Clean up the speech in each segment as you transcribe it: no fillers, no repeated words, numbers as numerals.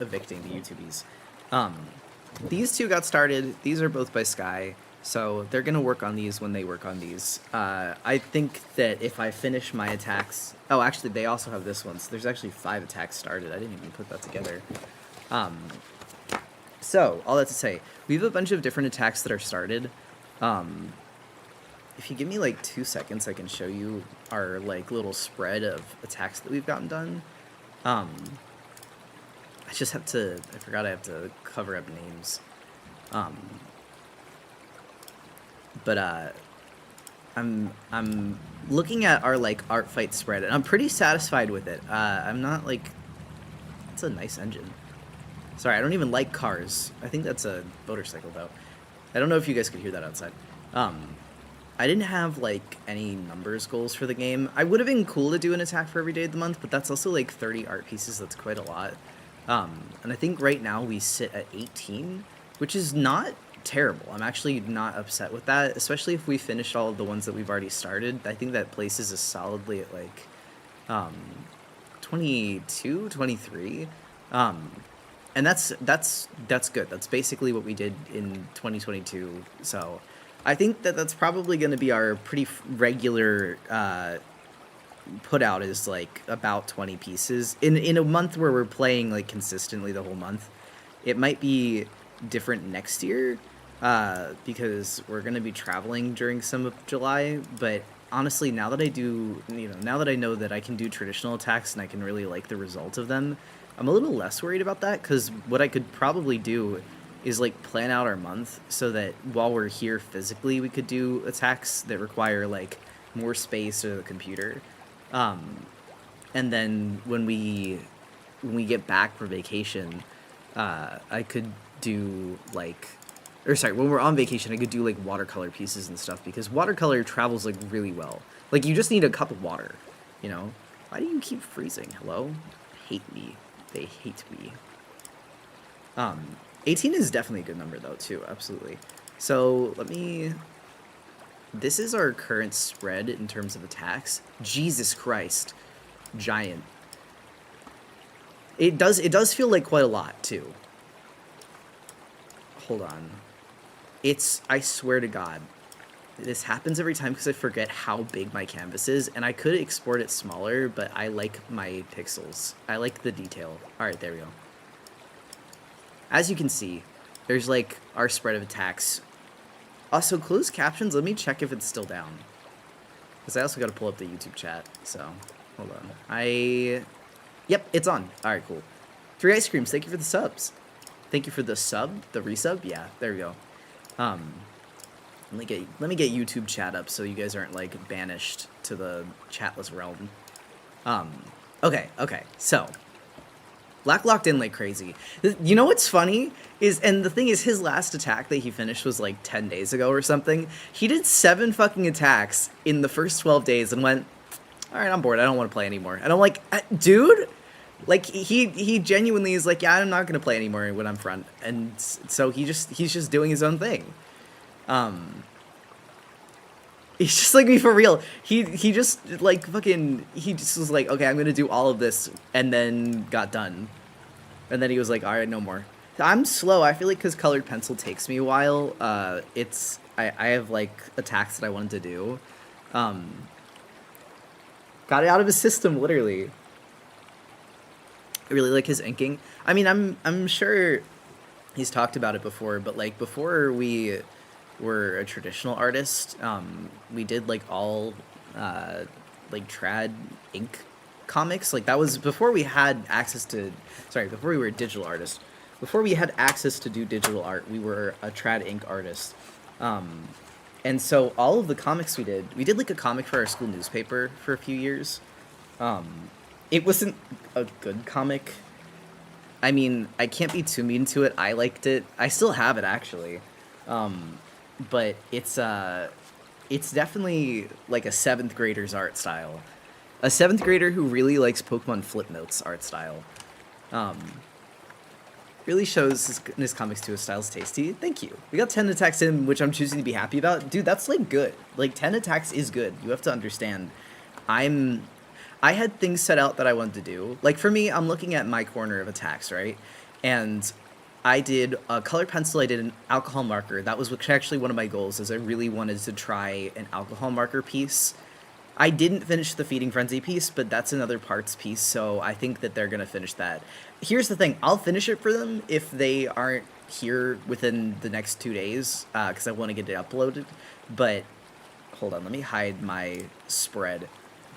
evicting the YouTubies. These two got started. These are both by Sky, so they're gonna work on these when they work on these. I think that if I finish my attacks, oh, actually, they also have this one. So there's actually 5 attacks started. I didn't even put that together. So all that to say, we have a bunch of different attacks that are started. If you give me like 2 seconds, I can show you our like little spread of attacks that we've gotten done. I just have to, I forgot I have to cover up names. I'm looking at our like ARTFIGHT spread, and I'm pretty satisfied with it. I'm not like, it's a nice engine. Sorry, I don't even like cars. I think that's a motorcycle though. I don't know if you guys could hear that outside. I didn't have like any numbers goals for the game. I would have been cool to do an attack for every day of the month, but that's also like 30 art pieces. That's quite a lot. And I think right now we sit at 18, which is not terrible. I'm actually not upset with that, especially if we finished all of the ones that we've already started. I think that places us solidly at like 22, 23. And that's good. That's basically what we did in 2022. So I think that that's probably going to be our pretty regular put out, is like about 20 pieces in a month where we're playing like consistently the whole month. It might be different next year because we're going to be traveling during some of July, but honestly, now that I do, now that I know that I can do traditional attacks and I can really like the result of them, I'm a little less worried about that, because what I could probably do is like plan out our month so that while we're here physically, we could do attacks that require like more space or the computer. And then when we get back for vacation, I could do like, or sorry, when we're on vacation, I could do like watercolor pieces and stuff, because watercolor travels like really well. Like you just need a cup of water, Why do you keep freezing? Hello? Hate me. They hate me. 18 is definitely a good number though too, absolutely. So this is our current spread in terms of attacks. Jesus Christ. Giant. It does feel like quite a lot too. Hold on. I swear to God, this happens every time because I forget how big my canvas is, and I could export it smaller, but I like my pixels. I like the detail. Alright, there we go. As you can see, there's like our spread of attacks. Also, closed captions, let me check if it's still down, because I also got to pull up the YouTube chat, so hold on. Yep, it's on. Alright, cool. 3 Ice Creams, thank you for the subs. Thank you for the sub, the resub. Yeah, there we go. Let me get YouTube chat up so you guys aren't like banished to the chatless realm. Okay, so Black locked in like crazy. You know what's funny is, and the thing is, his last attack that he finished was like 10 days ago or something. He did 7 fucking attacks in the first 12 days and went, all right, I'm bored. I don't want to play anymore. And I'm like, dude, like he genuinely is like, yeah, I'm not gonna play anymore when I'm front. And so he's just doing his own thing. He's just like me for real. He just like fucking, he just was like, okay, I'm gonna do all of this, and then got done. And then he was like, all right, no more. I'm slow. I feel like because colored pencil takes me a while. I have like attacks that I wanted to do. Got it out of his system, literally. I really like his inking. I mean, I'm sure he's talked about it before, but like before we were a traditional artist, we did like all like trad ink comics. Like that was before we had access to, before we were a digital artist. Before we had access to do digital art, we were a trad ink artist. And so all of the comics we did like a comic for our school newspaper for a few years. It wasn't a good comic. I mean, I can't be too mean to it. I liked it. I still have it actually. But it's definitely like a 7th grader's art style. A 7th grader who really likes Pokemon Flip Notes art style. Really shows his comics to his style's tasty. Thank you. We got 10 attacks in, which I'm choosing to be happy about. Dude, that's like good. Like 10 attacks is good. You have to understand. I had things set out that I wanted to do. Like for me, I'm looking at my corner of attacks, right? and I did a color pencil, I did an alcohol marker. That was actually one of my goals, is I really wanted to try an alcohol marker piece. I didn't finish the Feeding Frenzy piece, but that's another parts piece, so I think that they're going to finish that. Here's the thing, I'll finish it for them if they aren't here within the next 2 days, because I want to get it uploaded. But, hold on, let me hide my spread.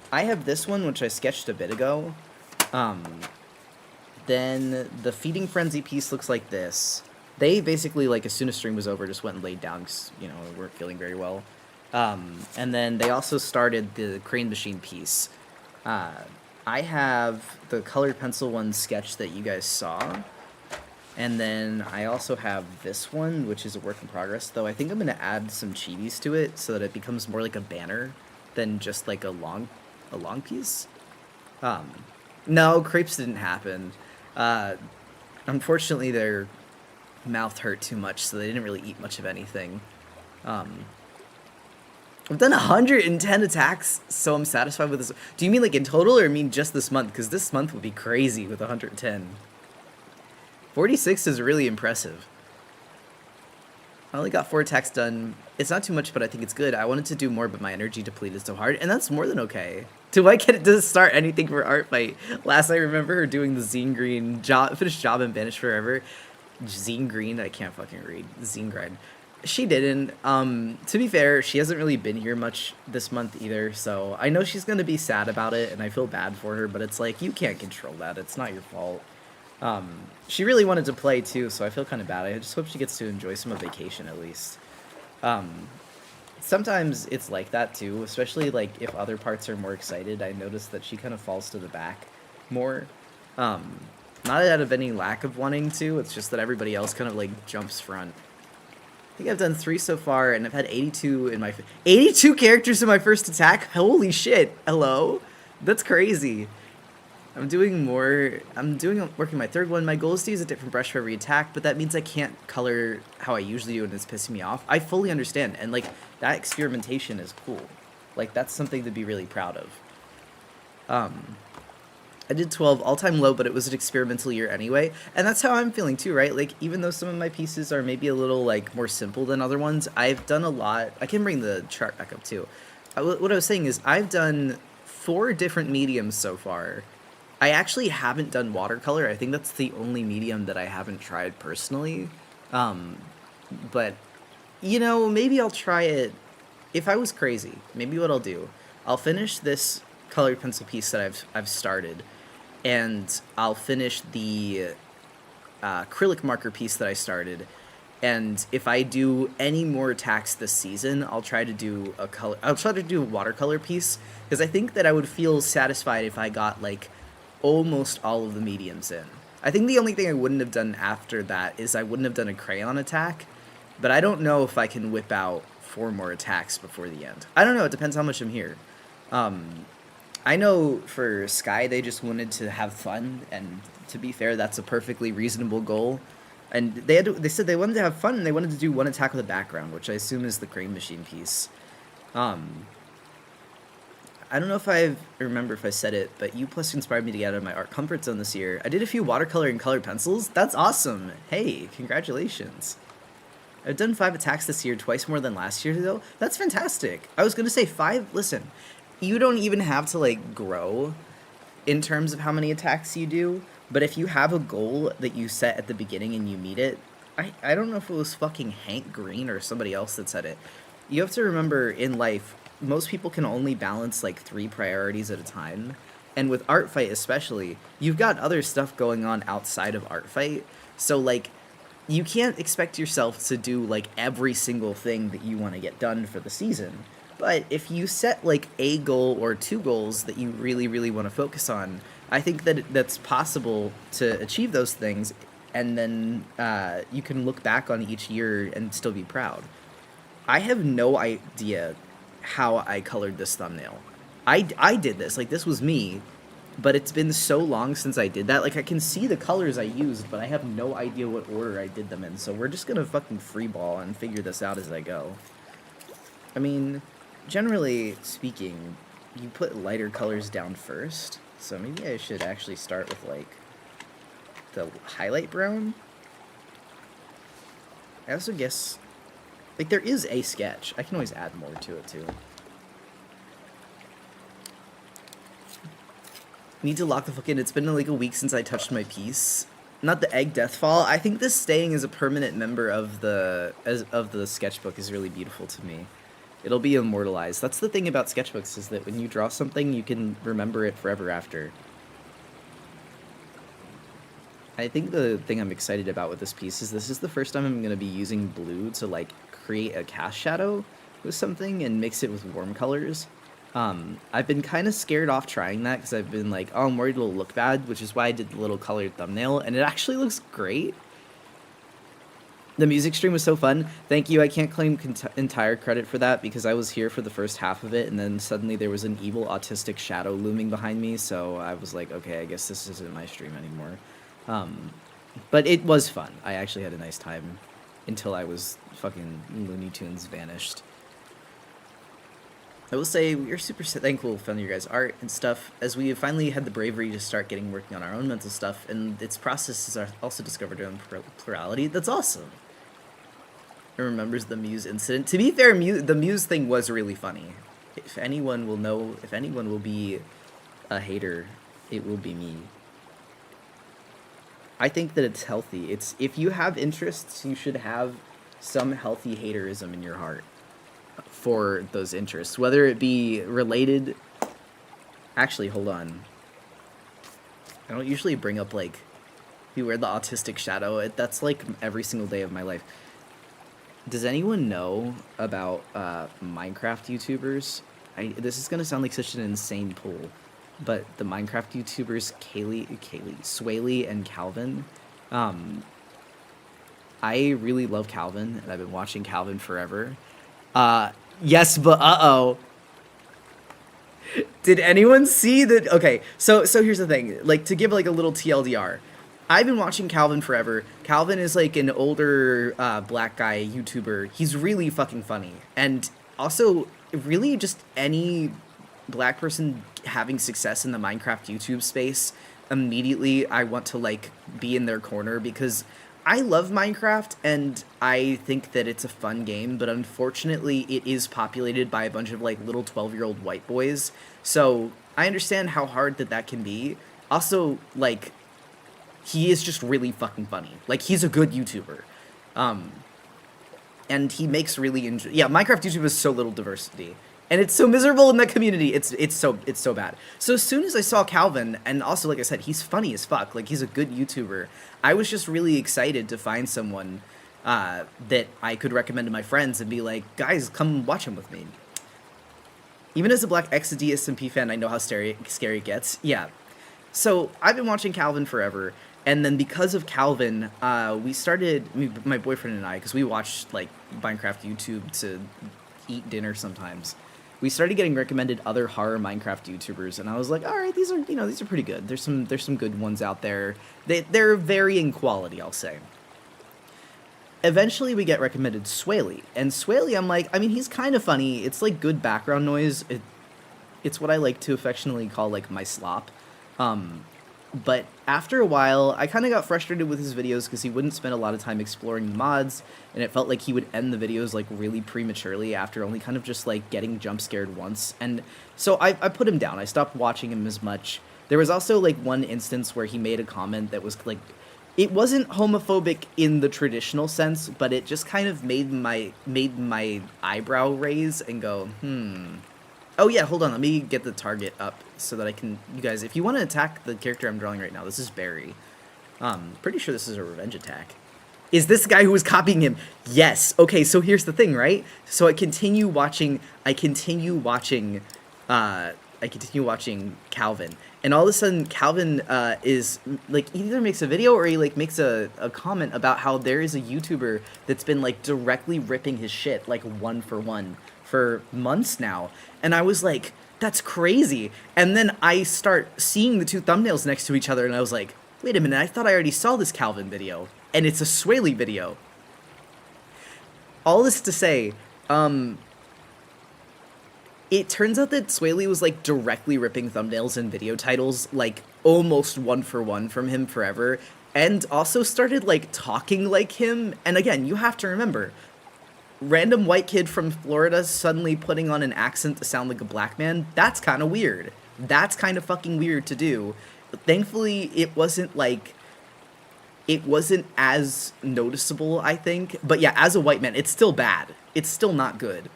I have this one, which I sketched a bit ago. Then the Feeding Frenzy piece looks like this. They basically, like, as soon as stream was over, just went and laid down because, you know, we weren't feeling very well. And then they also started the Crane Machine piece. I have the colored pencil one sketch that you guys saw. And then I also have this one, which is a work in progress, though I think I'm going to add some chibis to it so that it becomes more like a banner than just like a long piece. No, crepes didn't happen. Unfortunately, their mouth hurt too much, so they didn't really eat much of anything. I've done 110 attacks, so I'm satisfied with this. Do you mean like in total, or mean just this month? Because this month would be crazy with 110. 46 is really impressive. I only got 4 attacks done. It's not too much, but I think it's good. I wanted to do more, but my energy depleted so hard, and that's more than okay. Do I get it to start anything for ARTFIGHT? Last I remember her doing the Zine Green job, finished job and banished forever. Zine Green, I can't fucking read. Zine Grind. She didn't. To be fair, she hasn't really been here much this month either, so I know she's gonna be sad about it, and I feel bad for her, but it's like, you can't control that. It's not your fault. She really wanted to play too, so I feel kind of bad. I just hope she gets to enjoy some of vacation at least. Sometimes it's like that too, especially like if other parts are more excited. I notice that she kind of falls to the back more. Not out of any lack of wanting to, it's just that everybody else kind of like jumps front. I think I've done 3 so far, and I've had 82 in my 82 characters in my first attack. Holy shit! Hello, that's crazy. I'm working my 3rd one. My goal is to use a different brush for every attack, but that means I can't color how I usually do, and it's pissing me off. I fully understand, and like that experimentation is cool. Like that's something to be really proud of. I did 12, all-time low, but it was an experimental year anyway, and that's how I'm feeling too, right? Like, even though some of my pieces are maybe a little, like, more simple than other ones, I've done a lot. I can bring the chart back up, too. What I was saying is, I've done 4 different mediums so far. I actually haven't done watercolor. I think that's the only medium that I haven't tried personally. But, you know, maybe I'll try it. If I was crazy, maybe what I'll do, I'll finish this colored pencil piece that I've started, and I'll finish the acrylic marker piece that I started, and if I do any more attacks this season, I'll try to do a watercolor piece, because I think that I would feel satisfied if I got like almost all of the mediums in. I think the only thing I wouldn't have done after that is I wouldn't have done a crayon attack, but I don't know if I can whip out 4 more attacks before the end. I don't know, it depends how much I'm here. I know for Sky, they just wanted to have fun, and to be fair, that's a perfectly reasonable goal. And they said they wanted to have fun, and they wanted to do 1 attack with a background, which I assume is the Crane Machine piece. I don't know if I remember if I said it, but U+ inspired me to get out of my art comfort zone this year. I did a few watercolor and colored pencils. That's awesome. Hey, congratulations. I've done 5 attacks this year, twice more than last year, though. That's fantastic. I was going to say 5. Listen, you don't even have to, like, grow in terms of how many attacks you do, but if you have a goal that you set at the beginning and you meet it, I don't know if it was fucking Hank Green or somebody else that said it. You have to remember, in life, most people can only balance, like, 3 priorities at a time, and with ARTFIGHT especially, you've got other stuff going on outside of ARTFIGHT, so, like, you can't expect yourself to do, like, every single thing that you want to get done for the season. But if you set, like, a goal or 2 goals that you really, really want to focus on, I think that that's possible to achieve those things, and then you can look back on each year and still be proud. I have no idea how I colored this thumbnail. I did this. Like, this was me, but it's been so long since I did that. Like, I can see the colors I used, but I have no idea what order I did them in, so we're just gonna fucking freeball and figure this out as I go. I mean, generally speaking, you put lighter colors down first, so maybe I should actually start with, like, the highlight brown. I also guess, like, there is a sketch. I can always add more to it, too. Need to lock the fuck in. It's been, like, a week since I touched my piece. Not the egg deathfall. I think this staying as a permanent member of the sketchbook is really beautiful to me. It'll be immortalized. That's the thing about sketchbooks, is that when you draw something, you can remember it forever after. I think the thing I'm excited about with this piece is this is the first time I'm going to be using blue to, like, create a cast shadow with something and mix it with warm colors. I've been kind of scared off trying that because I've been like, oh, I'm worried it'll look bad, which is why I did the little colored thumbnail, and it actually looks great. The music stream was so fun. Thank you. I can't claim entire credit for that because I was here for the first half of it, and then suddenly there was an evil autistic shadow looming behind me, so I was like, okay, I guess this isn't my stream anymore. But it was fun. I actually had a nice time until I was fucking Looney Tunes vanished. I will say we are super thankful for your guys' art and stuff, as we have finally had the bravery to start working on our own mental stuff, and its processes are also discovered in plurality. That's awesome. It remembers the Muse incident. To be fair, the Muse thing was really funny. If anyone will know, if anyone will be a hater, it will be me. I think that it's healthy. It's, if you have interests, you should have some healthy haterism in your heart for those interests, whether it be related. Actually, hold on. I don't usually bring up, like, beware the autistic shadow. That's like every single day of my life. Does anyone know about Minecraft YouTubers? This is gonna sound like such an insane pool, but the Minecraft YouTubers Swaley and Calvin. I really love Calvin, and I've been watching Calvin forever. Yes, but uh-oh. Did anyone see that? Okay, so here's the thing. Like, to give, like, a little TLDR. I've been watching Calvin forever. Calvin is, like, an older black guy YouTuber. He's really fucking funny. And also, really just any black person having success in the Minecraft YouTube space, immediately I want to, like, be in their corner, because I love Minecraft, and I think that it's a fun game, but unfortunately it is populated by a bunch of, like, little 12-year-old white boys, so I understand how hard that can be. Also, like, he is just really fucking funny. Like, he's a good YouTuber. And he makes really yeah, Minecraft YouTube has so little diversity. And it's so miserable in that community. It's so bad. So as soon as I saw Calvin, and also, like I said, he's funny as fuck. Like, he's a good YouTuber. I was just really excited to find someone that I could recommend to my friends and be like, guys, come watch him with me. Even as a black XD SMP fan, I know how scary it gets. Yeah. So I've been watching Calvin forever. And then because of Calvin, we started, my boyfriend and I, because we watched, like, Minecraft YouTube to eat dinner sometimes. We started getting recommended other horror Minecraft YouTubers, and I was like, all right, these are pretty good. There's some good ones out there. They're varying quality, I'll say. Eventually, we get recommended Swaley, and Swaley, I'm like, I mean, he's kind of funny. It's like good background noise. It's what I like to affectionately call, like, my slop. But after a while, I kind of got frustrated with his videos because he wouldn't spend a lot of time exploring the mods, and it felt like he would end the videos, like, really prematurely after only kind of just, like, getting jump scared once. And so I put him down. I stopped watching him as much. There was also, like, one instance where he made a comment that was, like, it wasn't homophobic in the traditional sense, but it just kind of made my eyebrow raise and go, Oh yeah, hold on, let me get the target up so that I can, you guys, if you want to attack the character I'm drawing right now, this is Barry. Pretty sure this is a revenge attack. Is this guy who was copying him? Yes. Okay, so here's the thing, right? So I continue watching Calvin. And all of a sudden, Calvin is, like, he either makes a video or he, like, makes a comment about how there is a YouTuber that's been, like, directly ripping his shit, like, one for one, for months now. And I was like, that's crazy. And then I start seeing the two thumbnails next to each other, and I was like, wait a minute, I thought I already saw this Calvin video. And it's a Swaley video. All this to say, it turns out that Swaley was, like, directly ripping thumbnails and video titles, like, almost one for one from him forever. and also started like talking like him. And again, you have to remember, random white kid from Florida suddenly putting on an accent to sound like a black man, that's kind of weird. That's kind of fucking weird to do. But thankfully, it wasn't as noticeable, I think. But yeah, as a white man, it's still bad. It's still not good.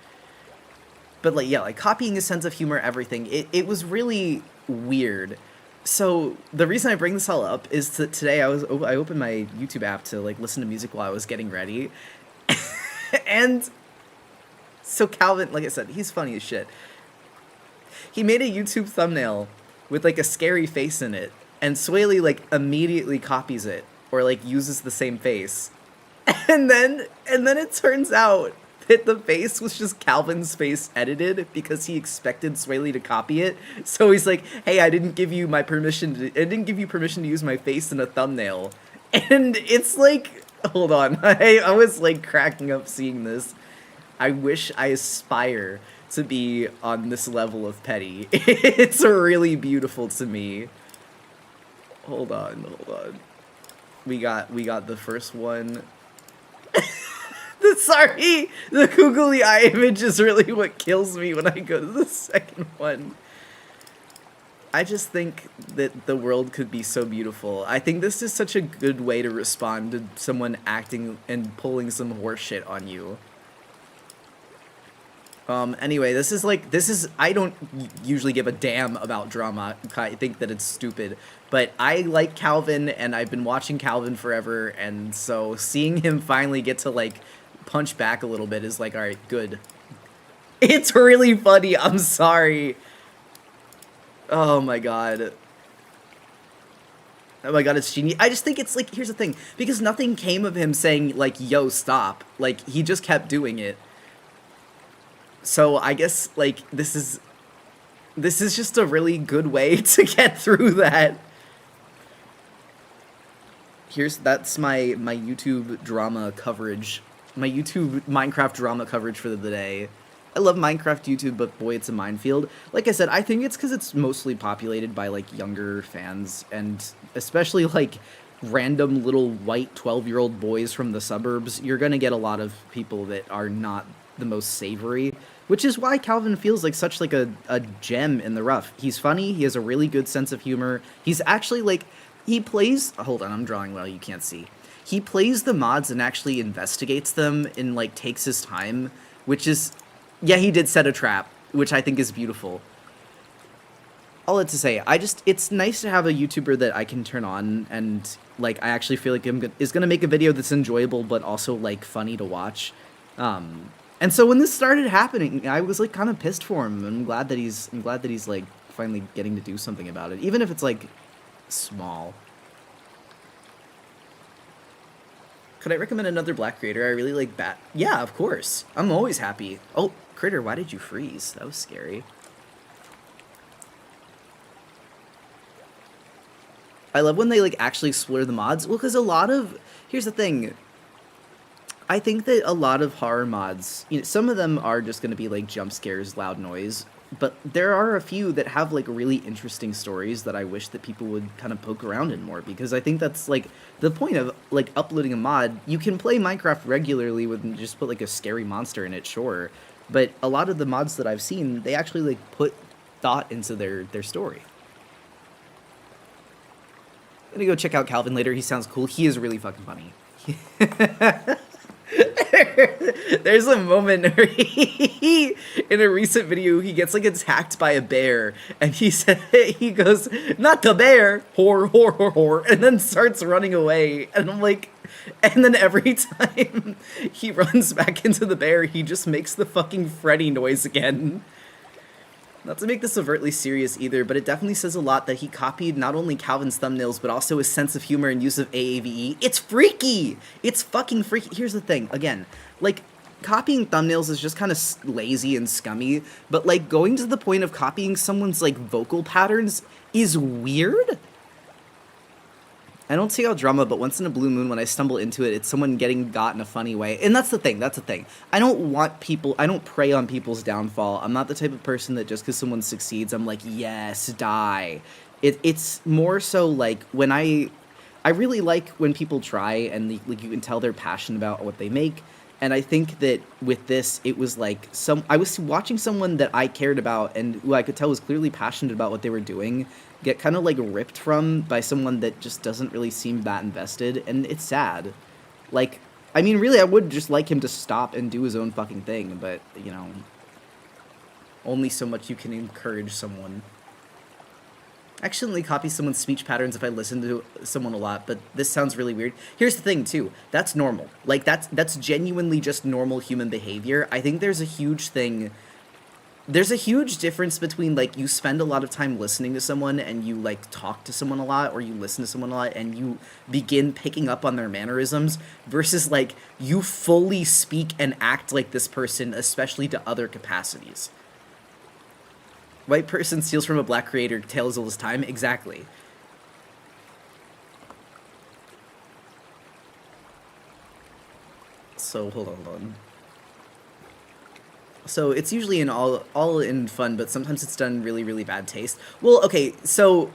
But like, yeah, like copying his sense of humor, everything, it was really weird. So the reason I bring this all up is that today I opened my YouTube app to like listen to music while I was getting ready. And so Calvin, like I said, he's funny as shit. He made a YouTube thumbnail with like a scary face in it, and Swaley like immediately copies it or like uses the same face. And then it turns out that the face was just Calvin's face edited because he expected Swaley to copy it. So he's like, "Hey, I didn't give you permission to use my face in a thumbnail." And it's like, hold on, I was like cracking up seeing this. I wish I aspire to be on this level of petty. It's really beautiful to me. Hold on. We got the first one. Sorry, the googly eye image is really what kills me when I go to the second one. I just think that the world could be so beautiful. I think this is such a good way to respond to someone acting and pulling some horse shit on you. Anyway, I don't usually give a damn about drama. I think that it's stupid. But I like Calvin, and I've been watching Calvin forever, and so seeing him finally get to, like, punch back a little bit is like, alright, good. It's really funny, I'm sorry. Oh my god. Oh my god, it's genius. I just think it's like, here's the thing. Because nothing came of him saying, like, yo, stop. Like, he just kept doing it. So I guess, like, this is just a really good way to get through that. That's my YouTube drama coverage. My YouTube Minecraft drama coverage for the day. I love Minecraft YouTube, but boy, it's a minefield. Like I said, I think it's because it's mostly populated by, like, younger fans, and especially, like, random little white 12-year-old boys from the suburbs. You're gonna get a lot of people that are not the most savory, which is why Calvin feels like such like a gem in the rough. He's funny, he has a really good sense of humor. He's actually like, he plays, hold on, I'm drawing well, you can't see. He plays the mods and actually investigates them and like takes his time, which is, yeah, he did set a trap, which I think is beautiful. All that to say, it's nice to have a YouTuber that I can turn on and like I actually feel like is gonna make a video that's enjoyable but also like funny to watch. And so when this started happening, I was like kind of pissed for him. I'm glad that he's like finally getting to do something about it, even if it's like small. Could I recommend another black creator? I really like Bat. Yeah, of course. I'm always happy. Oh, Critter, why did you freeze? That was scary. I love when they like actually explore the mods. Well, because here's the thing. I think that a lot of horror mods, you know, some of them are just going to be like jump scares, loud noise, but there are a few that have like really interesting stories that I wish that people would kind of poke around in more, because I think that's like the point of like uploading a mod. You can play Minecraft regularly with just put like a scary monster in it, sure, but a lot of the mods that I've seen, they actually like put thought into their story. I'm gonna go check out Calvin later. He sounds cool. He is really fucking funny. There's a moment where he, in a recent video, he gets like attacked by a bear, and he goes, "Not the bear, whore, whore, whore, whore," and then starts running away. And I'm like, and then every time he runs back into the bear, he just makes the fucking Freddy noise again. Not to make this overtly serious either, but it definitely says a lot that he copied not only Calvin's thumbnails, but also his sense of humor and use of AAVE. It's freaky! It's fucking freaky. Here's the thing, again, like, copying thumbnails is just kind of lazy and scummy, but, like, going to the point of copying someone's, like, vocal patterns is weird? I don't take out drama, but once in a blue moon, when I stumble into it, it's someone getting got in a funny way. And that's the thing, I don't prey on people's downfall. I'm not the type of person that just because someone succeeds, I'm like, yes, die. It's more so like, when I I really like when people try and like you can tell they're passionate about what they make. And I think that with this, it was like I was watching someone that I cared about and who I could tell was clearly passionate about what they were doing get kind of like ripped from by someone that just doesn't really seem that invested, and it's sad. Like, I mean, really, I would just like him to stop and do his own fucking thing, but you know, only so much you can encourage someone. I accidentally copy someone's speech patterns if I listen to someone a lot, but this sounds really weird. Here's the thing, too. That's normal. Like, that's genuinely just normal human behavior. I think there's a huge thing... There's a huge difference between, like, you spend a lot of time listening to someone and you, like, talk to someone a lot, or you listen to someone a lot and you begin picking up on their mannerisms, versus, like, you fully speak and act like this person, especially to other capacities. White person steals from a black creator, tales all this time? Exactly. So, hold on. So, it's usually all in fun, but sometimes it's done really, really bad taste. Well, okay, so,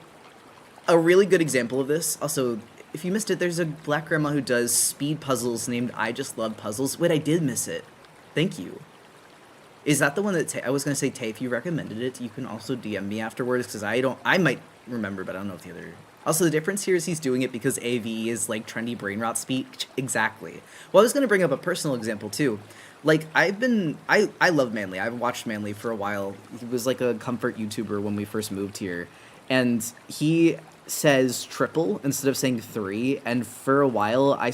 a really good example of this, also, if you missed it, there's a black grandma who does speed puzzles named I Just Love Puzzles. Wait, I did miss it. Thank you. Is that the one that I was going to say, Tay, if you recommended it, you can also DM me afterwards, because I might remember, but I don't know if the other... Also, the difference here is he's doing it because AV is, like, trendy brain rot speech. Exactly. Well, I was going to bring up a personal example, too. Like, I love Manly. I've watched Manly for a while. He was, like, a comfort YouTuber when we first moved here. And he says triple instead of saying 3, and for a while I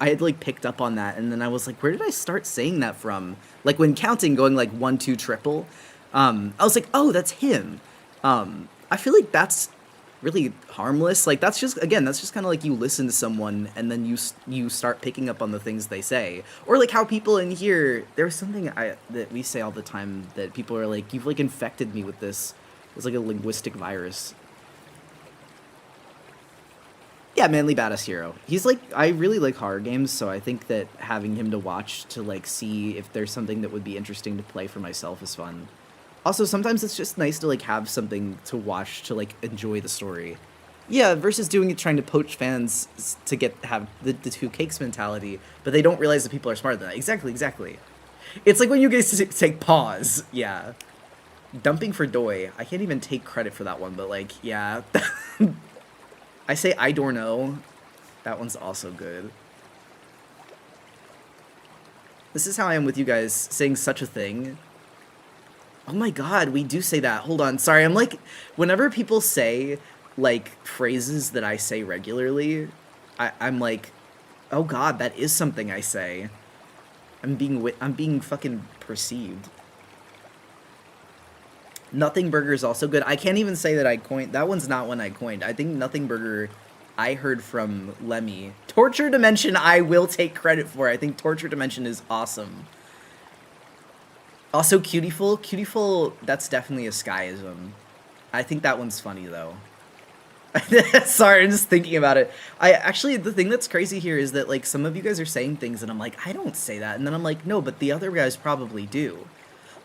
had like picked up on that, and then I was like, where did I start saying that from? Like when counting, going like 1 2 triple, I was like, oh, that's him. I feel like that's really harmless. Like that's just kind of like you listen to someone and then you start picking up on the things they say, or like how people in here, there's something that we say all the time that people are like, you've like infected me with this. It's like a linguistic virus. Yeah, Manly Badass Hero. He's like, I really like horror games, so I think that having him to watch to like see if there's something that would be interesting to play for myself is fun. Also, sometimes it's just nice to like have something to watch to like enjoy the story. Yeah, versus doing it trying to poach fans to have the two cakes mentality, but they don't realize that people are smarter than that. Exactly. It's like when you guys take pause. Yeah. Dumping for Doi. I can't even take credit for that one, but like, yeah. I say I don't know. That one's also good. This is how I am with you guys, saying such a thing. Oh my god, we do say that. Hold on, sorry, I'm like, whenever people say, like, phrases that I say regularly, I'm like, oh god, that is something I say. I'm being fucking perceived. Nothing Burger is also good. I can't even say that I coined... That one's not one I coined. I think Nothing Burger I heard from Lemmy. Torture Dimension I will take credit for. I think Torture Dimension is awesome. Also Cutieful. Cutieful, that's definitely a Skyism. I think that one's funny, though. Sorry, I'm just thinking about it. Actually, the thing that's crazy here is that, like, some of you guys are saying things and I'm like, I don't say that. And then I'm like, no, but the other guys probably do.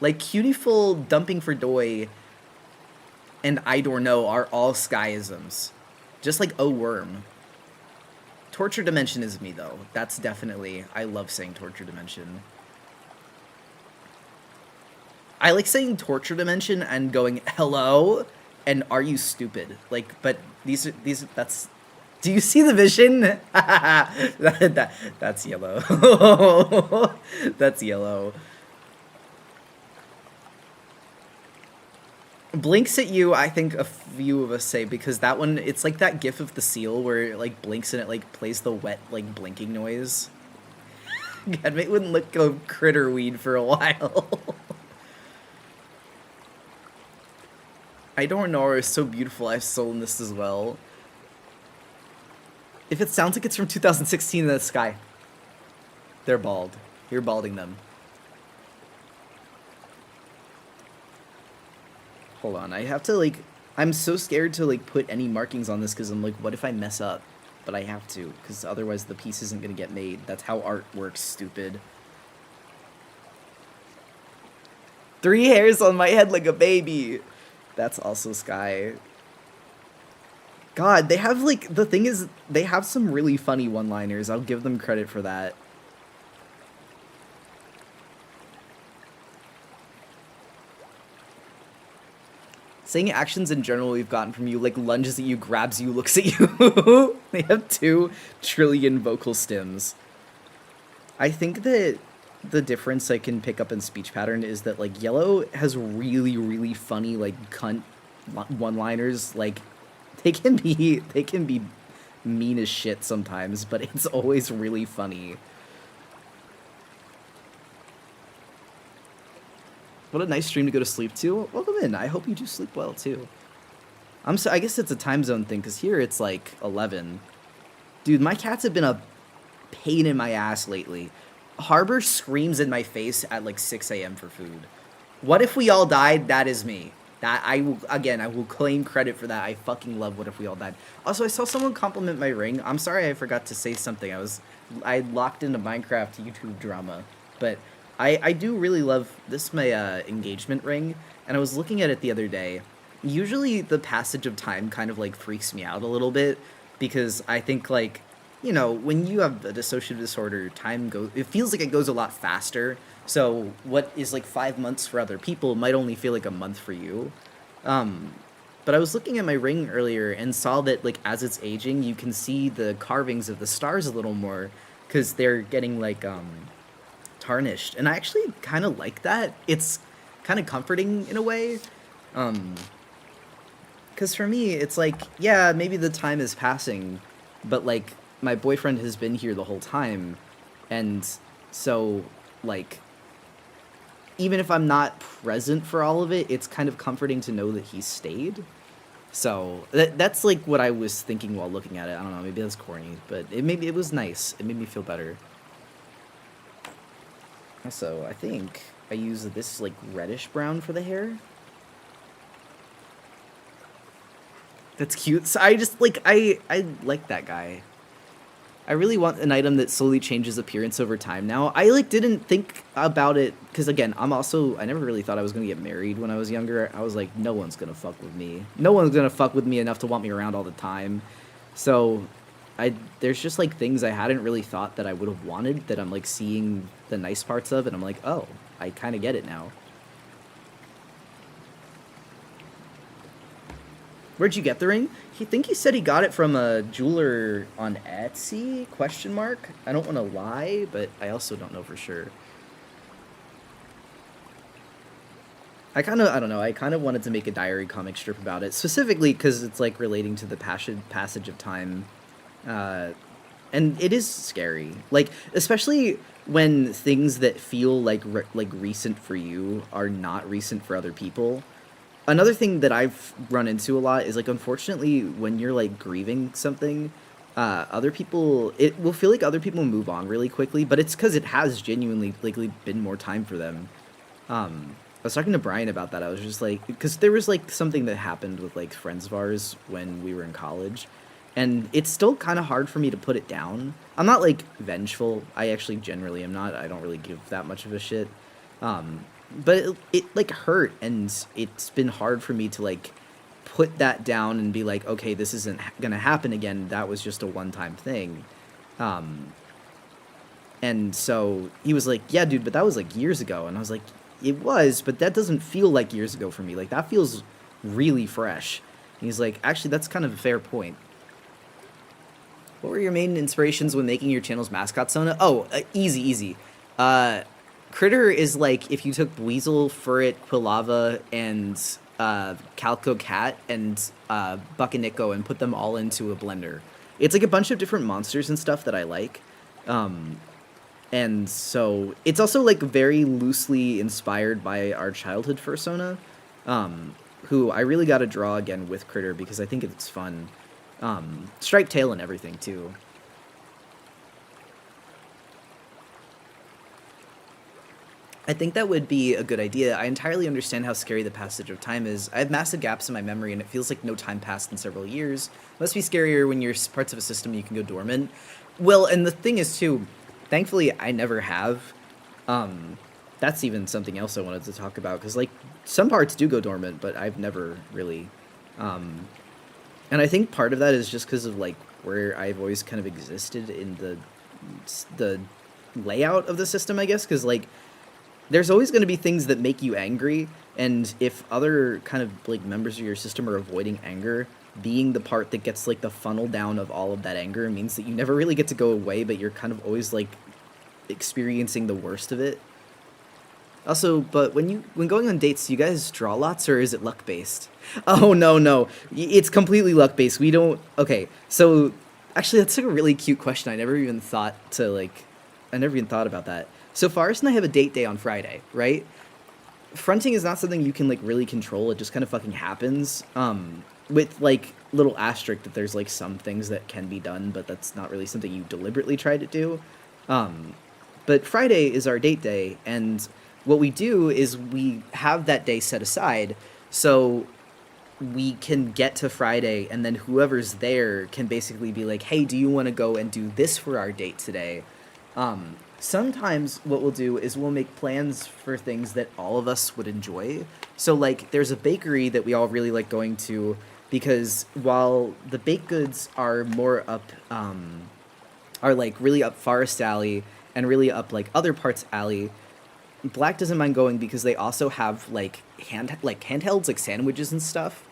Like, Cutieful, Dumping for Doi, and I don't know are all Skyisms. Just like Oh Worm. Torture Dimension is me, though. That's definitely... I love saying Torture Dimension. I like saying Torture Dimension and going, hello, and are you stupid? Like, but these, that's... Do you see the vision? That's yellow. That's yellow. Blinks at you, I think a few of us say, because that one, it's like that gif of the seal where it like blinks and it like plays the wet like blinking noise. God, it wouldn't look go critter weed for a while. I don't know, it's so beautiful, I've stolen this as well. If it sounds like it's from 2016, then it's Sky. They're bald. You're balding them. Hold on, I have to, like, I'm so scared to, like, put any markings on this because I'm like, what if I mess up? But I have to, because otherwise the piece isn't going to get made. That's how art works, stupid. 3 hairs on my head like a baby. That's also Sky. God, they have like the thing is they have some really funny one-liners. I'll give them credit for that. Saying actions in general we've gotten from you, like lunges at you, grabs you, looks at you. They have 2 trillion vocal stems. I think that the difference I can pick up in speech pattern is that like yellow has really, really funny like cunt one-liners. Like they can be mean as shit sometimes, but it's always really funny. What a nice stream to go to sleep to. Welcome in. I hope you do sleep well too. I guess it's a time zone thing because here it's like 11. Dude, my cats have been a pain in my ass lately. Harbor screams in my face at like 6 a.m. for food. What if we all died? That is me. That I will claim credit for that. I fucking love What If We All Died. Also, I saw someone compliment my ring. I'm sorry I forgot to say something. I locked into Minecraft YouTube drama, but I do really love this. My engagement ring, and I was looking at it the other day. Usually the passage of time kind of like freaks me out a little bit because I think like, you know, when you have a dissociative disorder, it feels like it goes a lot faster. So what is like 5 months for other people might only feel like a month for you. But I was looking at my ring earlier and saw that like as it's aging, you can see the carvings of the stars a little more because they're getting like tarnished. And I actually kind of like that. It's kind of comforting in a way. Because for me, it's like, yeah, maybe the time is passing, but like my boyfriend has been here the whole time. And so like, even if I'm not present for all of it, it's kind of comforting to know that he stayed. So that's like what I was thinking while looking at it. I don't know, maybe that's corny, but it was nice. It made me feel better. Also, I think I use this like reddish brown for the hair. That's cute. So I just like I like that guy. I really want an item that slowly changes appearance over time now. I like didn't think about it because again, I never really thought I was going to get married when I was younger. I was like, no one's going to fuck with me. No one's going to fuck with me enough to want me around all the time. So there's just like things I hadn't really thought that I would have wanted that I'm like seeing the nice parts of, and I'm like, oh, I kind of get it now. Where'd you get the ring? He said he got it from a jeweler on Etsy, ? I don't want to lie, but I also don't know for sure. I don't know, I kind of wanted to make a diary comic strip about it, specifically because it's like relating to the passage of time. And it is scary. Like, especially when things that feel like recent for you are not recent for other people. Another thing that I've run into a lot is like, unfortunately, when you're like grieving something, other people, it will feel like other people move on really quickly, but it's because it has genuinely like been more time for them. I was talking to Brian about that. I was just like, because there was like something that happened with like friends of ours when we were in college, and it's still kind of hard for me to put it down. I'm not like vengeful. I actually generally am not. I don't really give that much of a shit. But it like hurt, and it's been hard for me to like put that down and be like, okay, this isn't gonna happen again. That was just a one-time thing. And so he was like, yeah, dude, but that was like years ago. And I was like, it was, but that doesn't feel like years ago for me. Like that feels really fresh. And he's like, actually, that's kind of a fair point. What were your main inspirations when making your channel's mascot, Sona? Oh, easy. Critter is like if you took Weasel, Furret, Quilava, and Calico Cat and Buckanico and put them all into a blender. It's like a bunch of different monsters and stuff that I like. And so it's also like very loosely inspired by our childhood fursona, who I really got to draw again with Critter because I think it's fun. Striped tail and everything too. I think that would be a good idea. I entirely understand how scary the passage of time is. I have massive gaps in my memory, and it feels like no time passed in several years. It must be scarier when you're parts of a system you can go dormant. Well, and the thing is, too, thankfully, I never have. That's even something else I wanted to talk about, because, like, some parts do go dormant, but I've never really And I think part of that is just because of like where I've always kind of existed in the layout of the system, I guess, because like there's always going to be things that make you angry, and if other kind of like members of your system are avoiding anger, being the part that gets like the funnel down of all of that anger means that you never really get to go away, but you're kind of always like experiencing the worst of it. Also, but when going on dates, do you guys draw lots or is it luck based? Oh no, no. It's completely luck based. We don't. Okay. So actually that's like a really cute question. I never even thought about that. So Forrest and I have a date day on Friday, right? Fronting is not something you can like really control. It just kind of fucking happens. With like little asterisk that there's like some things that can be done, but that's not really something you deliberately try to do. But Friday is our date day, and what we do is we have that day set aside so we can get to Friday, and then whoever's there can basically be like, hey, do you want to go and do this for our date today? Sometimes what we'll do is we'll make plans for things that all of us would enjoy. So like there's a bakery that we all really like going to, because while the baked goods are more up, are like really up Forest Alley and really up like other parts alley, Black doesn't mind going because they also have like handhelds like sandwiches and stuff,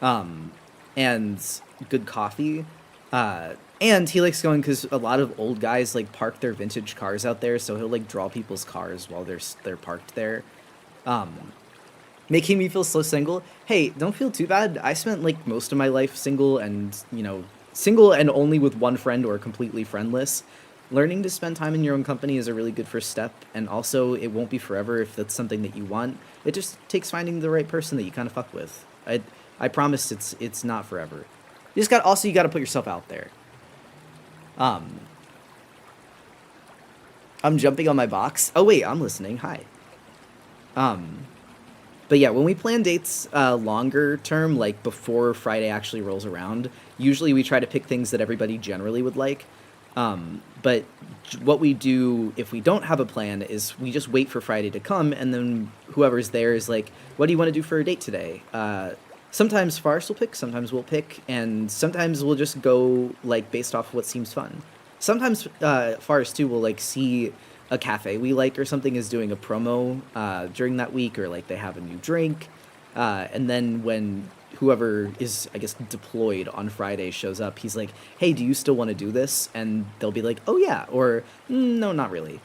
and good coffee. And he likes going because a lot of old guys like park their vintage cars out there, so he'll like draw people's cars while they're parked there. Making me feel so single. Hey, don't feel too bad. I spent like most of my life single, and single and only with one friend or completely friendless. Learning to spend time in your own company is a really good first step, and also it won't be forever if that's something that you want. It just takes finding the right person that you kind of fuck with. I promise it's not forever. You gotta put yourself out there. I'm jumping on my box. Oh wait, I'm listening. Hi. But yeah, when we plan dates longer term, like before Friday actually rolls around, usually we try to pick things that everybody generally would like. But what we do if we don't have a plan is we just wait for Friday to come, and then whoever's there is like, what do you want to do for a date today? Sometimes Forrest will pick, sometimes we'll pick, and sometimes we'll just go like based off what seems fun. Sometimes Forrest too will like see a cafe we like or something is doing a promo during that week, or like they have a new drink, and then when whoever is, I guess, deployed on Friday shows up, he's like, hey, do you still want to do this? And they'll be like, oh yeah, or no, not really.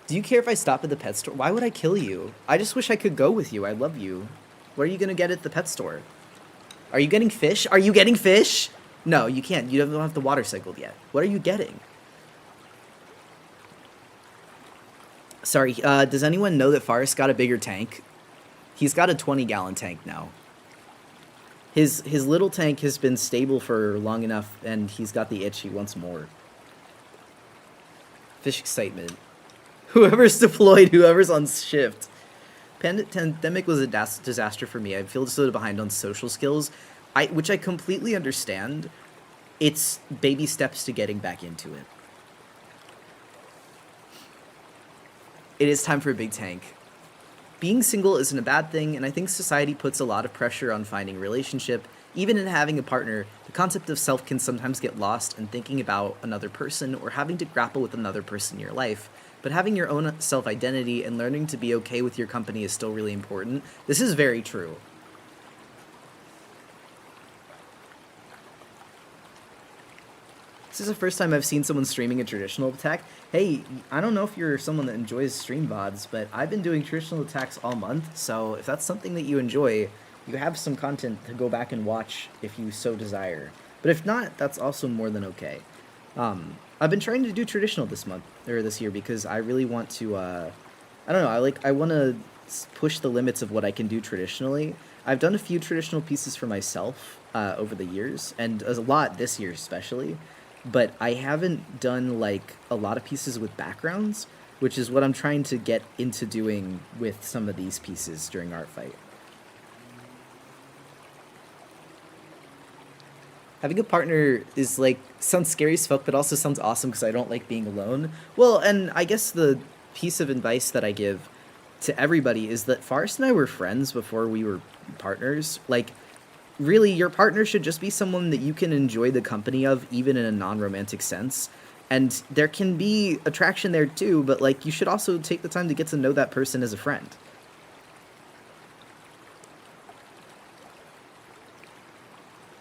Do you care if I stop at the pet store? Why would I kill you? I just wish I could go with you. I love you. What are you gonna get at the pet store? Are you getting fish? Are you getting fish? No, you can't. You don't have the water cycled yet. What are you getting? Sorry, does anyone know that Forrest got a bigger tank? He's got a 20-gallon tank now. His little tank has been stable for long enough, and he's got the itch. He wants more. Fish excitement. Whoever's deployed, whoever's on shift. Pandemic was a disaster for me. I feel so behind on social skills, which I completely understand. It's baby steps to getting back into it. It is time for a big tank. Being single isn't a bad thing, and I think society puts a lot of pressure on finding a relationship. Even in having a partner, the concept of self can sometimes get lost in thinking about another person or having to grapple with another person in your life. But having your own self-identity and learning to be okay with your company is still really important. This is very true. This is the first time I've seen someone streaming a traditional attack. Hey, I don't know if you're someone that enjoys stream VODs, but I've been doing traditional attacks all month, so if that's something that you enjoy, you have some content to go back and watch if you so desire. But if not, that's also more than okay. I've been trying to do traditional this month, or this year, because I really want to, I don't know, I want to push the limits of what I can do traditionally. I've done a few traditional pieces for myself over the years, and a lot this year especially. But I haven't done like a lot of pieces with backgrounds, which is what I'm trying to get into doing with some of these pieces during ARTFIGHT. Having a partner is like, sounds scary as fuck, but also sounds awesome because I don't like being alone. Well, and I guess the piece of advice that I give to everybody is that Forrest and I were friends before we were partners. Like, really, your partner should just be someone that you can enjoy the company of, even in a non-romantic sense. And there can be attraction there too, but like, you should also take the time to get to know that person as a friend.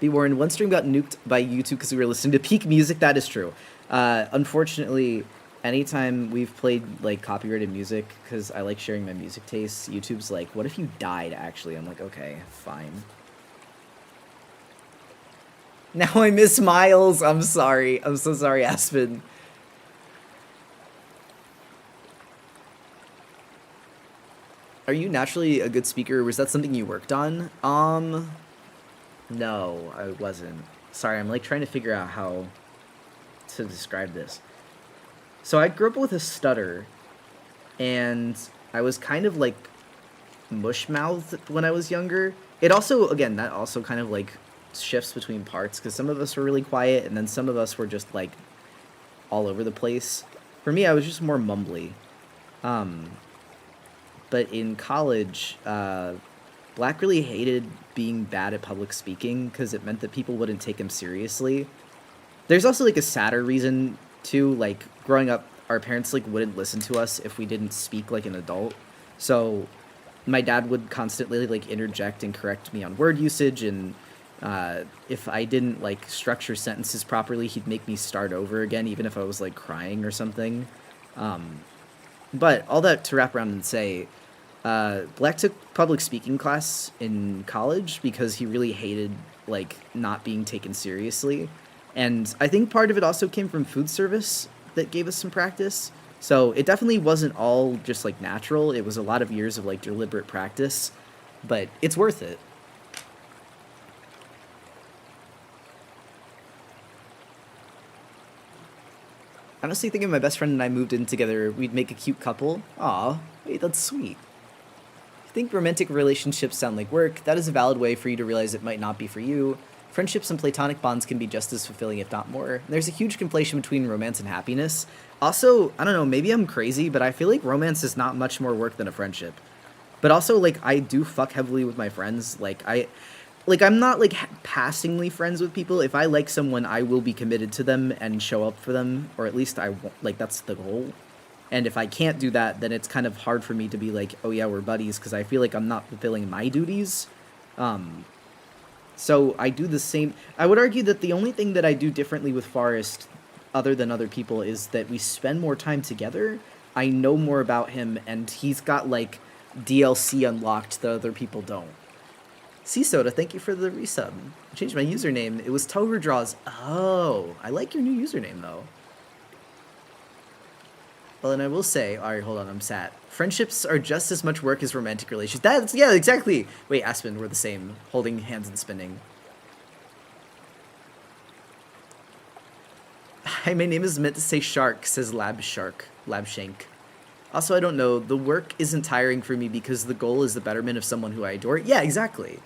B. Warren, one stream got nuked by YouTube because we were listening to peak music. That is true. Unfortunately, anytime we've played like copyrighted music, because I like sharing my music tastes, YouTube's like, what if you died actually? I'm like, okay, fine. Now I miss Miles. I'm sorry. I'm so sorry, Aspen. Are you naturally a good speaker, or was that something you worked on? No, I wasn't. Sorry, I'm like trying to figure out how to describe this. So I grew up with a stutter, and I was kind of like mush-mouthed when I was younger. It also, again, that also kind of like shifts between parts, because some of us were really quiet, and then some of us were just like all over the place. For me, I was just more mumbly. But in college, Black really hated being bad at public speaking because it meant that people wouldn't take him seriously. There's also like a sadder reason too. Like growing up, our parents like wouldn't listen to us if we didn't speak like an adult. So my dad would constantly like interject and correct me on word usage, and if I didn't like structure sentences properly, he'd make me start over again, even if I was like crying or something. But all that to wrap around and say, Black took public speaking class in college because he really hated like not being taken seriously, and I think part of it also came from food service that gave us some practice. So it definitely wasn't all just like natural. It was a lot of years of like deliberate practice, but it's worth it. Honestly, thinking my best friend and I moved in together, we'd make a cute couple. Aw, wait, that's sweet. I think romantic relationships sound like work. That is a valid way for you to realize it might not be for you. Friendships and platonic bonds can be just as fulfilling, if not more. There's a huge conflation between romance and happiness. Also, I don't know, maybe I'm crazy, but I feel like romance is not much more work than a friendship. But also, like, I do fuck heavily with my friends. I'm not, like, passingly friends with people. If I like someone, I will be committed to them and show up for them, or at least that's the goal. And if I can't do that, then it's kind of hard for me to be like, oh yeah, we're buddies, because I feel like I'm not fulfilling my duties. So I do the same. I would argue that the only thing that I do differently with Forrest, other than other people, is that we spend more time together. I know more about him, and he's got, like, DLC unlocked that other people don't. Sea Soda, thank you for the resub. I changed my username. It was Tover Draws. Oh, I like your new username, though. Well, and I will say, alright, hold on, I'm sad. Friendships are just as much work as romantic relations. Yeah, exactly. Wait, Aspen, we're the same. Holding hands and spinning. Hi, my name is meant to say shark, says Lab Shank. Also, I don't know, the work isn't tiring for me because the goal is the betterment of someone who I adore. Yeah, exactly.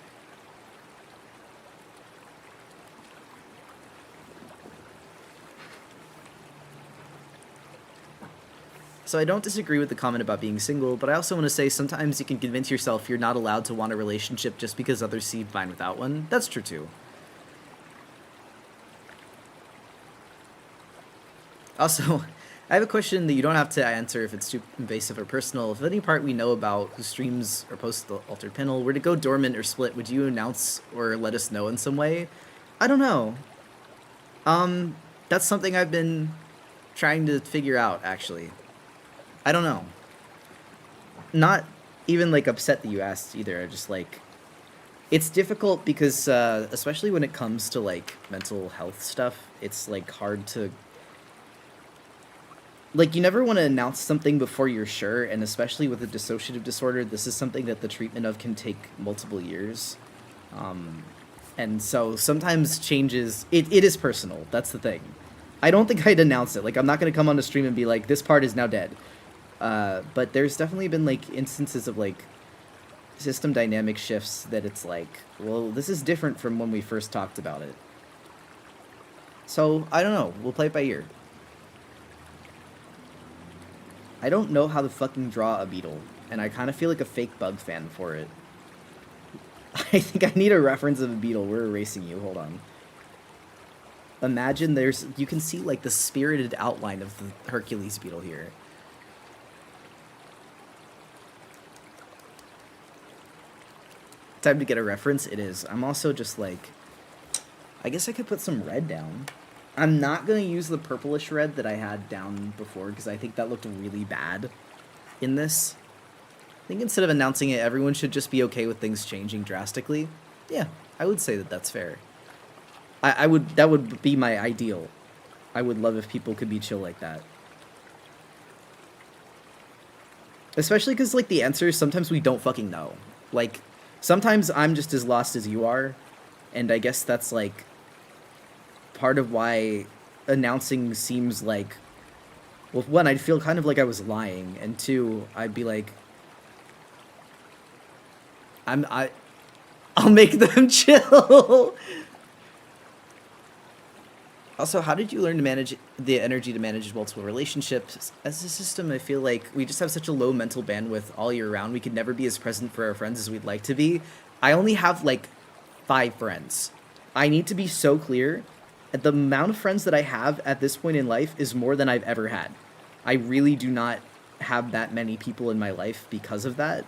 So I don't disagree with the comment about being single, but I also want to say sometimes you can convince yourself you're not allowed to want a relationship just because others seem fine without one. That's true too. Also, I have a question that you don't have to answer if it's too invasive or personal. If any part we know about who streams or posts the altered panel were to go dormant or split, would you announce or let us know in some way? I don't know. That's something I've been trying to figure out, actually. I don't know. Not even, like, upset that you asked either. I just, like... It's difficult because, especially when it comes to, like, mental health stuff, it's, like, hard to... Like, you never want to announce something before you're sure, and especially with a dissociative disorder, this is something that the treatment of can take multiple years. And so sometimes changes... It is personal. That's the thing. I don't think I'd announce it. Like, I'm not going to come on the stream and be like, this part is now dead. But there's definitely been, like, instances of, like, system dynamic shifts that it's like, well, this is different from when we first talked about it. So, I don't know. We'll play it by ear. I don't know how to fucking draw a beetle. and I kind of feel like a fake bug fan for it. I think I need a reference of a beetle. We're erasing you. Hold on. Imagine you can see like the spirited outline of the Hercules beetle here. Time to get a reference? It is. I'm also just like, I guess I could put some red down. I'm not going to use the purplish red that I had down before because I think that looked really bad in this. I think instead of announcing it, everyone should just be okay with things changing drastically. Yeah, I would say that that's fair. That would be my ideal. I would love if people could be chill like that. Especially because, like, the answers, sometimes we don't fucking know. Like, sometimes I'm just as lost as you are, and I guess that's, like, part of why announcing seems like... Well, one, I'd feel kind of like I was lying, and two, I'd be like... I'll make them chill! Also, how did you learn to manage the energy to manage multiple relationships? As a system, I feel like we just have such a low mental bandwidth all year round. We could never be as present for our friends as we'd like to be. I only have, like, 5 friends. I need to be so clear. The amount of friends that I have at this point in life is more than I've ever had. I really do not have that many people in my life because of that.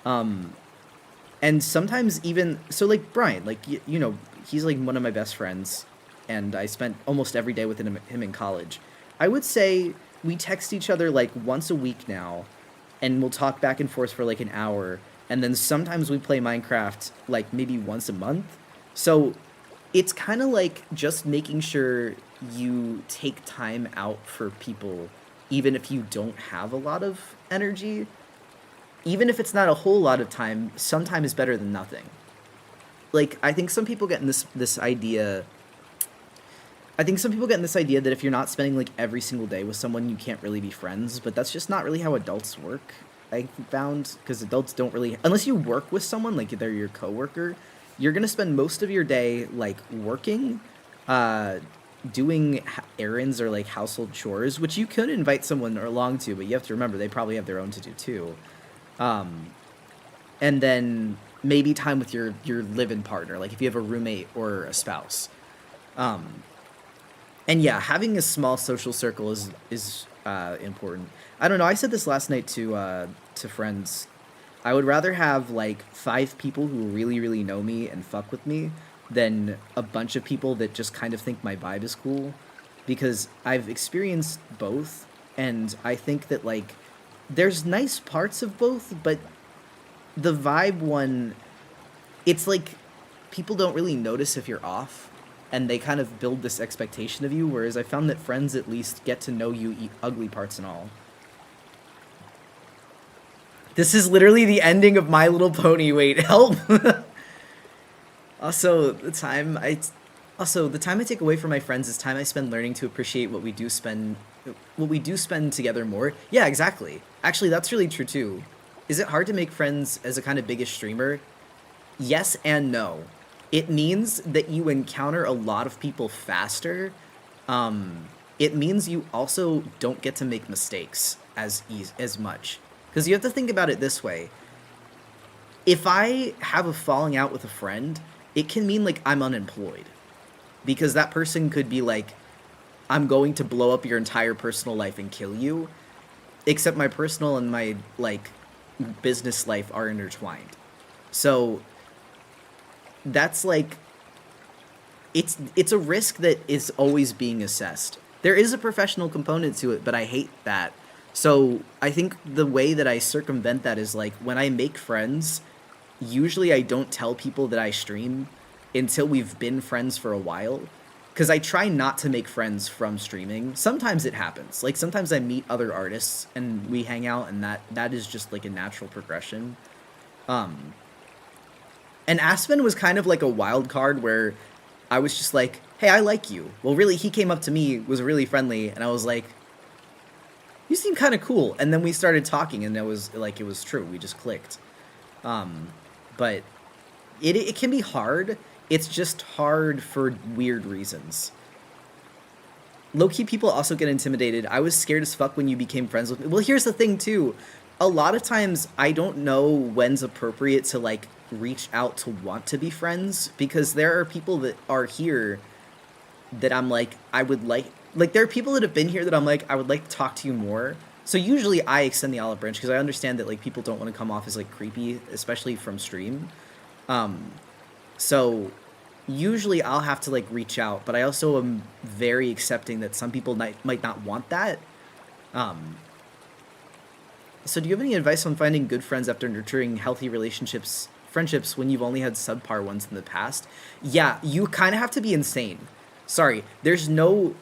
And sometimes even... So, like, Brian, like, you know, he's, like, one of my best friends. And I spent almost every day with him in college. I would say we text each other like once a week now, and we'll talk back and forth for like an hour, and then sometimes we play Minecraft like maybe once a month. So it's kind of like just making sure you take time out for people, even if you don't have a lot of energy. Even if it's not a whole lot of time, some time is better than nothing. Like, I think some people get in this idea... I think some people get in this idea that if you're not spending, like, every single day with someone, you can't really be friends, but that's just not really how adults work, I found, because adults don't really... Unless you work with someone, like they're your coworker, you're going to spend most of your day, like, working, doing errands or, like, household chores, which you could invite someone along to, but you have to remember they probably have their own to do, too. And then maybe time with your live-in partner, like if you have a roommate or a spouse. And yeah, having a small social circle is important. I don't know. I said this last night to friends. I would rather have like 5 people who really, really know me and fuck with me than a bunch of people that just kind of think my vibe is cool, because I've experienced both, and I think that like there's nice parts of both, but the vibe one, it's like people don't really notice if you're off. And they kind of build this expectation of you, whereas I found that friends at least get to know you, ugly parts and all. This is literally the ending of My Little Pony. Wait, help! Also, the time I take away from my friends is time I spend learning to appreciate what we do spend together more. Yeah, exactly. Actually, that's really true too. Is it hard to make friends as a kind of biggish streamer? Yes and no. It means that you encounter a lot of people faster. It means you also don't get to make mistakes as much. Because you have to think about it this way. If I have a falling out with a friend, it can mean, like, I'm unemployed. Because that person could be like, I'm going to blow up your entire personal life and kill you. Except my personal and my, like, business life are intertwined. So... that's like, it's a risk that is always being assessed. There is a professional component to it, but I hate that. So I think the way that I circumvent that is like, when I make friends, usually I don't tell people that I stream until we've been friends for a while. Because I try not to make friends from streaming. Sometimes it happens. Like, sometimes I meet other artists and we hang out, and that is just like a natural progression. And Aspen was kind of like a wild card where I was just like, hey, I like you. Well, really, he came up to me, was really friendly, and I was like, you seem kind of cool. And then we started talking, and it was true. We just clicked. But it can be hard. It's just hard for weird reasons. Low-key people also get intimidated. I was scared as fuck when you became friends with me. Well, here's the thing, too. a lot of times I don't know when's appropriate to like reach out to want to be friends, because there are people that are here that I'm like, I would like there are people that have been here that I'm like, I would like to talk to you more. So usually I extend the olive branch because I understand that like people don't want to come off as like creepy, especially from stream. Um, so usually I'll have to like reach out, but I also am very accepting that some people might not want that. Um, so do you have any advice on finding good friends after nurturing healthy friendships when you've only had subpar ones in the past? Yeah, you kind of have to be insane. Sorry, there's no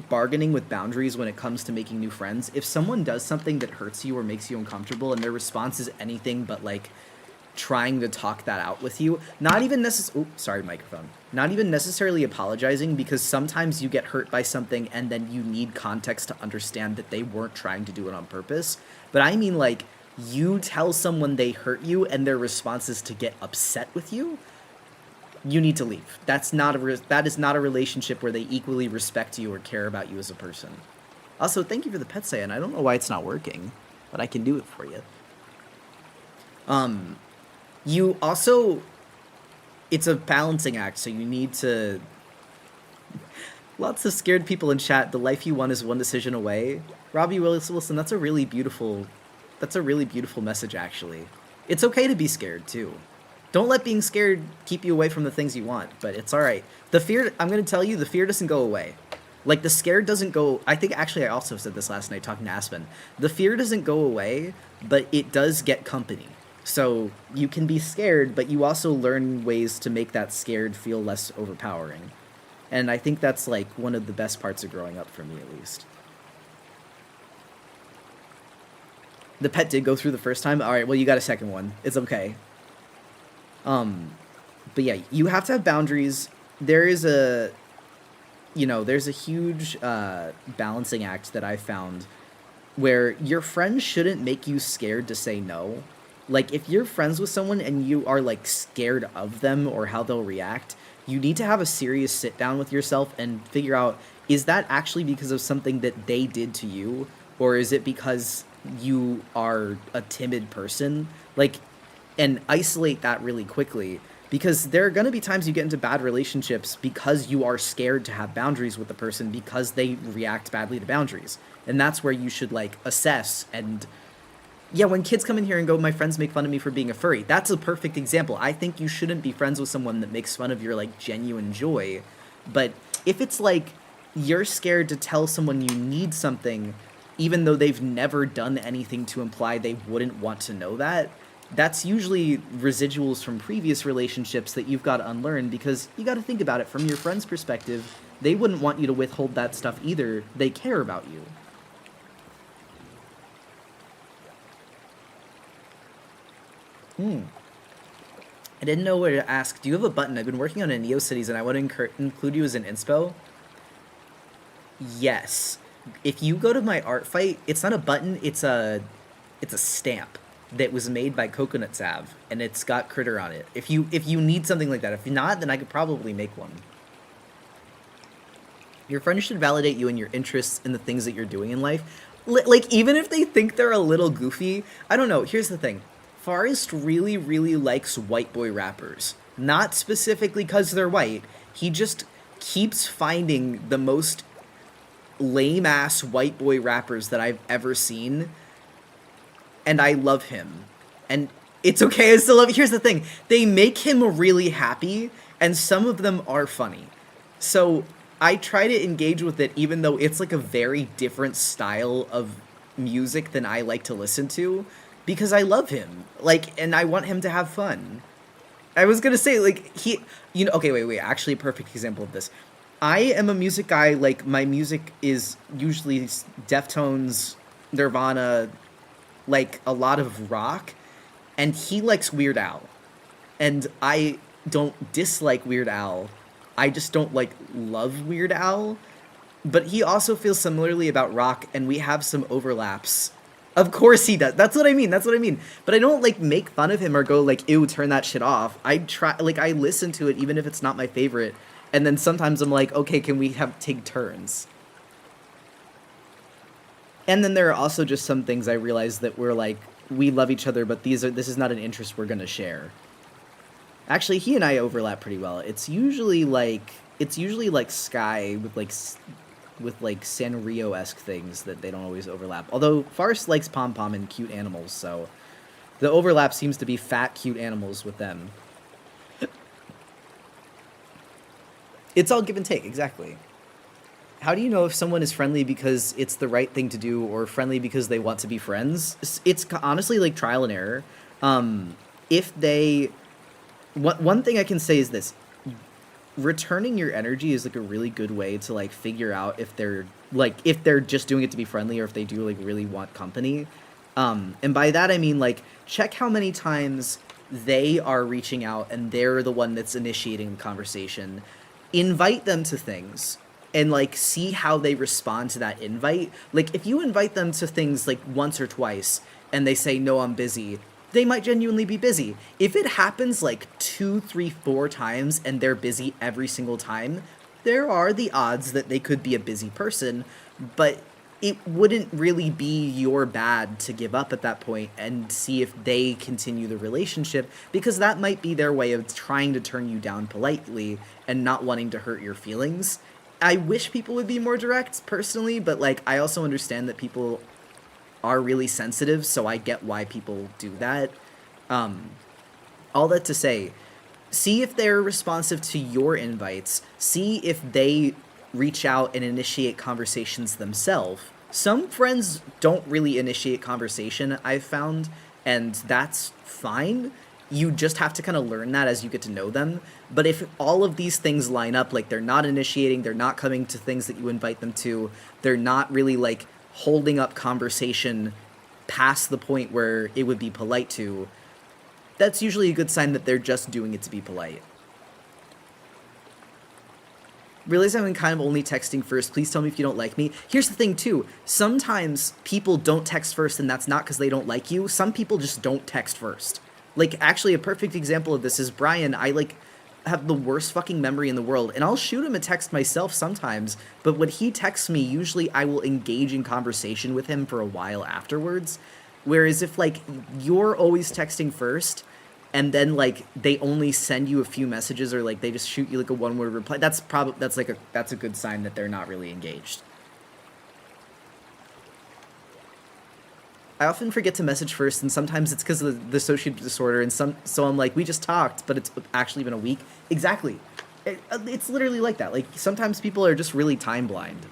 bargaining with boundaries when it comes to making new friends. If someone does something that hurts you or makes you uncomfortable and their response is anything but like trying to talk that out with you, not even sorry, microphone. Not even necessarily apologizing, because sometimes you get hurt by something and then you need context to understand that they weren't trying to do it on purpose. But I mean, like, you tell someone they hurt you and their response is to get upset with you, you need to leave. That is not a relationship where they equally respect you or care about you as a person. Also, thank you for the pet say, and I don't know why it's not working, but I can do it for you. Um, you also, it's a balancing act, so you need to. Lots of scared people in chat. The life you want is one decision away. Robbie Wilson, that's a really beautiful message, actually. It's okay to be scared too. Don't let being scared keep you away from the things you want, but it's all right. The fear, I'm going to tell you, the fear doesn't go away. Like, the scare doesn't go. I think actually I also said this last night talking to Aspen. The fear doesn't go away, but it does get company. So you can be scared, but you also learn ways to make that scared feel less overpowering. And I think that's like one of the best parts of growing up for me, at least. The pet did go through the first time. All right, well, you got a second one. It's okay. But yeah, you have to have boundaries. There's a huge balancing act that I found where your friends shouldn't make you scared to say no. Like, if you're friends with someone and you are like scared of them or how they'll react, you need to have a serious sit down with yourself and figure out, is that actually because of something that they did to you, or is it because you are a timid person? Like, and isolate that really quickly, because there are going to be times you get into bad relationships because you are scared to have boundaries with the person because they react badly to boundaries. And that's where you should like assess. And yeah, when kids come in here and go, my friends make fun of me for being a furry, that's a perfect example. I think you shouldn't be friends with someone that makes fun of your like genuine joy. But if it's like you're scared to tell someone you need something, even though they've never done anything to imply they wouldn't want to know that, that's usually residuals from previous relationships that you've got to unlearn, because you got to think about it from your friend's perspective. They wouldn't want you to withhold that stuff either. They care about you. I didn't know where to ask. Do you have a button? I've been working on a NeoCities and I want to include you as an inspo. Yes. If you go to my ARTFIGHT, it's not a button, it's a stamp that was made by Coconut Sav, and it's got Critter on it. If you need something like that, if not, then I could probably make one. Your friends should validate you and your interests in the things that you're doing in life. Like, even if they think they're a little goofy, I don't know. Here's the thing. Forrest really, really likes white boy rappers. Not specifically because they're white. He just keeps finding the most lame-ass white boy rappers that I've ever seen, and I love him. And it's okay, I still love it. Here's the thing. They make him really happy, and some of them are funny. So I try to engage with it, even though it's like a very different style of music than I like to listen to, because I love him. Like, and I want him to have fun. I was gonna say, like, okay, wait, actually a perfect example of this. I am a music guy. Like, my music is usually Deftones, Nirvana, like a lot of rock, and he likes Weird Al. And I don't dislike Weird Al. I just don't, like, love Weird Al. But he also feels similarly about rock, and we have some overlaps. Of course he does. That's what I mean. But I don't, like, make fun of him or go, like, ew, turn that shit off. I listen to it even if it's not my favorite. And then sometimes I'm like, okay, can we take turns? And then there are also just some things I realized that we're like, we love each other, but this is not an interest we're gonna share. Actually, he and I overlap pretty well. It's usually like Sky with like Sanrio-esque things that they don't always overlap. Although Forrest likes pom pom and cute animals, so the overlap seems to be fat, cute animals with them. It's all give and take, exactly. How do you know if someone is friendly because it's the right thing to do or friendly because they want to be friends? It's honestly like trial and error. If they, one thing I can say is this: returning your energy is like a really good way to like figure out if they're just doing it to be friendly or if they do like really want company. And by that I mean like check how many times they are reaching out and they're the one that's initiating the conversation. Invite them to things and like see how they respond to that invite. Like if you invite them to things like once or twice and they say no, I'm busy, they might genuinely be busy. If it happens like 2, 3, 4 times and they're busy every single time, there are the odds that they could be a busy person, but it wouldn't really be your bad to give up at that point and see if they continue the relationship, because that might be their way of trying to turn you down politely and not wanting to hurt your feelings. I wish people would be more direct personally, but like I also understand that people are really sensitive, so I get why people do that. All that to say, see if they're responsive to your invites. See if they reach out and initiate conversations themselves. Some friends don't really initiate conversation, I've found, and that's fine. You just have to kind of learn that as you get to know them. But if all of these things line up, like they're not initiating, they're not coming to things that you invite them to, they're not really like holding up conversation past the point where it would be polite to, that's usually a good sign that they're just doing it to be polite. Realize I'm kind of only texting first. Please tell me if you don't like me. Here's the thing, too. Sometimes people don't text first, and that's not because they don't like you. Some people just don't text first. Like, actually, a perfect example of this is Brian. I, like, have the worst fucking memory in the world, and I'll shoot him a text myself sometimes, but when he texts me, usually I will engage in conversation with him for a while afterwards. Whereas if, like, you're always texting first, and then like they only send you a few messages or like they just shoot you like a one-word reply, that's a good sign that they're not really engaged. I often forget to message first, and sometimes it's because of the dissociative disorder, and so I'm like, we just talked, but it's actually been a week. Exactly. It's literally like that. Like sometimes people are just really time blind.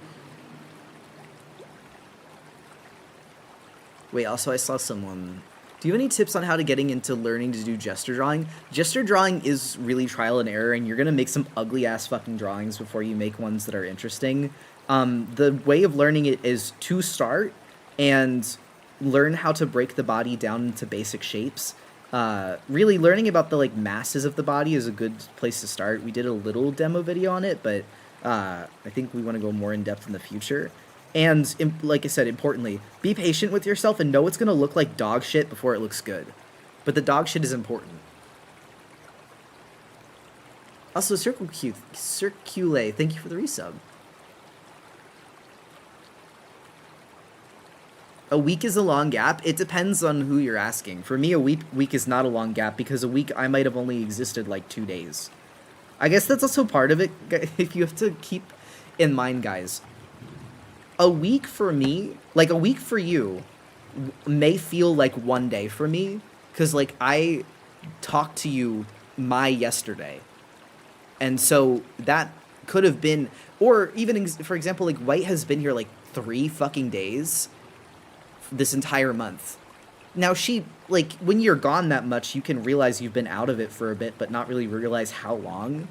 Wait, also I saw someone. Do you have any tips on how to getting into learning to do gesture drawing? Gesture drawing is really trial and error, and you're gonna make some ugly ass fucking drawings before you make ones that are interesting. The way of learning it is to start and learn how to break the body down into basic shapes. Really learning about the like masses of the body is a good place to start. We did a little demo video on it, but I think we want to go more in depth in the future. And, like I said, importantly, be patient with yourself and know it's going to look like dog shit before it looks good. But the dog shit is important. Also, Circule, thank you for the resub. A week is a long gap. It depends on who you're asking. For me, a week is not a long gap, because a week I might have only existed like 2 days. I guess that's also part of it, if you have to keep in mind, guys. A week for me, like a week for you, may feel like 1 day for me, because like I talked to you my yesterday, and so that could have been, or even for example, like White has been here like 3 fucking days this entire month. Now she, like, when you're gone that much, you can realize you've been out of it for a bit, but not really realize how long.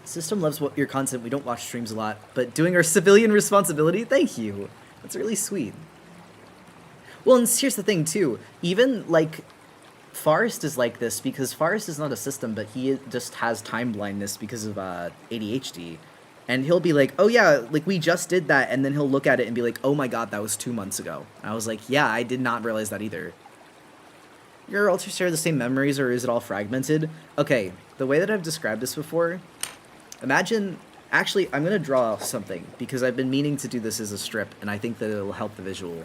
System loves your content. We don't watch streams a lot, but doing our civilian responsibility, thank you. That's really sweet. Well, and here's the thing, too. Even, like, Forrest is like this, because Forrest is not a system, but he just has time blindness because of ADHD. And he'll be like, oh, yeah, like, we just did that, and then he'll look at it and be like, oh, my God, that was 2 months ago. And I was like, yeah, I did not realize that either. Your ultra share the same memories, or is it all fragmented? Okay, the way that I've described this before... Imagine Actually, I'm gonna draw something because I've been meaning to do this as a strip, and I think that it'll help the visual.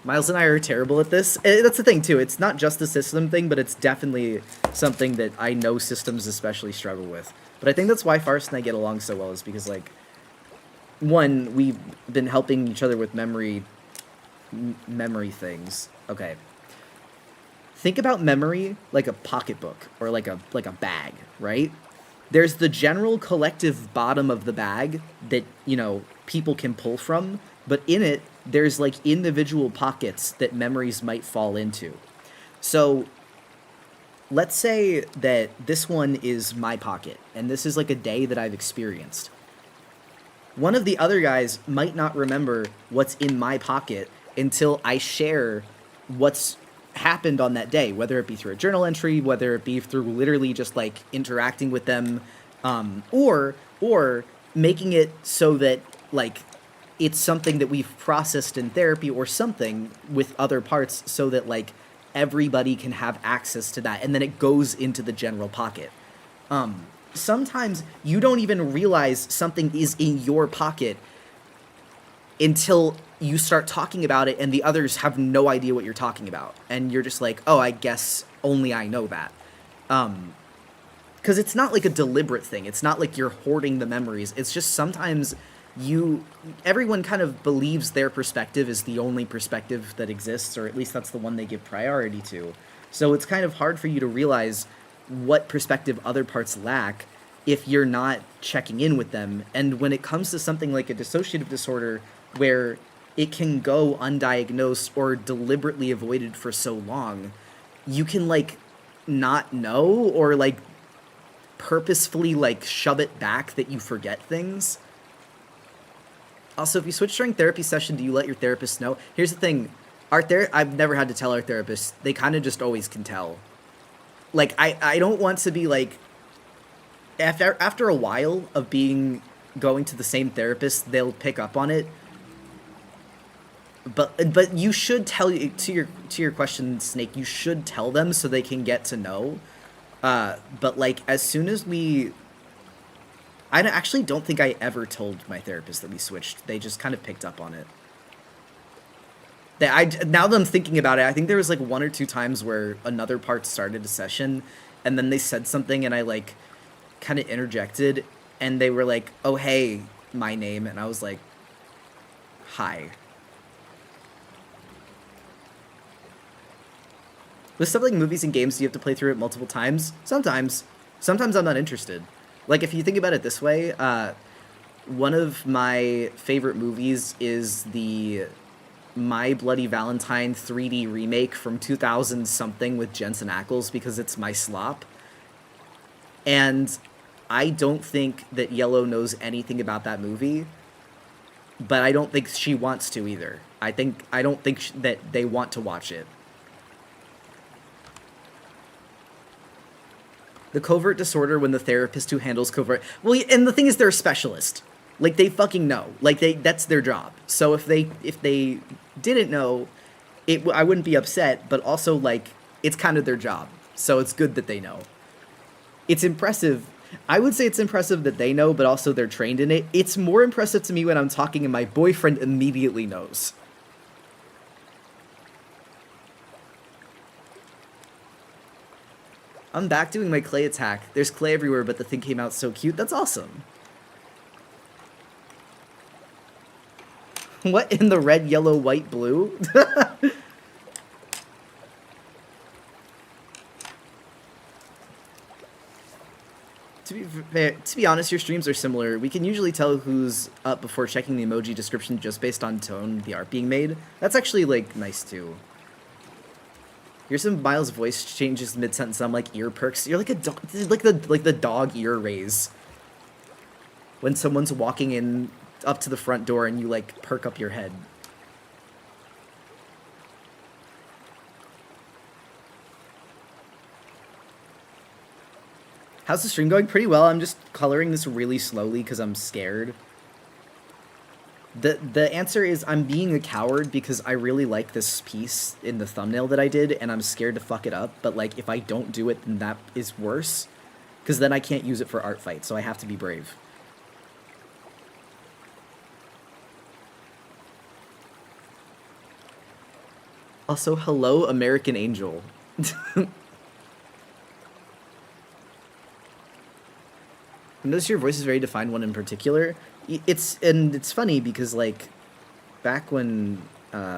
Miles and I are terrible at this. That's the thing too. It's not just a system thing, but it's definitely something that I know systems especially struggle with. But I think that's why Farce and I get along so well, is because like, one, we've been helping each other with memory things. Okay. Think about memory like a pocketbook or like a bag, right? There's the general collective bottom of the bag that, you know, people can pull from, but in it there's like individual pockets that memories might fall into. So let's say that this one is my pocket and this is like a day that I've experienced. One of the other guys might not remember what's in my pocket until I share what's happened on that day, whether it be through a journal entry, whether it be through literally just like interacting with them, or making it so that like it's something that we've processed in therapy or something with other parts, so that like everybody can have access to that, and then it goes into the general pocket. Sometimes you don't even realize something is in your pocket until you start talking about it and the others have no idea what you're talking about. And you're just like, oh, I guess only I know that. Because it's not like a deliberate thing. It's not like you're hoarding the memories. It's just sometimes everyone kind of believes their perspective is the only perspective that exists, or at least that's the one they give priority to. So it's kind of hard for you to realize what perspective other parts lack if you're not checking in with them. And when it comes to something like a dissociative disorder, where it can go undiagnosed or deliberately avoided for so long, you can like not know, or like purposefully like shove it back that you forget things. Also, if you switch during therapy session, do you let your therapist know? Here's the thing, I've never had to tell our therapist. They kind of just always can tell. Like, I don't want to be like, after a while of going to the same therapist, they'll pick up on it. But you should tell, to your question, Snake, you should tell them so they can get to know. But like, as soon as I actually don't think I ever told my therapist that we switched. They just kind of picked up on it. Now that I'm thinking about it, I think there was like 1 or 2 times where another part started a session, and then they said something, and I like kind of interjected, and they were like, "Oh hey, my name," and I was like, "Hi." With stuff like movies and games, do you have to play through it multiple times? Sometimes. Sometimes I'm not interested. Like, if you think about it this way, one of my favorite movies is the My Bloody Valentine 3D remake from 2000-something with Jensen Ackles, because it's my slop. And I don't think that Yellow knows anything about that movie, but I don't think she wants to either. I don't think that they want to watch it. The covert disorder, when the therapist who handles covert... Well, and the thing is, they're a specialist. Like, they fucking know. Like, that's their job. So if they didn't know, I wouldn't be upset, but also, like, it's kind of their job. So it's good that they know. It's impressive. I would say it's impressive that they know, but also they're trained in it. It's more impressive to me when I'm talking and my boyfriend immediately knows. I'm back doing my clay attack. There's clay everywhere, but the thing came out so cute. That's awesome. What in the red, yellow, white, blue? To be honest, your streams are similar. We can usually tell who's up before checking the emoji description just based on tone, the art being made. That's actually, like, nice, too. Here's some Miles' voice changes mid-sentence. I'm like, ear perks. You're like a dog, like the dog ear raise. When someone's walking in up to the front door and you like perk up your head. How's the stream going? Pretty well. I'm just coloring this really slowly because I'm scared. The answer is I'm being a coward because I really like this piece in the thumbnail that I did, and I'm scared to fuck it up. But like, if I don't do it, then that is worse, because then I can't use it for ARTFIGHT, so I have to be brave. Also, hello, American Angel. Notice your voice is very defined, one in particular. It's funny because like back when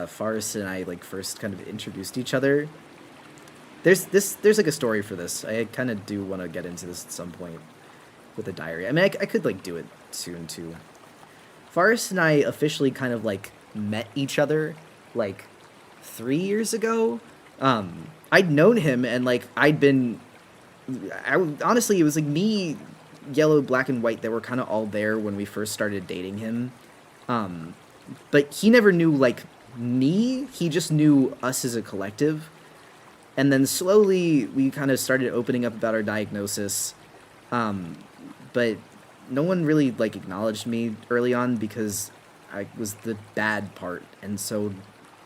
Forrest and I like first kind of introduced each other, there's like a story for this. I kind of do want to get into this at some point with a diary. I mean, I could like do it soon too. Forrest and I officially kind of like met each other like 3 years ago. I'd known him and like honestly, it was like me, Yellow, Black, and White that were kind of all there when we first started dating him. But he never knew like me. He just knew us as a collective. And then slowly we kind of started opening up about our diagnosis. But no one really like acknowledged me early on because I was the bad part. And so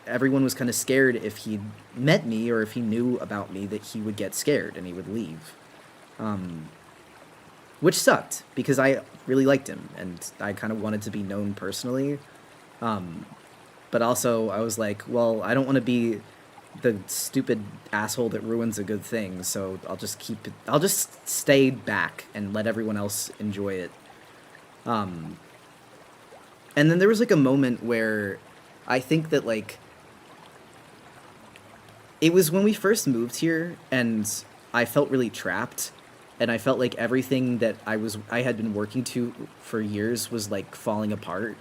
everyone was kind of scared if he met me or if he knew about me that he would get scared and he would leave. Which sucked because I really liked him and I kind of wanted to be known personally. But also I was like, well, I don't want to be the stupid asshole that ruins a good thing, so I'll just stay back and let everyone else enjoy it. And then there was like a moment where I think that like it was when we first moved here and I felt really trapped and I felt like everything that I had been working to for years was like falling apart,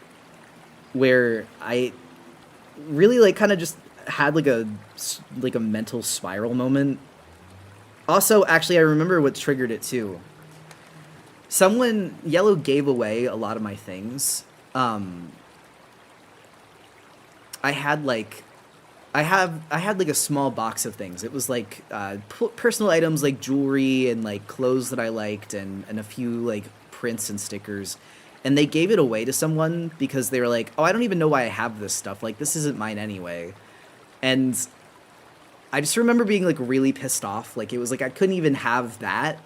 where I really like kind of just had like a mental spiral moment. Also, actually, I remember what triggered it too. Yellow gave away a lot of my things. I had like a small box of things. It was like personal items like jewelry and like clothes that I liked and a few like prints and stickers. And they gave it away to someone because they were like, oh, I don't even know why I have this stuff. Like, this isn't mine anyway. And I just remember being like really pissed off. Like, it was like I couldn't even have that.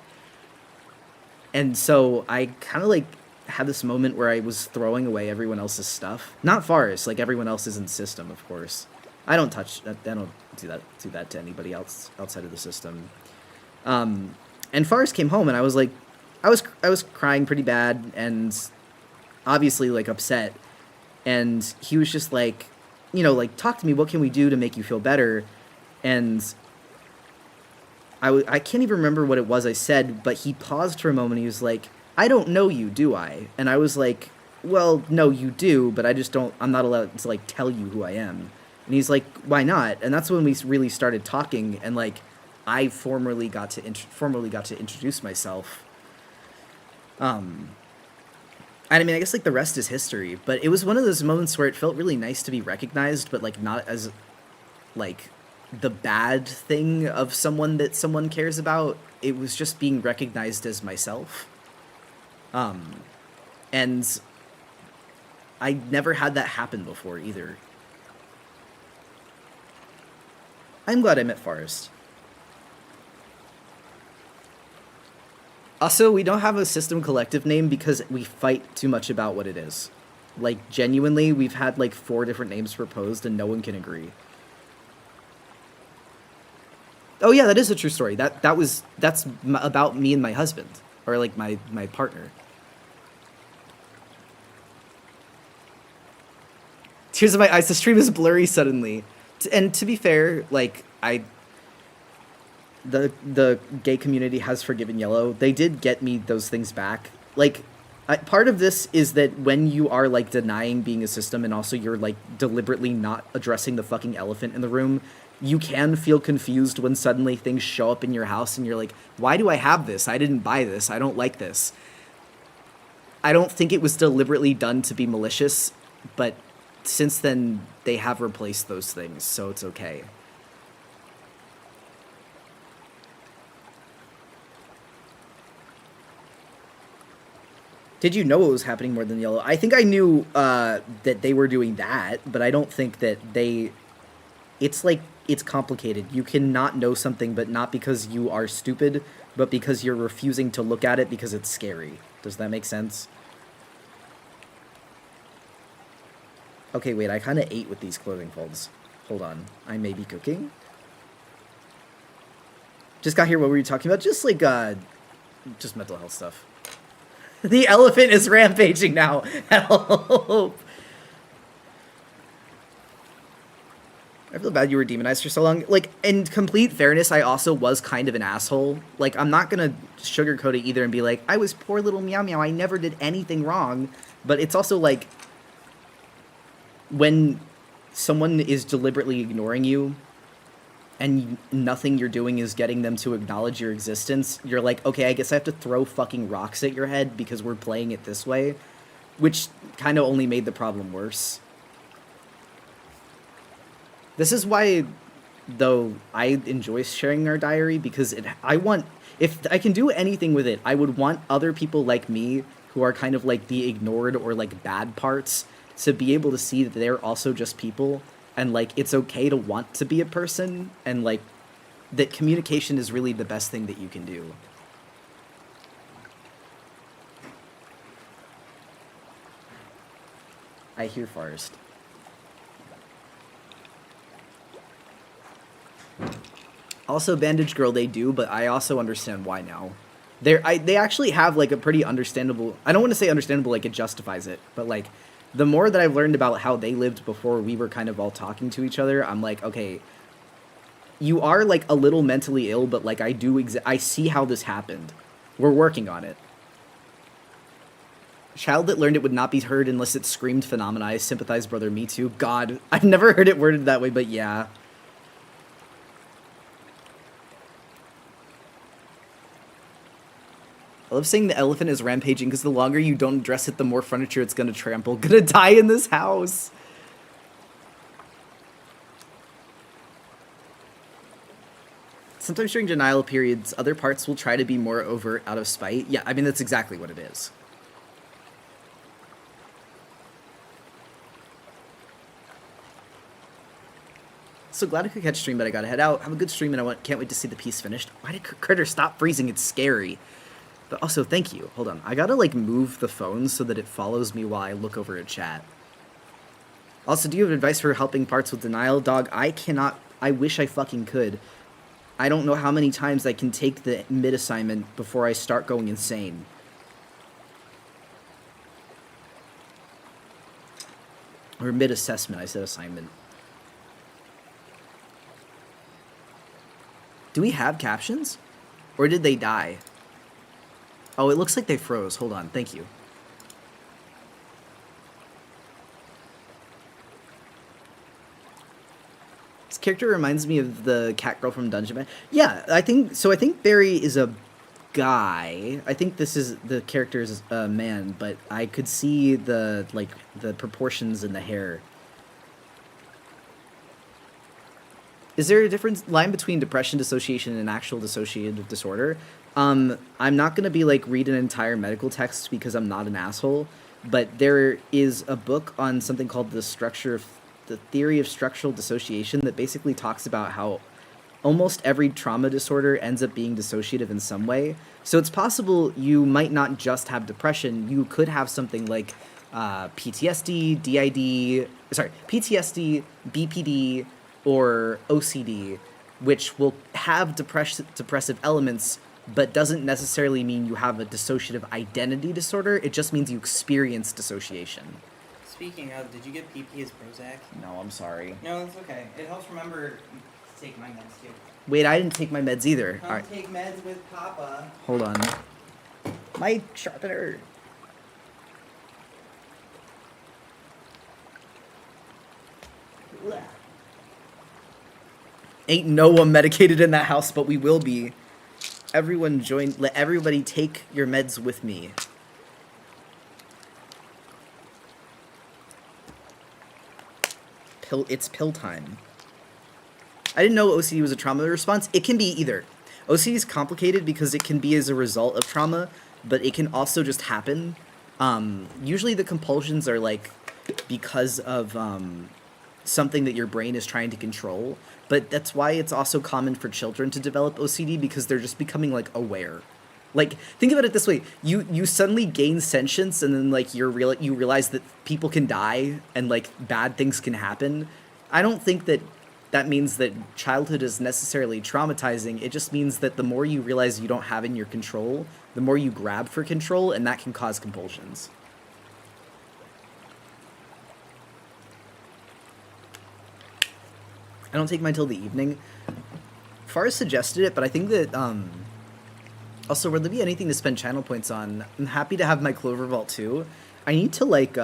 And so I kind of like had this moment where I was throwing away everyone else's stuff. Not Forrest, like everyone else is in system, of course. I don't touch that. I don't do that to anybody else outside of the system. And Forrest came home and I was like, I was crying pretty bad and obviously like upset. And he was just like, you know, like, talk to me, what can we do to make you feel better? And I can't even remember what it was I said, but he paused for a moment. He was like, I don't know you, do I? And I was like, well, no, you do, but I'm not allowed to, like, tell you who I am. And he's like, why not? And that's when we really started talking, and, like, I formally got to introduce myself. I mean, I guess, like, the rest is history, but it was one of those moments where it felt really nice to be recognized, but, like, not as, like, the bad thing of someone that someone cares about. It was just being recognized as myself. And I never had that happen before, either. I'm glad I met Forrest. Also, we don't have a system collective name because we fight too much about what it is. Like, genuinely, we've had, like, 4 different names proposed and no one can agree. Oh yeah, that is a true story. That's about me and my husband. Or, like, my partner. Tears in my eyes, the stream is blurry suddenly. And to be fair, like, the gay community has forgiven Yellow. They did get me those things back. Like, part of this is that when you are, like, denying being a system and also you're, like, deliberately not addressing the fucking elephant in the room, you can feel confused when suddenly things show up in your house and you're like, why do I have this? I didn't buy this. I don't like this. I don't think it was deliberately done to be malicious, but since then, they have replaced those things, so it's okay. Did you know what was happening more than Yellow? I think I knew that they were doing that, but I don't think that they... It's like, it's complicated. You cannot know something, but not because you are stupid, but because you're refusing to look at it because it's scary. Does that make sense? Okay, wait, I kind of ate with these clothing folds. Hold on. I may be cooking. Just got here. What were you talking about? Just like, just mental health stuff. The elephant is rampaging now. Help. I feel bad you were demonized for so long. Like, in complete fairness, I also was kind of an asshole. Like, I'm not gonna sugarcoat it either and be like, I was poor little meow meow, I never did anything wrong. But it's also like, when someone is deliberately ignoring you, and nothing you're doing is getting them to acknowledge your existence, you're like, okay, I guess I have to throw fucking rocks at your head because we're playing it this way. Which kind of only made the problem worse. This is why, though, I enjoy sharing our diary, because if I can do anything with it, I would want other people like me, who are kind of like the ignored or like bad parts, to be able to see that they're also just people, and like it's okay to want to be a person, and like that communication is really the best thing that you can do. I hear Forest. Also, Bandage Girl, they do, but I also understand why now. They actually have, like, a pretty understandable... I don't want to say understandable, like, it justifies it, but, like, the more that I've learned about how they lived before we were kind of all talking to each other, I'm like, okay, you are, like, a little mentally ill, but, like, I see how this happened. We're working on it. Child that learned it would not be heard unless it screamed phenomenized, sympathize, brother, me too. God, I've never heard it worded that way, but yeah. I love saying the elephant is rampaging because the longer you don't address it, the more furniture it's gonna trample. Gonna die in this house. Sometimes during denial periods, other parts will try to be more overt out of spite. Yeah, I mean, that's exactly what it is. So glad I could catch stream, but I gotta head out. Have a good stream, and can't wait to see the piece finished. Why did Critter stop freezing? It's scary. But also, thank you. Hold on. I gotta, like, move the phone so that it follows me while I look over at chat. Also, do you have advice for helping parts with denial? Dog, I cannot... I wish I fucking could. I don't know how many times I can take the mid-assignment before I start going insane. Or mid-assessment, I said assignment. Do we have captions? Or did they die? Oh, it looks like they froze. Hold on. Thank you. This character reminds me of the cat girl from Dungeon Man. Yeah, I think Barry is a guy. I think this is the character's a man, but I could see the proportions in the hair. Is there a different line between depression, dissociation, and actual dissociative disorder? I'm not going to be, like, read an entire medical text because I'm not an asshole, but there is a book on something called the theory of structural dissociation that basically talks about how almost every trauma disorder ends up being dissociative in some way. So it's possible you might not just have depression, you could have something like PTSD, PTSD, BPD, or OCD, which will have depressive elements, but doesn't necessarily mean you have a dissociative identity disorder. It just means you experience dissociation. Speaking of, did you get PP as Prozac? No, I'm sorry. No, that's okay. It helps remember to take my meds too. Wait, I didn't take my meds either. Come take meds with Papa. Hold on. My sharpener. Ain't no one medicated in that house, but we will be. Everyone join. Let everybody take your meds with me. It's pill time. I didn't know OCD was a trauma response. It can be either. OCD is complicated because it can be as a result of trauma, but it can also just happen. Usually the compulsions are like because of something that your brain is trying to control. But that's why it's also common for children to develop OCD, because they're just becoming, like, aware. Like, think about it this way. You suddenly gain sentience, and then, like, you realize that people can die and, like, bad things can happen. I don't think that that means that childhood is necessarily traumatizing. It just means that the more you realize you don't have in your control, the more you grab for control, and that can cause compulsions. I don't take mine till the evening. Far suggested it, but I think that, also, would there be anything to spend channel points on? I'm happy to have my Clover Vault too. I need to, like,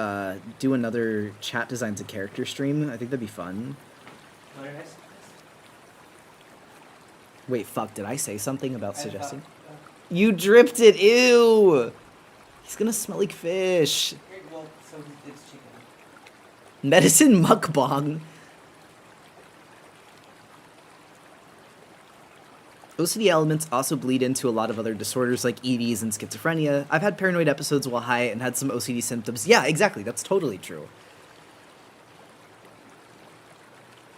do another chat designs a character stream. I think that'd be fun. What did I say? Wait, fuck, did I say something about I suggesting? thought- You dripped it, ew! He's gonna smell like fish. well, so it's chicken. Medicine mukbang. OCD elements also bleed into a lot of other disorders like EDs and schizophrenia. I've had paranoid episodes while high and had some OCD symptoms. Yeah, exactly. That's totally true.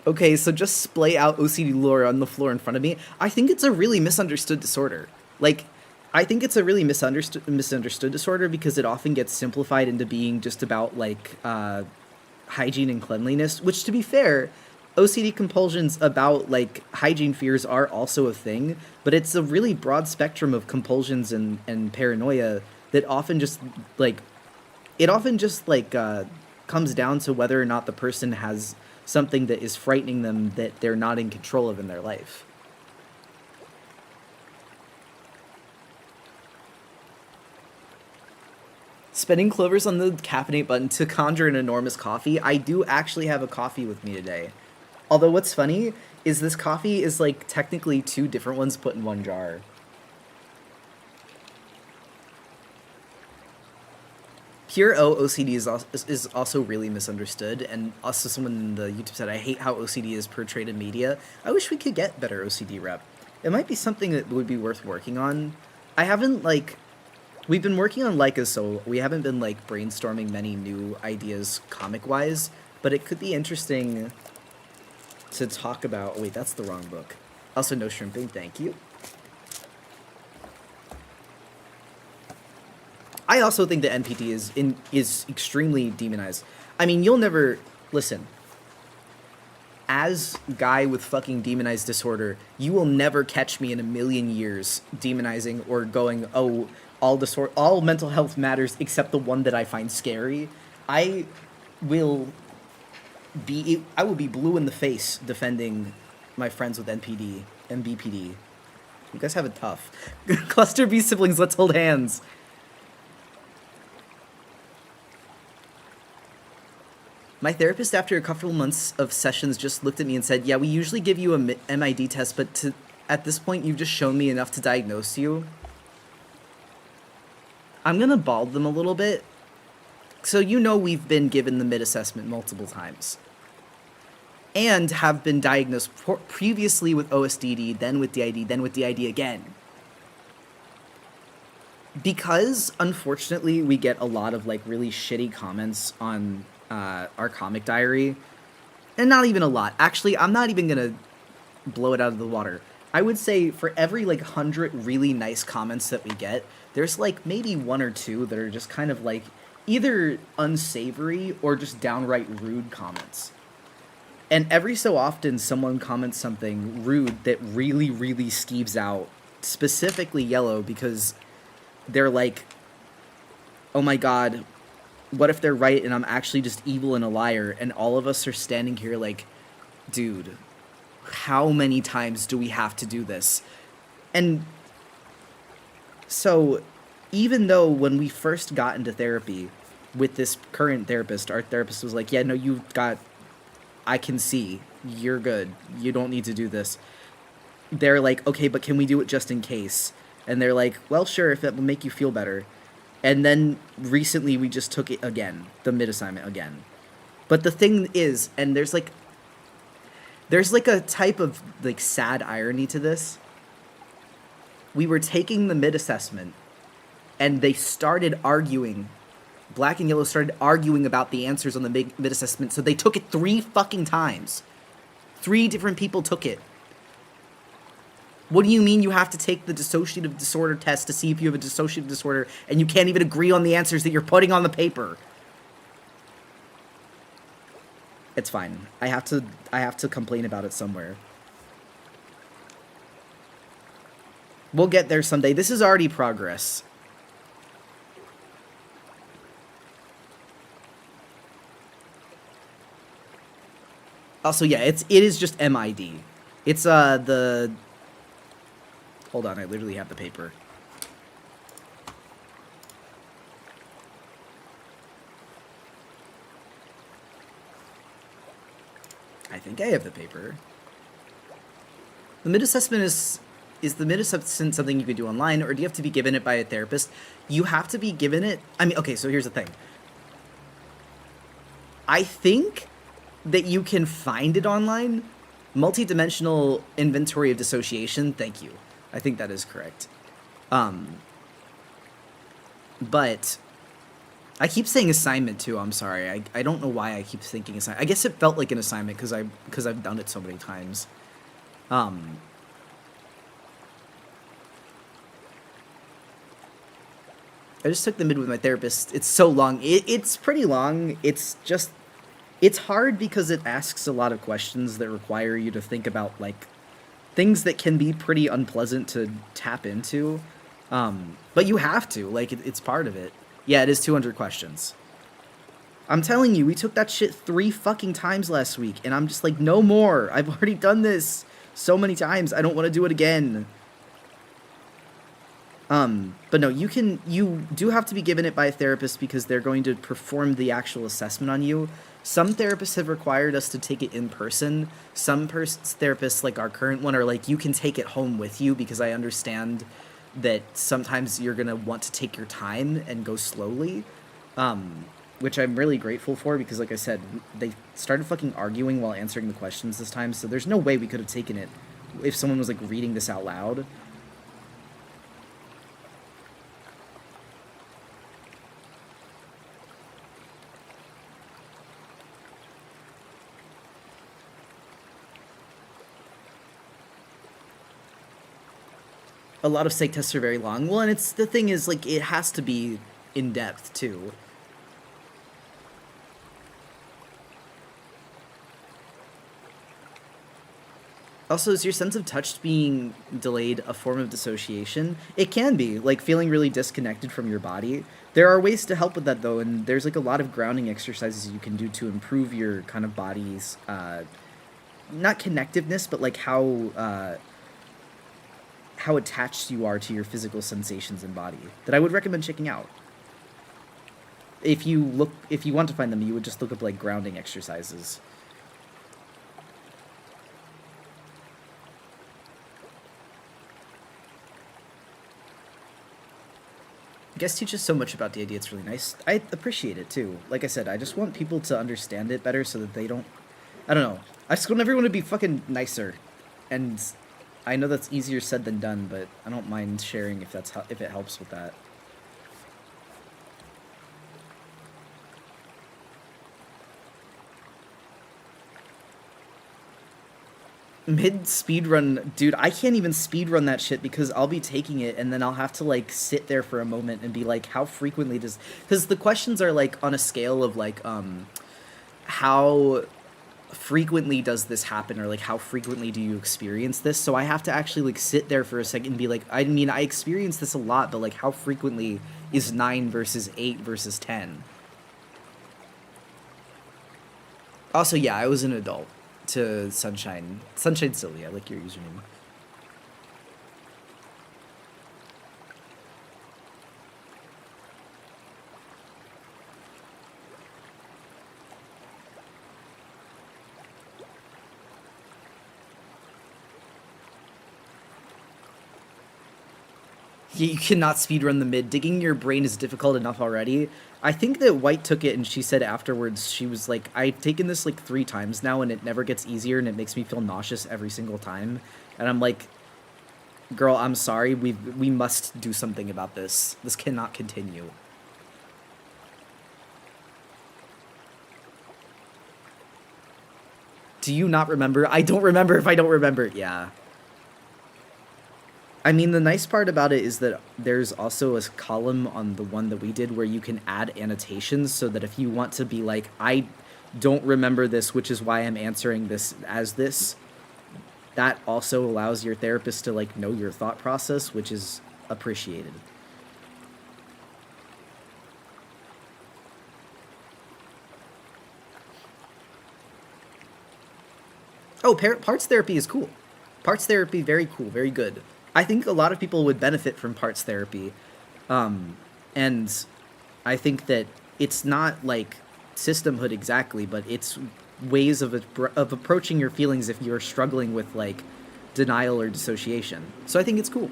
Okay, so just splay out OCD lore on the floor in front of me. I think it's a really misunderstood disorder. Like, I think it's a really misunderstood disorder because it often gets simplified into being just about, like, hygiene and cleanliness, which, to be fair, OCD compulsions about, like, hygiene fears are also a thing, but it's a really broad spectrum of compulsions and paranoia that often just, like, comes down to whether or not the person has something that is frightening them that they're not in control of in their life. Spending clovers on the caffeinate button to conjure an enormous coffee. I do actually have a coffee with me today. Although what's funny is this coffee is, like, technically two different ones put in one jar. Pure O OCD is also really misunderstood, and also someone in the YouTube said, I hate how OCD is portrayed in media. I wish we could get better OCD rep. It might be something that would be worth working on. I haven't, like... We've been working on Leica, so we haven't been, like, brainstorming many new ideas comic-wise, but it could be interesting to talk about... Wait, that's the wrong book. Also, no shrimping, thank you. I also think that NPD is extremely demonized. I mean, you'll never... Listen. As guy with fucking demonized disorder, you will never catch me in a million years demonizing or going, oh, all mental health matters except the one that I find scary. I will be blue in the face defending my friends with NPD and BPD. You guys have it tough. Cluster B siblings, let's hold hands. My therapist, after a couple months of sessions, just looked at me and said, yeah, we usually give you a MID test, but at this point, you've just shown me enough to diagnose you. I'm going to bald them a little bit. So you know we've been given the mid-assessment multiple times. And have been diagnosed previously with OSDD, then with DID, then with DID again. Because, unfortunately, we get a lot of, like, really shitty comments on our comic diary. And not even a lot. Actually, I'm not even going to blow it out of the water. I would say for every, like, 100 really nice comments that we get, there's, like, maybe one or two that are just kind of, like, either unsavory or just downright rude comments. And every so often, someone comments something rude that really, really skeeves out, specifically Yellow, because they're like, oh my god, what if they're right and I'm actually just evil and a liar? And all of us are standing here like, dude, how many times do we have to do this? And so, even though when we first got into therapy with this current therapist, our therapist was like, yeah, no, you've got... I can see. You're good. You don't need to do this. They're like, okay, but can we do it just in case? And they're like, well, sure, if that will make you feel better. And then recently we just took it again, the mid-assignment again. But the thing is, and there's like a type of like sad irony to this. We were taking the mid-assessment and they started arguing. Black and Yellow started arguing about the answers on the mid-assessment, so they took it 3 fucking times. 3 different people took it. What do you mean you have to take the dissociative disorder test to see if you have a dissociative disorder, and you can't even agree on the answers that you're putting on the paper? It's fine. I have to complain about it somewhere. We'll get there someday. This is already progress. Also, yeah, it is just MID. It's the hold on, I literally have the paper. I think I have the paper. The mid-assessment is the mid-assessment something you could do online, or do you have to be given it by a therapist? You have to be given it. I mean, okay, so here's the thing. I think that you can find it online. Multidimensional inventory of dissociation. Thank you. I think that is correct. But I keep saying assignment too. I'm sorry. I don't know why I keep thinking assignment. I guess it felt like an assignment because I've done it so many times. I just took the mid with my therapist. It's so long. It's pretty long. It's hard because it asks a lot of questions that require you to think about, like, things that can be pretty unpleasant to tap into. But you have to. Like, it's part of it. Yeah, it is 200 questions. I'm telling you, we took that shit 3 fucking times last week, and I'm just like, no more. I've already done this so many times. I don't want to do it again. But no, you do have to be given it by a therapist because they're going to perform the actual assessment on you. Some therapists have required us to take it in person. Some therapists, like our current one, are like, you can take it home with you because I understand that sometimes you're going to want to take your time and go slowly. Which I'm really grateful for because, like I said, they started fucking arguing while answering the questions this time, so there's no way we could have taken it if someone was, like, reading this out loud. A lot of psych tests are very long. Well, and the thing is, like, it has to be in depth too. Also, is your sense of touch being delayed a form of dissociation? It can be, like, feeling really disconnected from your body. There are ways to help with that, though, and there's, like, a lot of grounding exercises you can do to improve your kind of body's, not connectiveness, but, like, how attached you are to your physical sensations and body, that I would recommend checking out. If you want to find them, you would just look up, like, grounding exercises. Guest teaches so much about D&D, it's really nice. I appreciate it too. Like I said, I just want people to understand it better so that they don't, I don't know. I just want everyone to be fucking nicer. And I know that's easier said than done, but I don't mind sharing if it helps with that. Mid speedrun, dude, I can't even speedrun that shit because I'll be taking it and then I'll have to, like, sit there for a moment and be like, how frequently does, because the questions are, like, on a scale of, like, how frequently does this happen, or, like, how frequently do you experience this? So I have to actually, like, sit there for a second and be like, I mean, I experience this a lot, but, like, how frequently is 9 versus 8 versus 10? Also, yeah, I was an adult. To Sunshine Silly, I like your username. You cannot speedrun the mid. Digging your brain is difficult enough already. I think that White took it and she said afterwards, she was like, I've taken this like 3 times now and it never gets easier and it makes me feel nauseous every single time. And I'm like, girl, I'm sorry, we must do something about this. This cannot continue. Do you not remember? I don't remember if I don't remember. Yeah. I mean, the nice part about it is that there's also a column on the one that we did where you can add annotations so that if you want to be like, don't remember this, which is why I'm answering this as this. That also allows your therapist to like know your thought process, which is appreciated. Oh, parts therapy is cool. Parts therapy, very cool, very good. I think a lot of people would benefit from parts therapy. And I think that it's not like systemhood exactly, but it's ways of approaching your feelings if you're struggling with like denial or dissociation. So I think it's cool.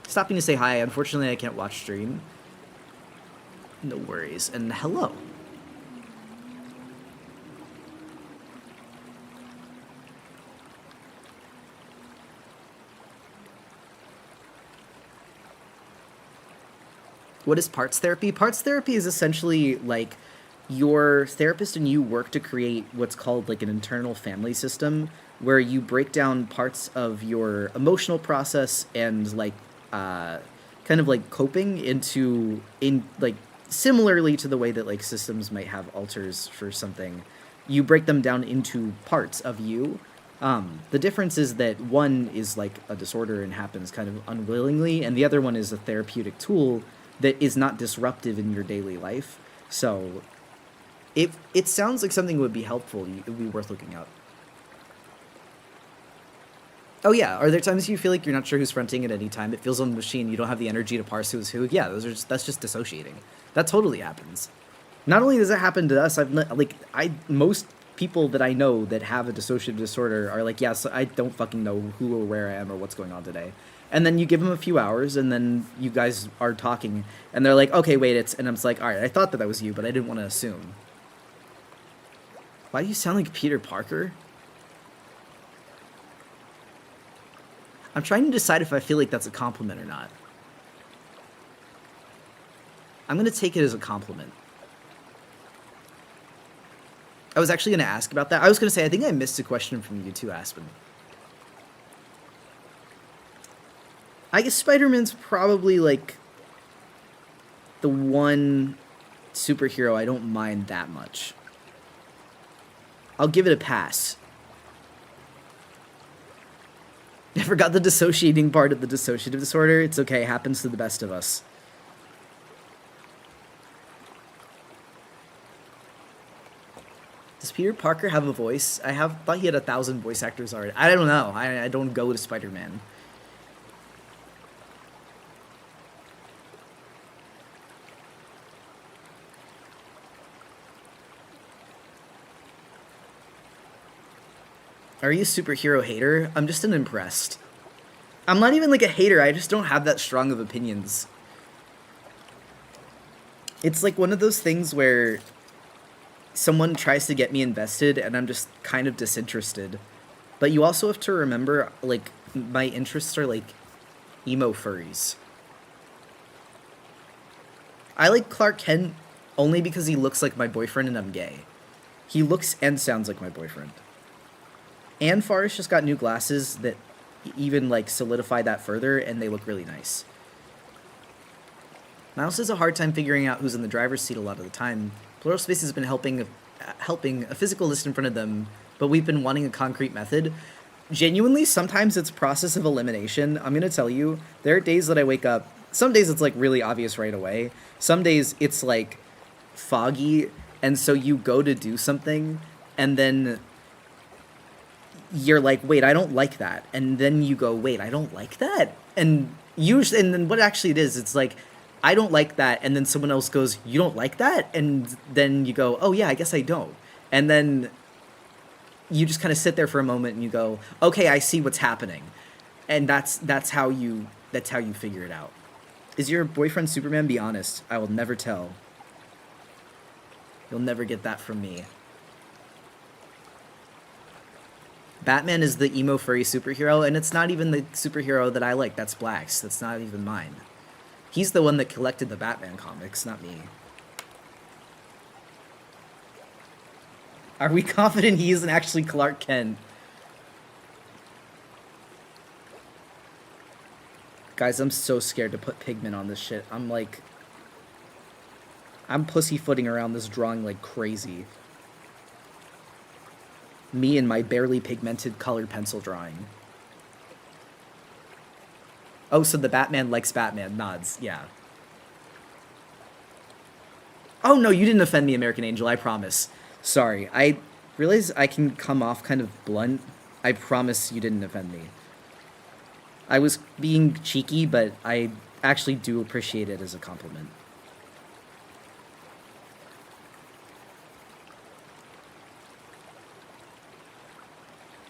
Stopping to say hi. Unfortunately, I can't watch stream. No worries. And hello. What is parts therapy? Parts therapy is essentially like your therapist and you work to create what's called like an internal family system where you break down parts of your emotional process and like kind of like coping into in like similarly to the way that like systems might have alters for something. You break them down into parts of you. The difference is that one is like a disorder and happens kind of unwillingly, and the other one is a therapeutic tool that is not disruptive in your daily life. So it sounds like something would be helpful. It would be worth looking up. Oh yeah, are there times you feel like you're not sure who's fronting at any time? It feels on the machine. You don't have the energy to parse who's who. Yeah, that's just dissociating. That totally happens. Not only does it happen to us, most people that I know that have a dissociative disorder are like, yeah, so I don't fucking know who or where I am or what's going on today. And then you give them a few hours, and then you guys are talking, and they're like, okay, wait, and I'm just like, all right, I thought that was you, but I didn't want to assume. Why do you sound like Peter Parker? I'm trying to decide if I feel like that's a compliment or not. I'm going to take it as a compliment. I was actually going to ask about that. I was going to say, I think I missed a question from you too, Aspen. I guess Spider-Man's probably, like, the one superhero I don't mind that much. I'll give it a pass. I forgot the dissociating part of the dissociative disorder. It's okay, it happens to the best of us. Does Peter Parker have a voice? Thought he had 1,000 voice actors already. I don't know. I don't go to Spider-Man. Are you a superhero hater? I'm just an impressed. I'm not even like a hater, I just don't have that strong of opinions. It's like one of those things where someone tries to get me invested and I'm just kind of disinterested. But you also have to remember, like, my interests are like emo furries. I like Clark Kent only because he looks like my boyfriend and I'm gay. He looks and sounds like my boyfriend. And Forrest just got new glasses that even, like, solidify that further, and they look really nice. Miles has a hard time figuring out who's in the driver's seat a lot of the time. Plural Space has been helping a physical list in front of them, but we've been wanting a concrete method. Genuinely, sometimes it's a process of elimination. I'm going to tell you, there are days that I wake up, some days it's, like, really obvious right away. Some days it's, like, foggy, and so you go to do something, and then you're like, wait, I don't like that. And then you go, wait, I don't like that? And then what actually it is, it's like, I don't like that. And then someone else goes, you don't like that? And then you go, oh yeah, I guess I don't. And then you just kind of sit there for a moment and you go, okay, I see what's happening. And that's how you figure it out. Is your boyfriend Superman? Be honest. I will never tell. You'll never get that from me. Batman is the emo furry superhero, and it's not even the superhero that I like. That's Black's. That's not even mine. He's the one that collected the Batman comics, not me. Are we confident he isn't actually Clark Kent? Guys, I'm so scared to put pigment on this shit. I'm I'm pussyfooting around this drawing like crazy. Me and my barely pigmented colored pencil drawing. Oh, so the Batman likes Batman. Nods, yeah. Oh, no, you didn't offend me, American Angel, I promise. Sorry, I realize I can come off kind of blunt. I promise you didn't offend me. I was being cheeky, but I actually do appreciate it as a compliment.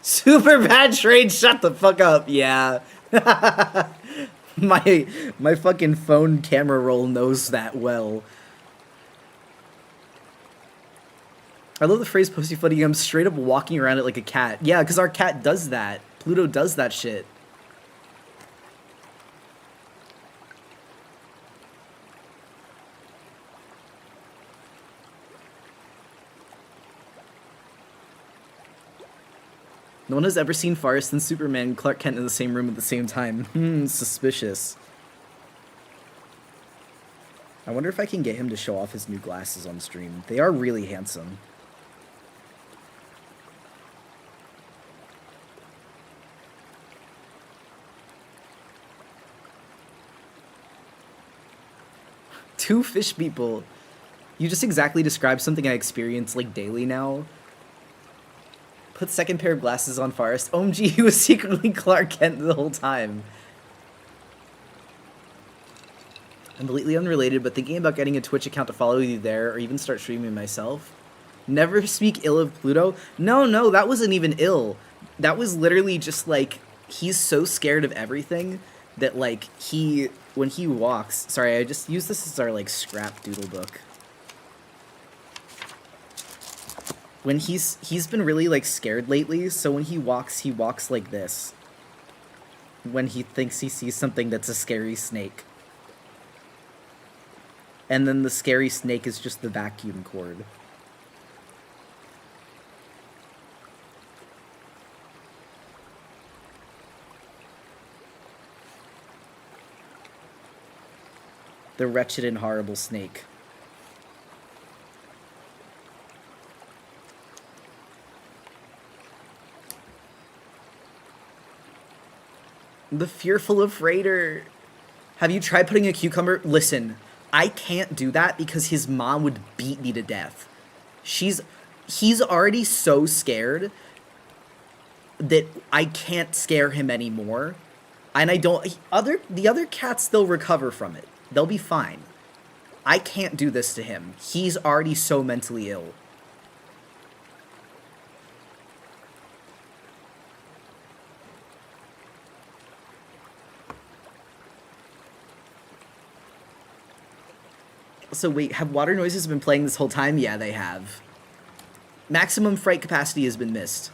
Super bad trade, shut the fuck up, yeah. My fucking phone camera roll knows that well. I love the phrase pussyfooting. I'm straight up walking around it like a cat. Yeah, because our cat does that. Pluto does that shit. No one has ever seen Forrest and Superman and Clark Kent in the same room at the same time. Suspicious. I wonder if I can get him to show off his new glasses on stream. They are really handsome. Two fish people. You just exactly described something I experience like daily now. Put second pair of glasses on Forrest. OMG, he was secretly Clark Kent the whole time. Completely unrelated, but thinking about getting a Twitch account to follow you there or even start streaming myself. Never speak ill of Pluto. No, that wasn't even ill. That was literally just like, he's so scared of everything that like when he walks, sorry, I just use this as our like scrap doodle book. When he's been really like scared lately, so when he walks like this. When he thinks he sees something that's a scary snake. And then the scary snake is just the vacuum cord. The wretched and horrible snake. The fearful afraider. Have you tried putting a cucumber? Listen, I can't do that because his mom would beat me to death. He's already so scared that I can't scare him anymore. And the other cats, they'll recover from it. They'll be fine. I can't do this to him. He's already so mentally ill. So wait, have water noises been playing this whole time? Yeah, they have. Maximum fright capacity has been missed.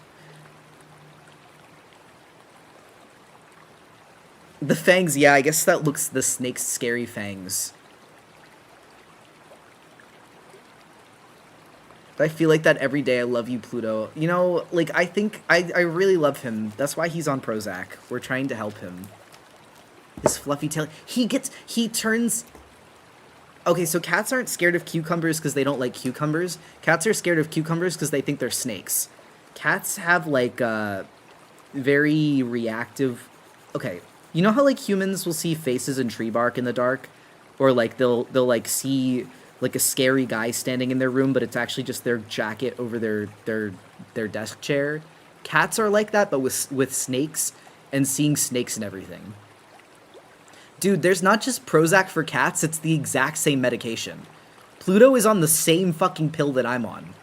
The fangs, yeah, I guess that looks the snake's scary fangs. I feel like that every day. I love you, Pluto. You know, like, I think, I really love him. That's why he's on Prozac. We're trying to help him. His fluffy tail. He turns... Okay, so cats aren't scared of cucumbers because they don't like cucumbers. Cats are scared of cucumbers because they think they're snakes. Cats have, like, very reactive... Okay, you know how, like, humans will see faces in tree bark in the dark? Or, like, they'll like, see... like a scary guy standing in their room, but it's actually just their jacket over their desk chair. Cats are like that, but with snakes, and seeing snakes and everything. Dude, there's not just Prozac for cats, it's the exact same medication. Pluto is on the same fucking pill that I'm on.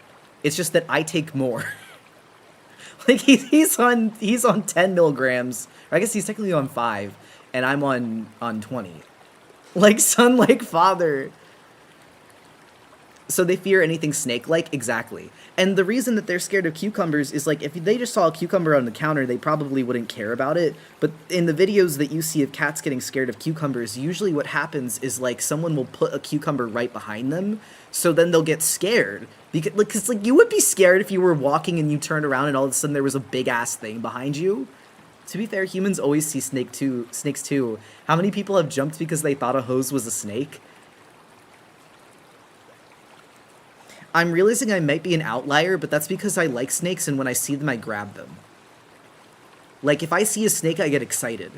It's just that I take more. Like, he's on 10 milligrams, or I guess he's technically on 5, and I'm on 20. Like son, like father. So they fear anything snake-like? Exactly. And the reason that they're scared of cucumbers is, like, if they just saw a cucumber on the counter, they probably wouldn't care about it. But in the videos that you see of cats getting scared of cucumbers, usually what happens is, like, someone will put a cucumber right behind them, so then they'll get scared. Because like, you would be scared if you were walking and you turned around and all of a sudden there was a big-ass thing behind you. To be fair, humans always see snakes too. How many people have jumped because they thought a hose was a snake? I'm realizing I might be an outlier, but that's because I like snakes, and when I see them, I grab them. Like, if I see a snake, I get excited.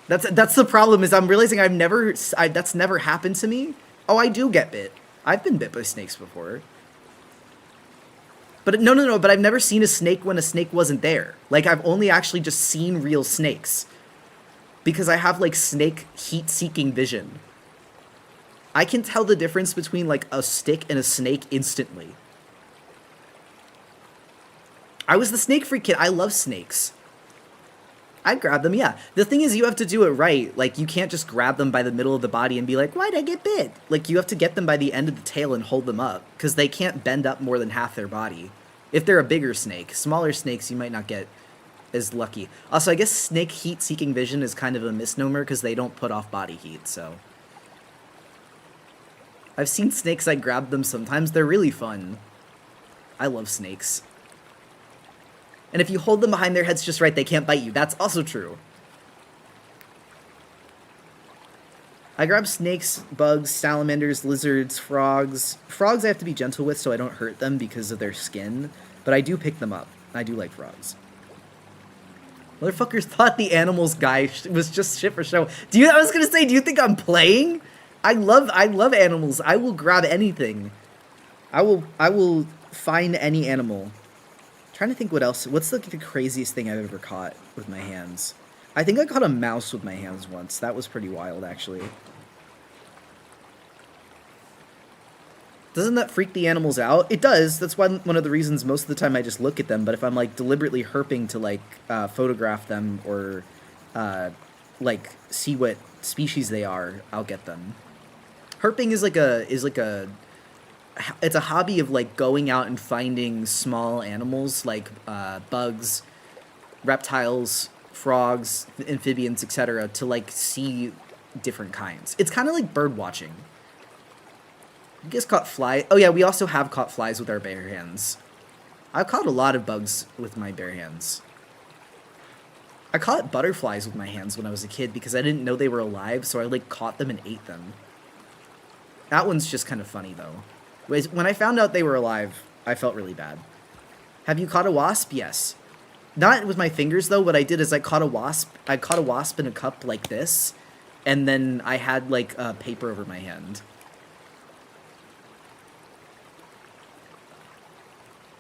That's the problem, is I'm realizing that's never happened to me. Oh, I do get bit. I've been bit by snakes before. But no, but I've never seen a snake when a snake wasn't there. Like, I've only actually just seen real snakes. Because I have, like, snake heat-seeking vision. I can tell the difference between, like, a stick and a snake instantly. I was the snake freak kid. I love snakes. I'd grab them, yeah. The thing is, you have to do it right. Like, you can't just grab them by the middle of the body and be like, why'd I get bit? Like, you have to get them by the end of the tail and hold them up, because they can't bend up more than half their body. If they're a bigger snake. Smaller snakes, you might not get as lucky. Also, I guess snake heat-seeking vision is kind of a misnomer, because they don't put off body heat, so... I've seen snakes, I grab them sometimes. They're really fun. I love snakes. And if you hold them behind their heads just right, they can't bite you. That's also true. I grab snakes, bugs, salamanders, lizards, frogs. Frogs I have to be gentle with so I don't hurt them because of their skin. But I do pick them up. I do like frogs. Motherfuckers thought the animals guy was just shit for show. I was gonna say, do you think I'm playing? I love animals. I will grab anything. I will find any animal. Trying to think what else. What's the craziest thing I've ever caught with my hands? I think I caught a mouse with my hands once. That was pretty wild, actually. Doesn't that freak the animals out? It does. That's one of the reasons most of the time I just look at them. But if I'm, like, deliberately herping to, like, photograph them or, like, see what species they are, I'll get them. Herping is it's a hobby of, like, going out and finding small animals, like, bugs, reptiles, frogs, amphibians, etc., to, like, see different kinds. It's kind of like bird watching. You guys caught fly? Oh, yeah, we also have caught flies with our bare hands. I've caught a lot of bugs with my bare hands. I caught butterflies with my hands when I was a kid because I didn't know they were alive, so I, like, caught them and ate them. That one's just kind of funny, though. When I found out they were alive, I felt really bad. Have you caught a wasp? Yes. Not with my fingers, though. What I did is I caught a wasp. I caught a wasp in a cup like this, and then I had, like, paper over my hand.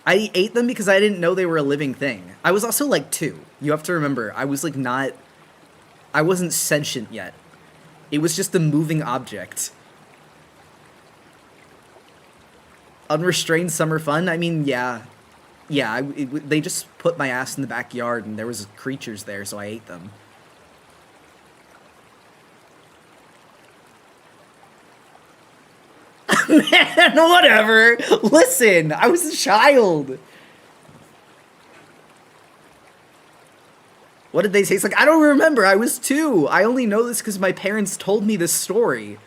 I ate them because I didn't know they were a living thing. I was also, like, 2. You have to remember, I was, like, I wasn't sentient yet. It was just a moving object. Unrestrained summer fun? I mean, yeah. Yeah, they just put my ass in the backyard and there was creatures there, so I ate them. Man, whatever. Listen, I was a child. What did they say? It's like, I don't remember. I was 2. I only know this because my parents told me this story.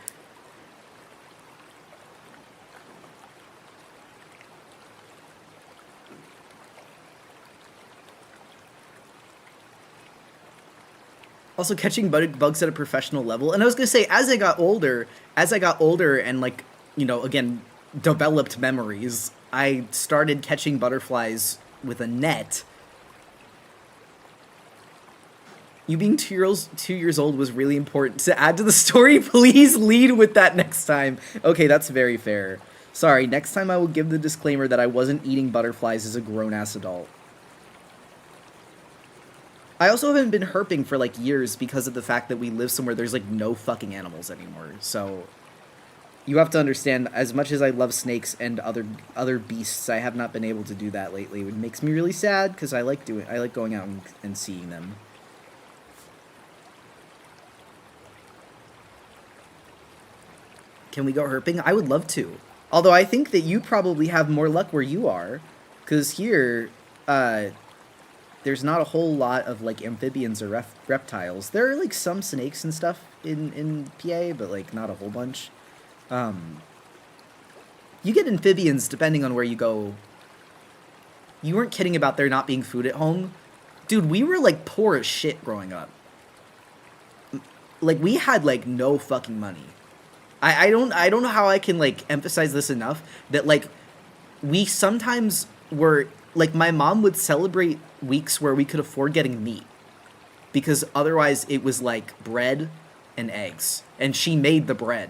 Also catching bugs at a professional level. And I was going to say, as I got older and, like, you know, again, developed memories, I started catching butterflies with a net. You being 2 years old was really important. To add to the story, please lead with that next time. Okay, that's very fair. Sorry, next time I will give the disclaimer that I wasn't eating butterflies as a grown-ass adult. I also haven't been herping for, like, years because of the fact that we live somewhere there's, like, no fucking animals anymore. So, you have to understand, as much as I love snakes and other beasts, I have not been able to do that lately. It makes me really sad, because I like going out and seeing them. Can we go herping? I would love to. Although I think that you probably have more luck where you are, because here, there's not a whole lot of, like, amphibians or reptiles. There are, like, some snakes and stuff in PA, but, like, not a whole bunch. You get amphibians depending on where you go. You weren't kidding about there not being food at home? Dude, we were, like, poor as shit growing up. Like, we had, like, no fucking money. I don't know how I can like emphasize this enough that like we sometimes were like my mom would celebrate weeks where we could afford getting meat because otherwise it was like bread and eggs and she made the bread.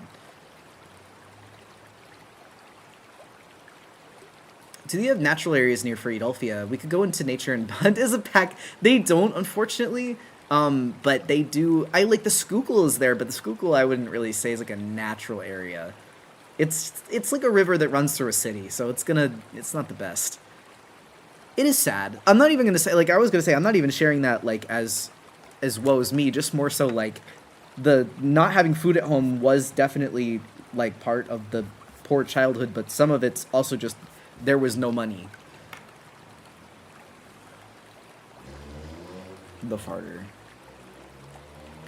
Do they have natural areas near Philadelphia? We could go into nature and hunt as a pack. They don't, unfortunately. But they do. I like the Schuylkill is there, but the Schuylkill I wouldn't really say is like a natural area. It's like a river that runs through a city, so it's not the best. It is sad. I'm not even gonna say like I was gonna say I'm not even sharing that like as woe as me. Just more so like the not having food at home was definitely like part of the poor childhood, but some of it's also just there was no money. The farter.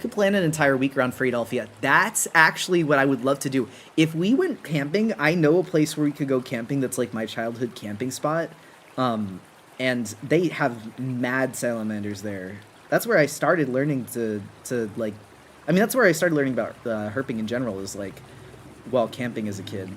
Could plan an entire week around Philadelphia. That's actually what I would love to do. If we went camping, I know a place where we could go camping that's like my childhood camping spot. And they have mad salamanders there. That's where I started learning to like, I mean, that's where I started learning about herping in general is like while camping as a kid.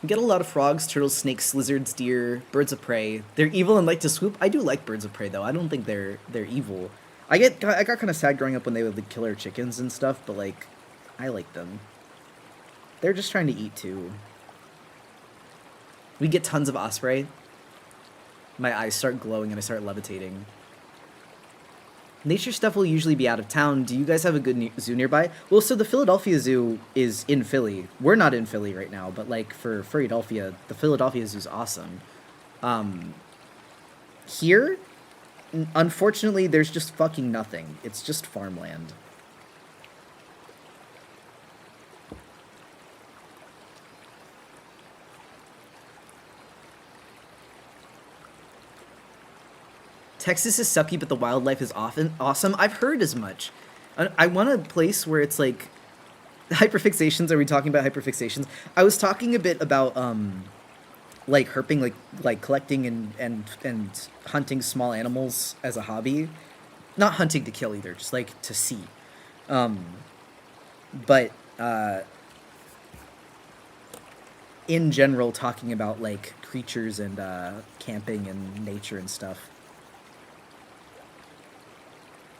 Get a lot of frogs, turtles, snakes, lizards, deer, birds of prey. They're evil and like to swoop. I do like birds of prey though. I don't think they're evil. I got kind of sad growing up when they would like, kill our chickens and stuff, but like I like them. They're just trying to eat too. We get tons of osprey. My eyes start glowing and I start levitating. Nature stuff will usually be out of town. Do you guys have a good zoo nearby? Well, so the Philadelphia Zoo is in Philly. We're not in Philly right now, but like for Philadelphia, the Philadelphia Zoo is awesome. Here, unfortunately, there's just fucking nothing. It's just farmland. Texas is sucky, but the wildlife is often awesome. I've heard as much. I want a place where it's like hyperfixations. Are we talking about hyperfixations? I was talking a bit about like herping, like collecting and hunting small animals as a hobby. Not hunting to kill either, just like to see. But in general, talking about like creatures and camping and nature and stuff.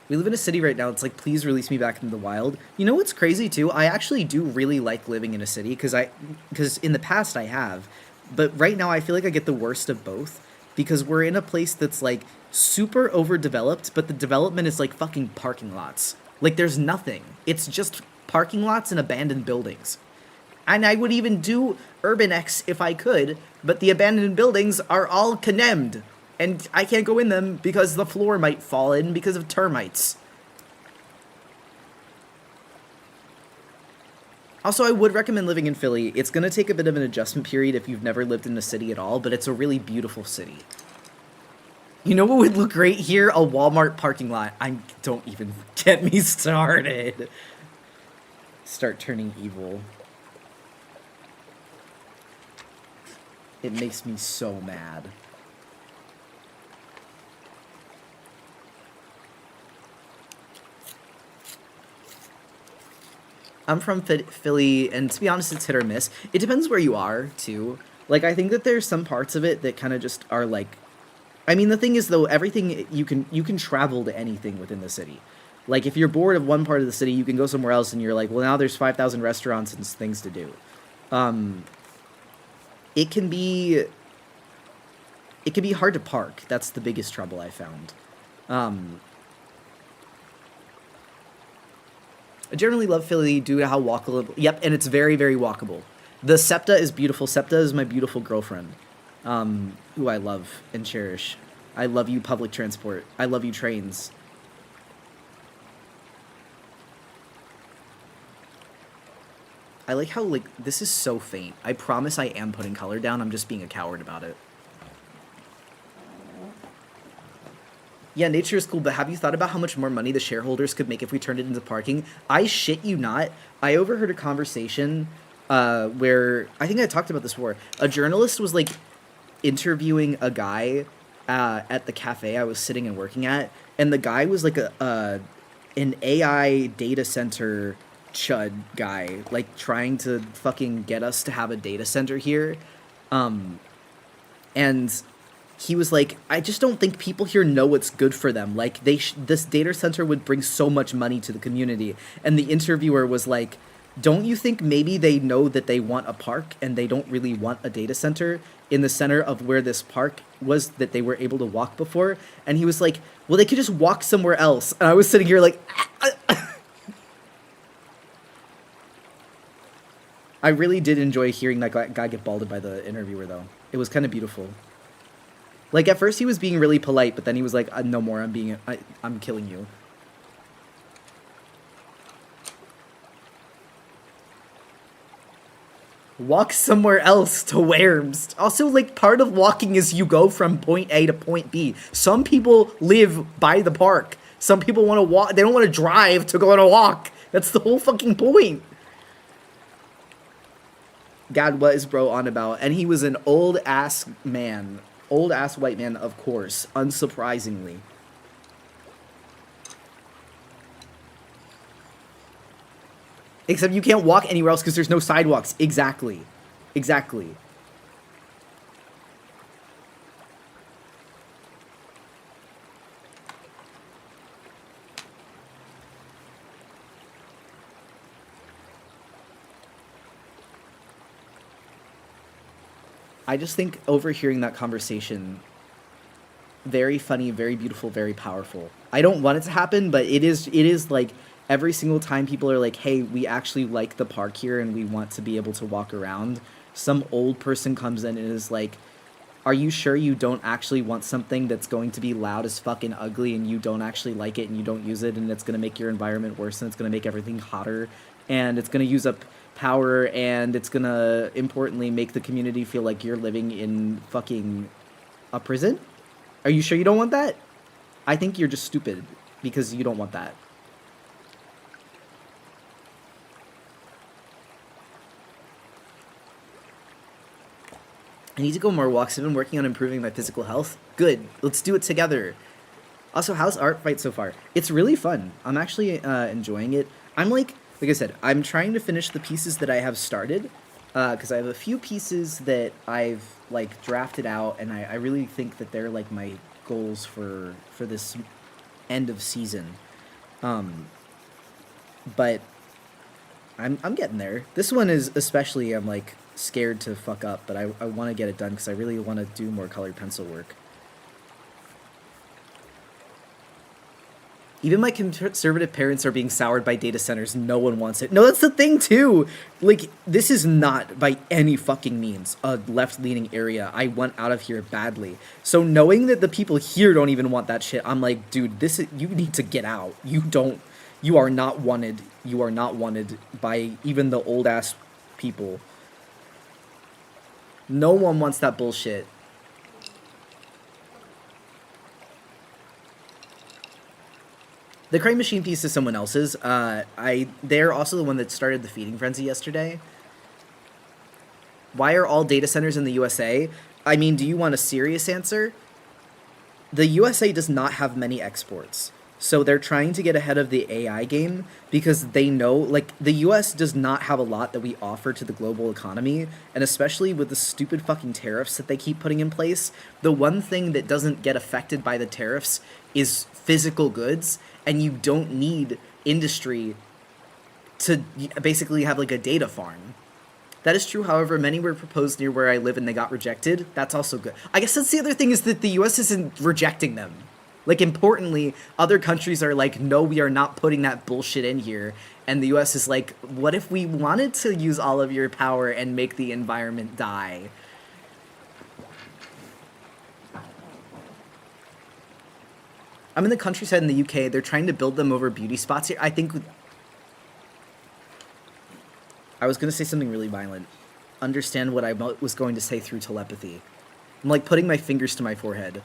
We live in a city right now. It's like, please release me back into the wild. You know what's crazy too? I actually do really like living in a city because in the past I have, but right now I feel like I get the worst of both because we're in a place that's like super overdeveloped, but the development is like fucking parking lots. Like there's nothing. It's just parking lots and abandoned buildings. And I would even do Urban X if I could, but the abandoned buildings are all condemned. And I can't go in them because the floor might fall in because of termites. Also, I would recommend living in Philly. It's going to take a bit of an adjustment period if you've never lived in a city at all, but it's a really beautiful city. You know what would look great here? A Walmart parking lot. Don't even get me started. Start turning evil. It makes me so mad. I'm from Philly, and to be honest, it's hit or miss. It depends where you are, too. Like, I think that there's some parts of it that kind of just are, like... I mean, the thing is, though, everything... You can travel to anything within the city. Like, if you're bored of one part of the city, you can go somewhere else, and you're like, well, now there's 5,000 restaurants and things to do. It can be... It can be hard to park. That's the biggest trouble I found. I generally love Philly due to how walkable... Yep, and it's very, very walkable. The SEPTA is beautiful. SEPTA is my beautiful girlfriend, who I love and cherish. I love you, public transport. I love you, trains. I like how, like, this is so faint. I promise I am putting color down. I'm just being a coward about it. Yeah, nature is cool, but have you thought about how much more money the shareholders could make if we turned it into parking? I shit you not. I overheard a conversation where, I think I talked about this before, a journalist was, like, interviewing a guy at the cafe I was sitting and working at, and the guy was like an AI data center chud guy, like trying to fucking get us to have a data center here. And he was like, I just don't think people here know what's good for them. Like, this data center would bring so much money to the community. And the interviewer was like, don't you think maybe they know that they want a park and they don't really want a data center in the center of where this park was that they were able to walk before? And he was like, well, they could just walk somewhere else. And I was sitting here like, I really did enjoy hearing that guy get balded by the interviewer, though. It was kind of beautiful. Like, at first he was being really polite, but then he was like, no more, I'm killing you. Walk somewhere else to Worms. Also, like, part of walking is you go from point A to point B. Some people live by the park. Some people want to walk. They don't want to drive to go on a walk. That's the whole fucking point. God, what is bro on about? And he was an old-ass man. Old-ass white man, of course. Unsurprisingly. Except you can't walk anywhere else because there's no sidewalks. Exactly. Exactly. I just think overhearing that conversation, very funny, very beautiful, very powerful. I don't want it to happen, but it is like every single time people are like, hey, we actually like the park here and we want to be able to walk around, some old person comes in and is like, are you sure you don't actually want something that's going to be loud as fucking ugly and you don't actually like it and you don't use it and it's going to make your environment worse and it's going to make everything hotter and it's going to use up power and it's going to importantly make the community feel like you're living in fucking a prison? Are you sure you don't want that? I think you're just stupid because you don't want that. I need to go more walks. I've been working on improving my physical health. Good. Let's do it together. Also, how's ARTFIGHT so far? It's really fun. I'm actually enjoying it. I'm like I said, I'm trying to finish the pieces that I have started because I have a few pieces that I've like drafted out, and I really think that they're like my goals for this end of season. But I'm getting there. This one is especially I'm like scared to fuck up, but I want to get it done because I really want to do more colored pencil work. Even my conservative parents are being soured by data centers. No one wants it. No, that's the thing, too. Like, this is not, by any fucking means, a left-leaning area. I want out of here badly. So knowing that the people here don't even want that shit, I'm like, dude, you need to get out. You are not wanted. You are not wanted by even the old-ass people. No one wants that bullshit. The crane machine piece is someone else's. They're also the one that started the feeding frenzy yesterday. Why are all data centers in the USA? I mean, do you want a serious answer? The USA does not have many exports. So they're trying to get ahead of the AI game because they know, like, the US does not have a lot that we offer to the global economy, and especially with the stupid fucking tariffs that they keep putting in place, the one thing that doesn't get affected by the tariffs is physical goods, and you don't need industry to basically have, like, a data farm. That is true, however, many were proposed near where I live and they got rejected. That's also good. I guess that's the other thing, is that the US isn't rejecting them. Like, importantly, other countries are like, no, we are not putting that bullshit in here. And the US is like, what if we wanted to use all of your power and make the environment die? I'm in the countryside in the UK. They're trying to build them over beauty spots here. I think... I was going to say something really violent. Understand what I was going to say through telepathy. I'm like putting my fingers to my forehead.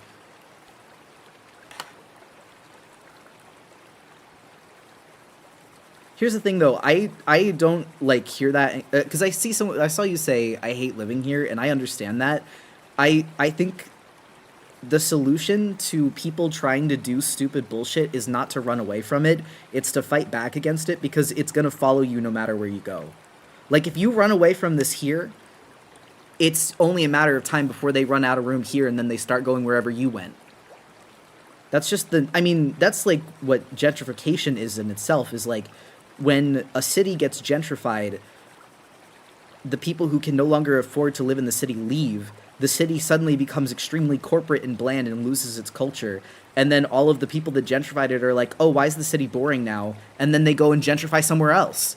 Here's the thing, though. I don't, like, hear that... Because I saw you say, I hate living here, and I understand that. I think the solution to people trying to do stupid bullshit is not to run away from it, it's to fight back against it, because it's going to follow you no matter where you go. Like, if you run away from this here, it's only a matter of time before they run out of room here and then they start going wherever you went. That's just that's like what gentrification is in itself, is like when a city gets gentrified, the people who can no longer afford to live in the city leave. The city suddenly becomes extremely corporate and bland and loses its culture. And then all of the people that gentrified it are like, oh, why is the city boring now? And then they go and gentrify somewhere else.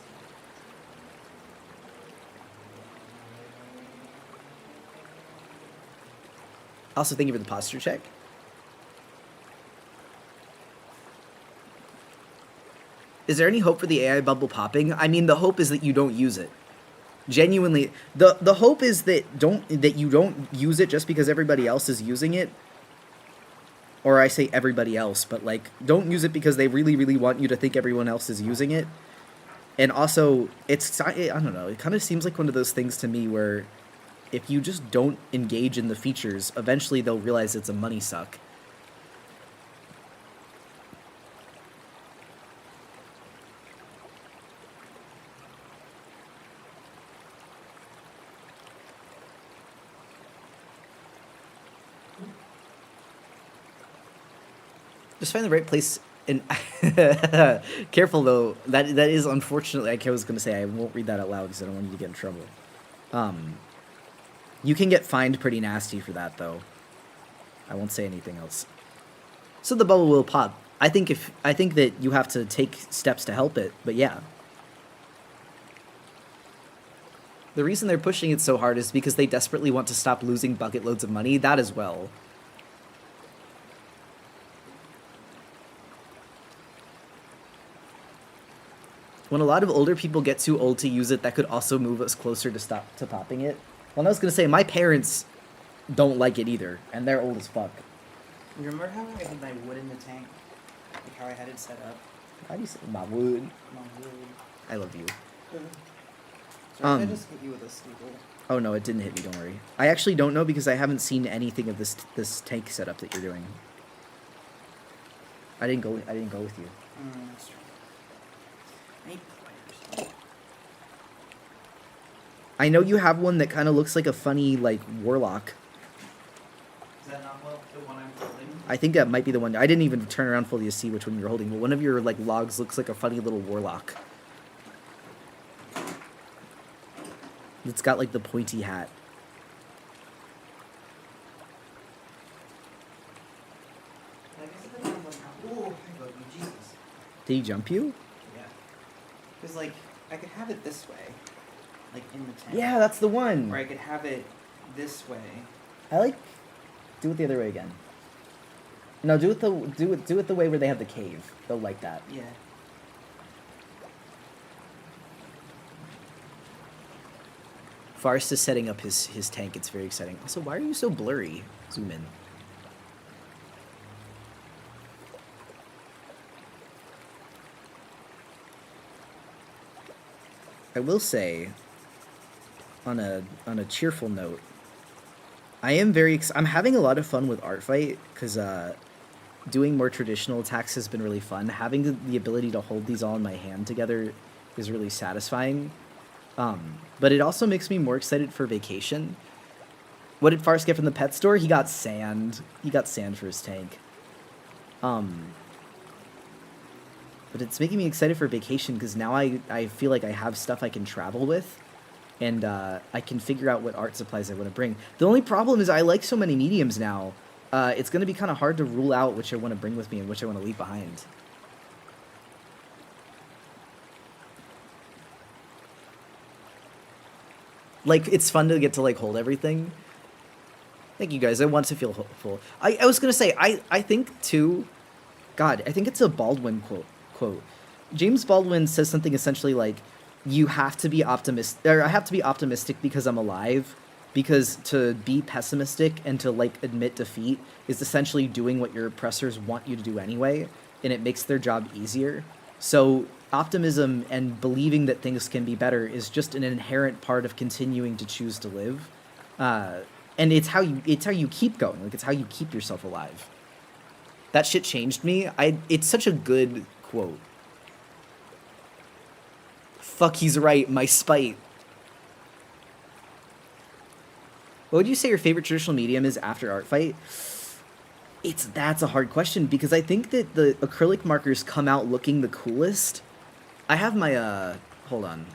Also, thank you for the posture check. Is there any hope for the AI bubble popping? I mean, the hope is that you don't use it. Genuinely, the hope is that you don't use it just because everybody else is using it. Or I say everybody else, but like, don't use it because they really, really want you to think everyone else is using it. And also, I don't know, it kind of seems like one of those things to me where if you just don't engage in the features, eventually they'll realize it's a money suck. Just find the right place. And careful though, that is unfortunately, like I was gonna say, I won't read that out loud because I don't want you to get in trouble. You can get fined pretty nasty for that though. I won't say anything else. So the bubble will pop. I think that you have to take steps to help it, but yeah. The reason they're pushing it so hard is because they desperately want to stop losing bucket loads of money, that as well. When a lot of older people get too old to use it, that could also move us closer to popping it. Well, I was gonna say, my parents don't like it either, and they're old as fuck. You remember how I had my wood in the tank? Like how I had it set up? Why do you say my wood? My wood. I love you. Sorry, I just hit you with a steeple. Oh no, it didn't hit me, don't worry. I actually don't know because I haven't seen anything of this tank setup that you're doing. I didn't go with you. That's true. I need pliers. I know you have one that kind of looks like a funny, like, warlock. Is that not the one I'm holding? I think that might be the one. I didn't even turn around fully to see which one you're holding, but one of your, like, logs looks like a funny little warlock. It's got, like, the pointy hat. I guess it depends on how... Ooh, I love you, Jesus. Did he jump you? Yeah. Because, like, I could have it this way. Like, in the tank. Yeah, that's the one. Or I could have it this way. I like... Do it the other way again. No, do it the way where they have the cave. They'll like that. Yeah. Farce is setting up his tank. It's very exciting. Also, why are you so blurry? Zoom in. I will say, on a cheerful note, I am I'm having a lot of fun with ARTFIGHT because doing more traditional attacks has been really fun. Having the ability to hold these all in my hand together is really satisfying. But it also makes me more excited for vacation. What did Farce get from the pet store? He got sand. He got sand for his tank. But it's making me excited for vacation because now I feel like I have stuff I can travel with. And I can figure out what art supplies I want to bring. The only problem is I like so many mediums now. It's going to be kind of hard to rule out which I want to bring with me and which I want to leave behind. Like, it's fun to get to, like, hold everything. Thank you, guys. I want to feel hopeful. I was going to say, I think, too... God, I think it's a Baldwin quote. James Baldwin says something essentially like, you have to be optimistic, or I have to be optimistic because I'm alive, because to be pessimistic and to, like, admit defeat is essentially doing what your oppressors want you to do anyway, and it makes their job easier. So optimism and believing that things can be better is just an inherent part of continuing to choose to live. And it's how you keep going. Like, it's how you keep yourself alive. That shit changed me. It's such a good quote. Fuck, he's right. My spite. What would you say your favorite traditional medium is after ARTFIGHT? That's a hard question because I think that the acrylic markers come out looking the coolest. I have my hold on.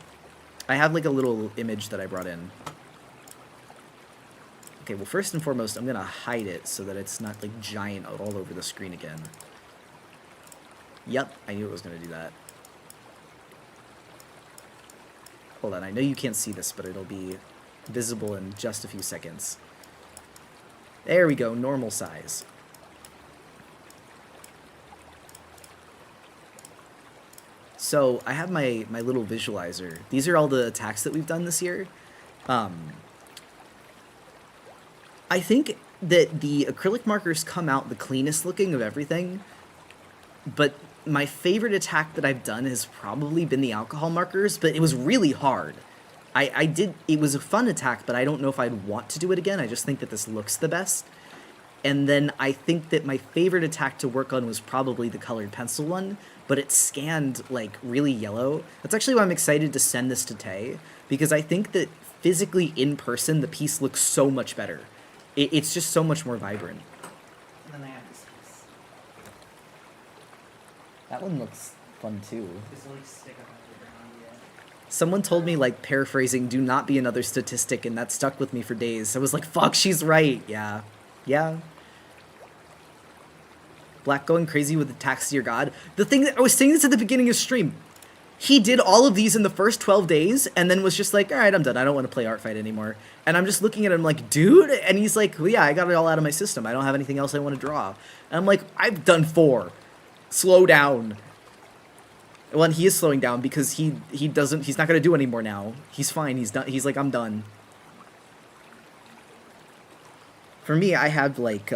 I have like a little image that I brought in. Okay, well, first and foremost, I'm gonna hide it so that it's not like giant all over the screen again. Yep, I knew it was gonna do that. Hold on, I know you can't see this, but it'll be visible in just a few seconds. There we go, normal size. So I have my little visualizer. These are all the attacks that we've done this year. I think that the acrylic markers come out the cleanest looking of everything, but my favorite attack that I've done has probably been the alcohol markers, but it was really hard. It was a fun attack, but I don't know if I'd want to do it again. I just think that this looks the best. And then I think that my favorite attack to work on was probably the colored pencil one, but it scanned like really yellow. That's actually why I'm excited to send this to Tay, because I think that physically in person, the piece looks so much better. It's just so much more vibrant. And then I have this piece. That one looks fun too. This will like stick up on the ground, yeah. Someone told me, like, paraphrasing, do not be another statistic, and that stuck with me for days. I was like, fuck, she's right. Yeah. Yeah. Black going crazy with attacks to your god. The thing that I was saying this at the beginning of stream. He did all of these in the first 12 days and then was just like, all right, I'm done. I don't want to play ARTFIGHT anymore. And I'm just looking at him like, dude. And he's like, well, yeah, I got it all out of my system. I don't have anything else I want to draw. And I'm like, I've done 4. Slow down. Well, and he is slowing down because he's not going to do anymore now. He's fine. He's done. He's like, I'm done. For me, I have like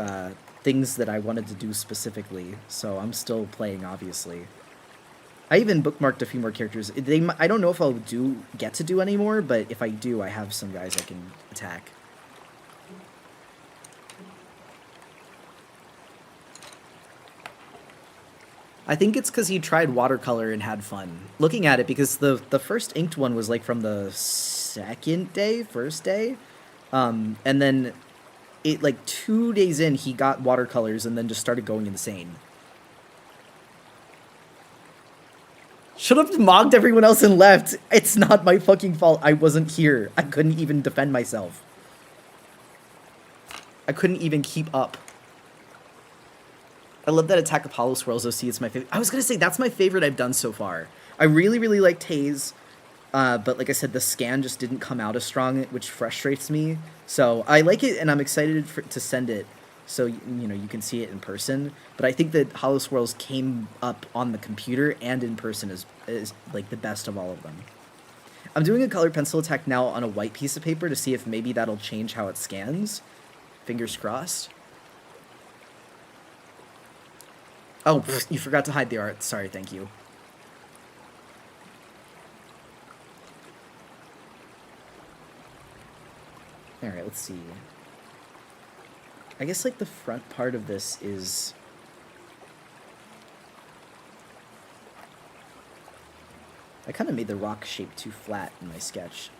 things that I wanted to do specifically. So I'm still playing, obviously. I even bookmarked a few more characters. I don't know if I'll get to do anymore, but if I do, I have some guys I can attack. I think it's because he tried watercolor and had fun. Looking at it, because the first inked one was like from the first day. And then it like 2 days in, he got watercolors and then just started going insane. Should have mocked everyone else and left. It's not my fucking fault. I wasn't here. I couldn't even defend myself. I couldn't even keep up. I love that Attack of Hollow Swirls OC. It's my favorite. I was going to say, that's my favorite I've done so far. I really, really liked Haze. But like I said, the scan just didn't come out as strong, which frustrates me. So I like it, and I'm excited to send it so you know you can see it in person. But I think that Hollow Swirls came up on the computer and in person is like the best of all of them. I'm doing a colored pencil attack now on a white piece of paper to see if maybe that'll change how it scans. Fingers crossed. Oh, you forgot to hide the art. Sorry, thank you. Alright, let's see. I guess, like, the front part of this is... I kind of made the rock shape too flat in my sketch.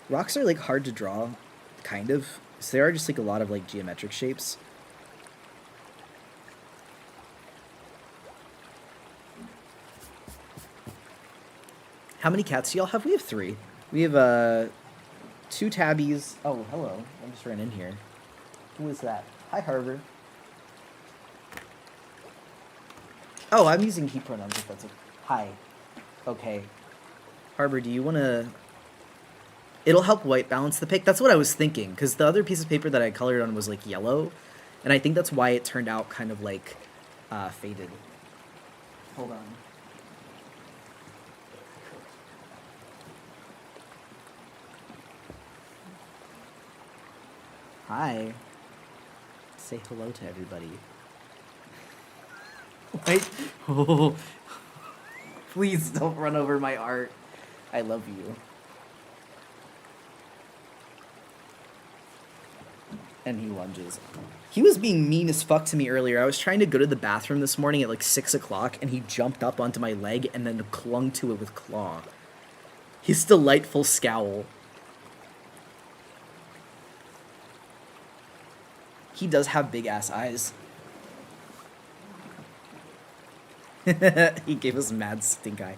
Rocks are, like, hard to draw, kind of. So they are just, like, a lot of, like, geometric shapes. How many cats do y'all have? We have 3. We have, 2 tabbies. Oh, hello. I just ran in here. Who is that? Hi, Harvard. Oh, I'm using he pronouns if that's a... Hi. Okay. Harbor, do you want to... It'll help white balance the pic. That's what I was thinking, because the other piece of paper that I colored on was, like, yellow, and I think that's why it turned out kind of, like, faded. Hold on. Hi. Say hello to everybody. Wait. Oh. Please don't run over my art. I love you. And he lunges. He was being mean as fuck to me earlier. I was trying to go to the bathroom this morning at like 6 o'clock, and he jumped up onto my leg and then clung to it with claw. His delightful scowl. He does have big ass eyes. He gave us mad stink eye.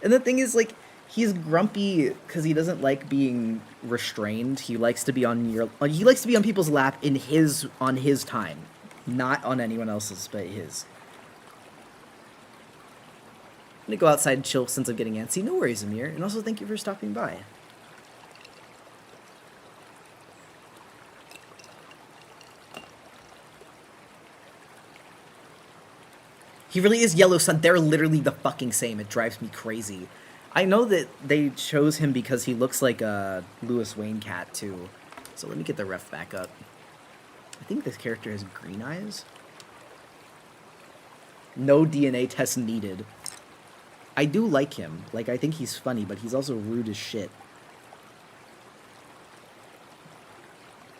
And the thing is, like, he's grumpy because he doesn't like being restrained. He likes to be on people's lap on his time, not on anyone else's, but his. I'm gonna go outside and chill since I'm getting antsy. No worries, Amir. And also, thank you for stopping by. He really is Yellow Sun. They're literally the fucking same. It drives me crazy. I know that they chose him because he looks like a Lewis Wayne cat, too. So let me get the ref back up. I think this character has green eyes. No DNA test needed. I do like him. Like, I think he's funny, but he's also rude as shit.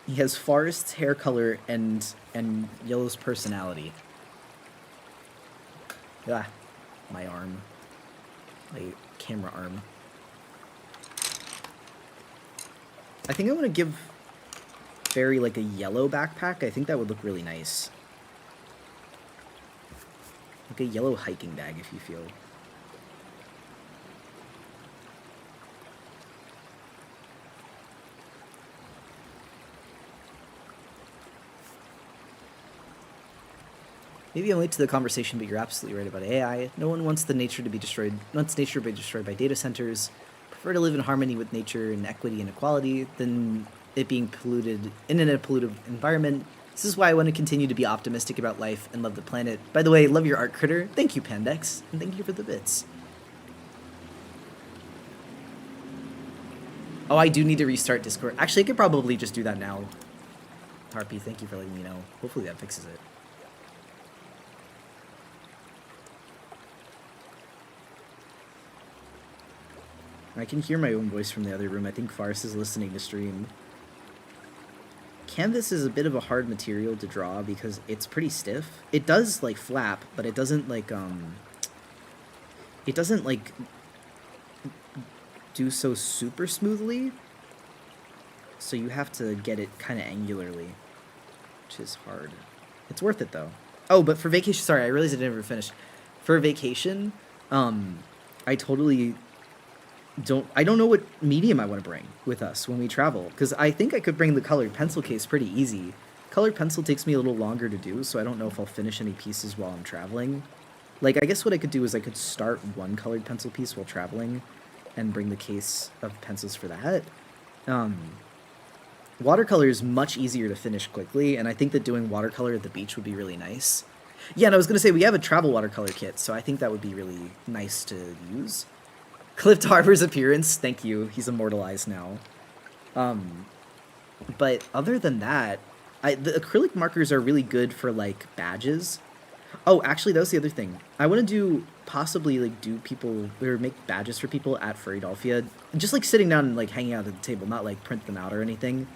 He has Forrest's hair color and Yellow's personality. Ah, my arm. My camera arm. I think I want to give Barry like a yellow backpack. I think that would look really nice. Like a yellow hiking bag, if you feel. Maybe I'm late to the conversation, but you're absolutely right about AI. No one wants nature to be destroyed by data centers. Prefer to live in harmony with nature and equity and equality than it being polluted in a polluted environment. This is why I want to continue to be optimistic about life and love the planet. By the way, love your art, Critter. Thank you, Pandex, and thank you for the bits. Oh, I do need to restart Discord. Actually, I could probably just do that now. Harpy, thank you for letting me know. Hopefully that fixes it. I can hear my own voice from the other room. I think Farce is listening to stream. Canvas is a bit of a hard material to draw because it's pretty stiff. It does, like, flap, but it doesn't, like, do so super smoothly. So you have to get it kind of angularly, which is hard. It's worth it, though. Oh, but for vacation, sorry, I realized I didn't ever finish. For vacation, I totally... I don't know what medium I want to bring with us when we travel, because I think I could bring the colored pencil case pretty easy. Colored pencil takes me a little longer to do, so I don't know if I'll finish any pieces while I'm traveling. Like, I guess what I could do is I could start one colored pencil piece while traveling and bring the case of pencils for that. Watercolor is much easier to finish quickly, and I think that doing watercolor at the beach would be really nice. Yeah, and I was going to say, we have a travel watercolor kit, so I think that would be really nice to use. Cliff Harbor's appearance, thank you. He's immortalized now. But other than that, the acrylic markers are really good for, like, badges. Oh, actually, that was the other thing. I want to possibly make badges for people at Furrydolphia. Just, like, sitting down and, like, hanging out at the table, not, like, print them out or anything.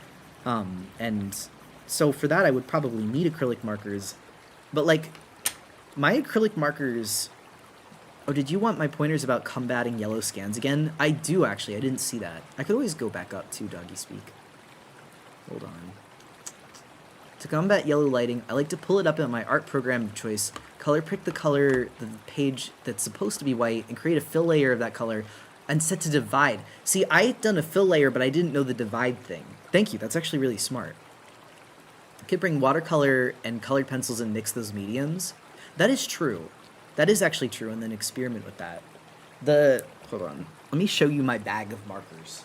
And so for that, I would probably need acrylic markers. But, like, my acrylic markers... Oh, did you want my pointers about combating yellow scans again? I do, actually. I didn't see that. I could always go back up to Doggy Speak. Hold on. To combat yellow lighting, I like to pull it up in my art program of choice, color pick the page that's supposed to be white, and create a fill layer of that color, and set to divide. See, I had done a fill layer, but I didn't know the divide thing. Thank you. That's actually really smart. I could bring watercolor and colored pencils and mix those mediums. That is true. That is actually true, and then experiment with that. Hold on. Let me show you my bag of markers.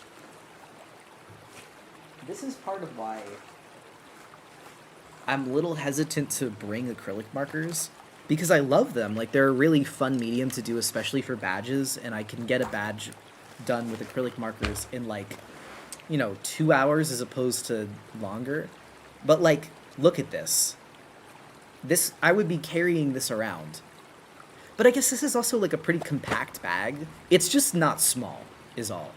This is part of why I'm a little hesitant to bring acrylic markers, because I love them. Like, they're a really fun medium to do, especially for badges, and I can get a badge done with acrylic markers in, like, 2 hours as opposed to longer. But like, look at this. This, I would be carrying this around. But I guess this is also like a pretty compact bag. It's just not small, is all.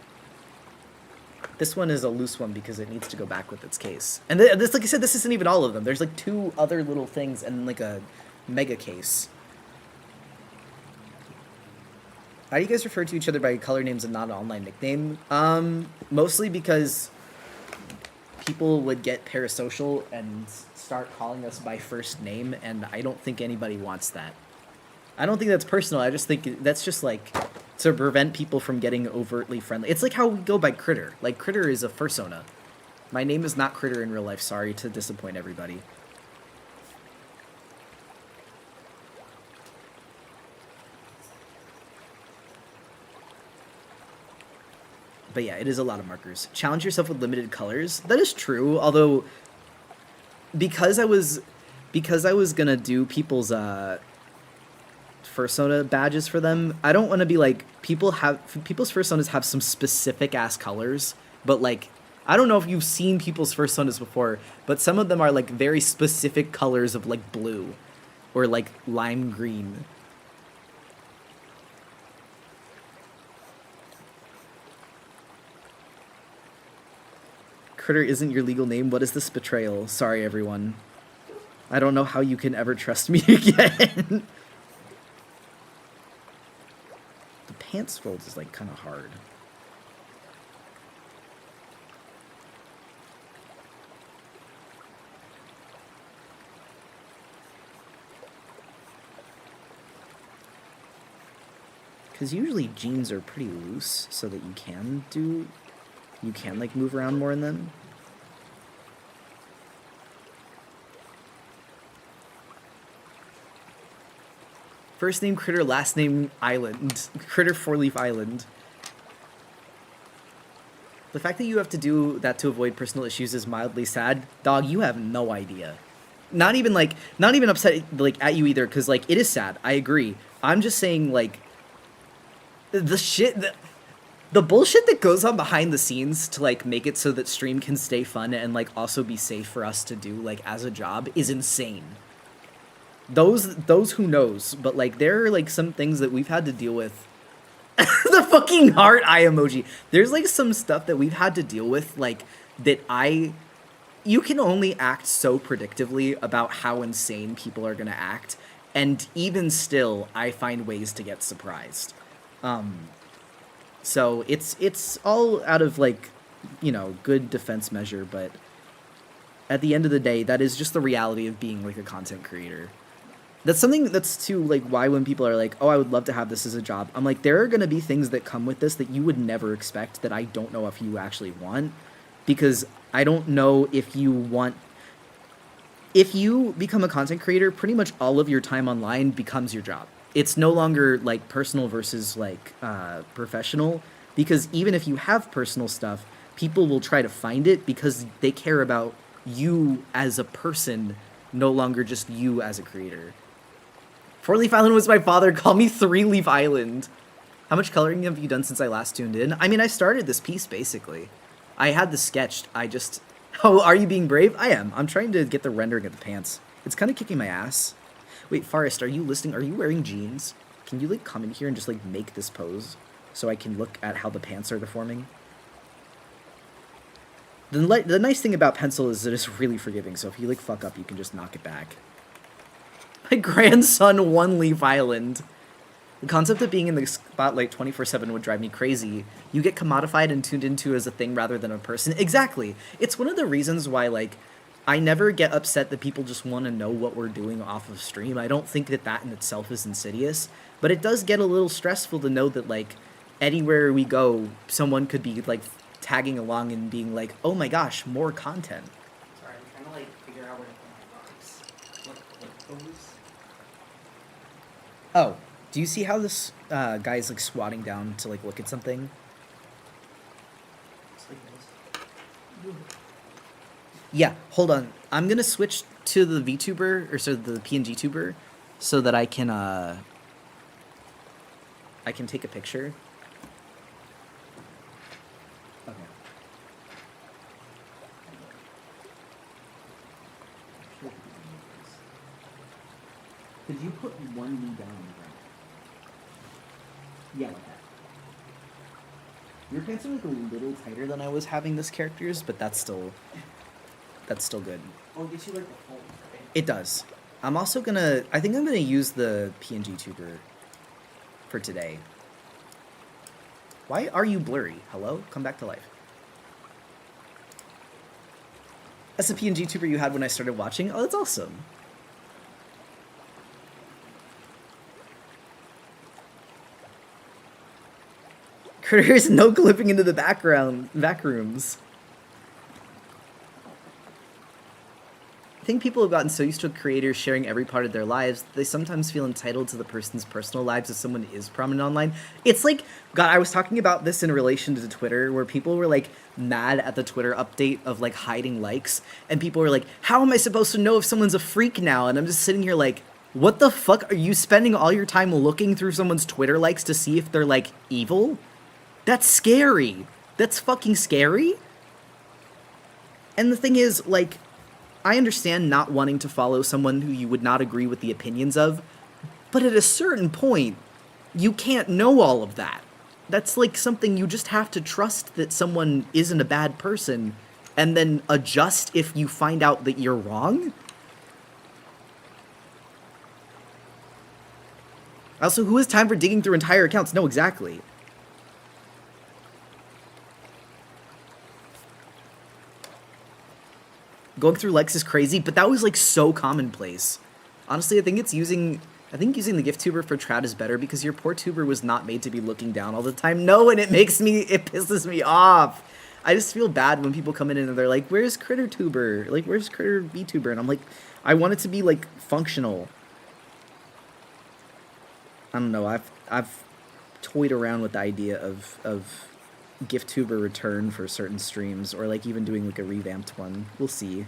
This one is a loose one because it needs to go back with its case. And this, like I said, this isn't even all of them. There's like 2 other little things and like a mega case. How do you guys refer to each other by color names and not an online nickname? Mostly because people would get parasocial and start calling us by first name, and I don't think anybody wants that. I don't think that's personal. I just think that's just like to prevent people from getting overtly friendly. It's like how we go by Critter. Like, Critter is a fursona. My name is not Critter in real life. Sorry to disappoint everybody. But yeah, it is a lot of markers. Challenge yourself with limited colors. That is true, although because I was gonna do people's fursona badges for them, I don't want to be like, people's fursonas have some specific ass colors, but like, I don't know if you've seen people's fursonas before, but some of them are like very specific colors of like blue or like lime green. Critter isn't your legal name. What is this betrayal? Sorry, everyone. I don't know how you can ever trust me again. The pants fold is like kind of hard. Because usually jeans are pretty loose so that you can like move around more in them. First name Critter, last name Island. Critter 4-leaf Island. The fact that you have to do that to avoid personal issues is mildly sad. Dog, you have no idea. Not even upset like at you either, because like it is sad. I agree. I'm just saying like the bullshit that goes on behind the scenes to like make it so that stream can stay fun and like also be safe for us to do like as a job is insane. Those who knows, but like there are like some things that we've had to deal with. The fucking heart eye emoji. There's like some stuff that we've had to deal with like that you can only act so predictively about how insane people are gonna act, and even still I find ways to get surprised. So it's all out of like, you know, good defense measure, but at the end of the day, that is just the reality of being like a content creator. That's something that's too like why when people are like, oh, I would love to have this as a job, I'm like, there are gonna be things that come with this that you would never expect that I don't know if you actually want, because I don't know if you become a content creator, pretty much all of your time online becomes your job. It's no longer like personal versus like professional, because even if you have personal stuff, people will try to find it because they care about you as a person, no longer just you as a creator. 4-leaf Island was my father. Call me 3-leaf Island. How much coloring have you done since I last tuned in? I mean, I started this piece basically. I had this sketched. Oh, are you being brave? I am. I'm trying to get the rendering of the pants. It's kind of kicking my ass. Wait, Forrest, are you listening? Are you wearing jeans? Can you, like, come in here and just, like, make this pose so I can look at how the pants are deforming? The nice thing about pencil is that it's really forgiving, so if you, like, fuck up, you can just knock it back. My grandson, 1-leaf Island. The concept of being in the spotlight 24/7 would drive me crazy. You get commodified and tuned into as a thing rather than a person. Exactly. It's one of the reasons why, like, I never get upset that people just want to know what we're doing off of stream. I don't think that in itself is insidious, but it does get a little stressful to know that, like, anywhere we go, someone could be, like, tagging along and being like, oh my gosh, more content. Sorry, I'm trying to like figure out where to put my box. What pose? Oh, do you see how this guy is, like, squatting down to, like, look at something? It's like this. Yeah, hold on. I'm gonna switch to the VTuber, or so the PNG tuber, so that I can take a picture. Okay. Could you put one knee down on the ground? Yeah, like that. Your pants are like a little tighter than I was having this character's, but that's still good. Oh, it gives you like the fold, right? It does. I'm also gonna, I think I'm gonna use the PNG tuber for today. Why are you blurry? Hello? Come back to life. That's the PNG tuber you had when I started watching? Oh, that's awesome. Critters, no clipping into the back rooms. I think people have gotten so used to creators sharing every part of their lives, they sometimes feel entitled to the person's personal lives if someone is prominent online. It's like, God, I was talking about this in relation to Twitter, where people were like mad at the Twitter update of like hiding likes, and people were like, how am I supposed to know if someone's a freak now? And I'm just sitting here like, what the fuck? Are you spending all your time looking through someone's Twitter likes to see if they're like evil? That's scary. That's fucking scary. And the thing is, like, I understand not wanting to follow someone who you would not agree with the opinions of, but at a certain point, you can't know all of that. That's like something you just have to trust that someone isn't a bad person, and then adjust if you find out that you're wrong. Also, who has time for digging through entire accounts? No, exactly. Going through likes is crazy, but that was like so commonplace. Honestly, I think using the gift tuber for Trout is better because your poor tuber was not made to be looking down all the time. No, and it pisses me off. I just feel bad when people come in and they're like, where's Critter Tuber? Like, where's Critter VTuber? And I'm like, I want it to be like functional. I don't know, I've toyed around with the idea of GiftTuber return for certain streams, or like even doing like a revamped one. We'll see.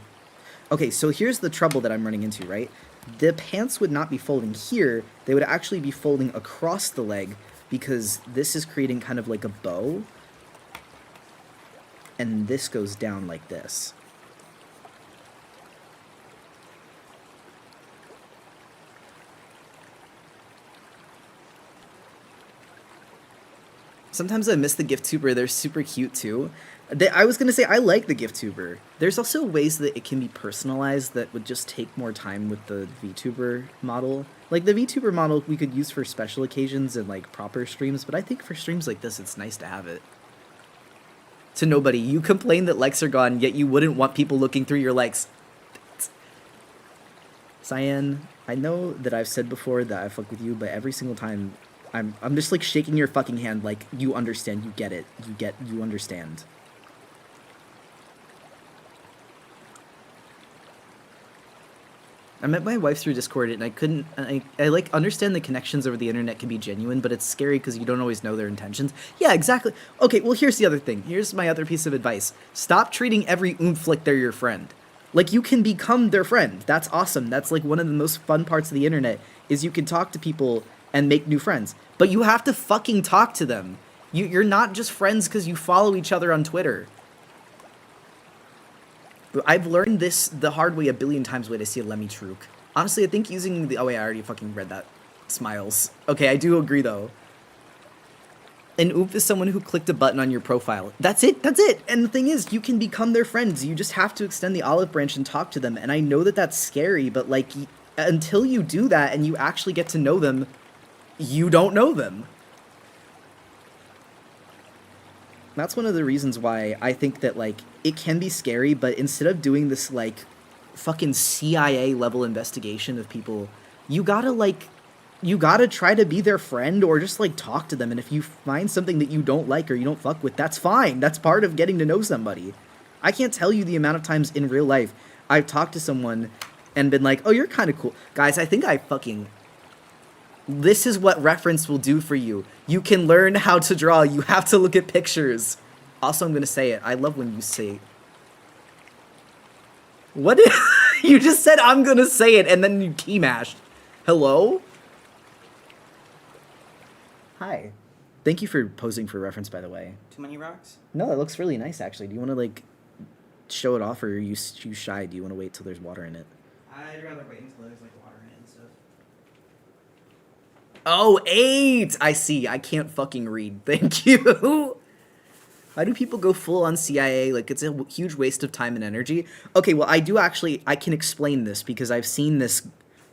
Okay, so here's the trouble that I'm running into, right? The pants would not be folding here, they would actually be folding across the leg, because this is creating kind of like a bow, and this goes down like this. Sometimes I miss the GiftTuber. They're super cute too. I was gonna say I like the GiftTuber. There's also ways that it can be personalized that would just take more time with the VTuber model. Like the VTuber model we could use for special occasions and like proper streams, but I think for streams like this it's nice to have it. To nobody, you complain that likes are gone, yet you wouldn't want people looking through your likes. Cyan, I know that I've said before that I fuck with you, but every single time I'm just like shaking your fucking hand like you understand, you get it. You understand. I met my wife through Discord and I like understand the connections over the internet can be genuine, but it's scary because you don't always know their intentions. Yeah, exactly. Okay, well here's the other thing. Here's my other piece of advice. Stop treating every oomph like they're your friend. Like, you can become their friend. That's awesome. That's like one of the most fun parts of the internet is you can talk to people and make new friends. But you have to fucking talk to them. You're not just friends because you follow each other on Twitter. I've learned this the hard way a billion times when I see a Lemmy Trook. Honestly, I think using the... Oh, wait, I already fucking read that. Smiles. Okay, I do agree, though. An oomph is someone who clicked a button on your profile. That's it, that's it! And the thing is, you can become their friends. You just have to extend the olive branch and talk to them. And I know that that's scary, but, like, until you do that and you actually get to know them, you don't know them. That's one of the reasons why I think that, like, it can be scary, but instead of doing this, like, fucking CIA-level investigation of people, you gotta try to be their friend or just, like, talk to them. And if you find something that you don't like or you don't fuck with, that's fine. That's part of getting to know somebody. I can't tell you the amount of times in real life I've talked to someone and been like, oh, you're kind of cool. Guys, I think I fucking... This is what reference will do for you. You can learn how to draw. You have to look at pictures. Also, I'm going to say it. I love when you say... What? You just said I'm going to say it, and then you key mashed. Hello? Hi. Thank you for posing for reference, by the way. Too many rocks? No, that looks really nice, actually. Do you want to, like, show it off, or are you shy? Do you want to wait till there's water in it? I'd rather wait until there's, like, water in it and stuff. Oh, 8! I see. I can't fucking read. Thank you. Why do people go full on CIA? Like, it's a huge waste of time and energy. Okay, well, I can explain this because I've seen this.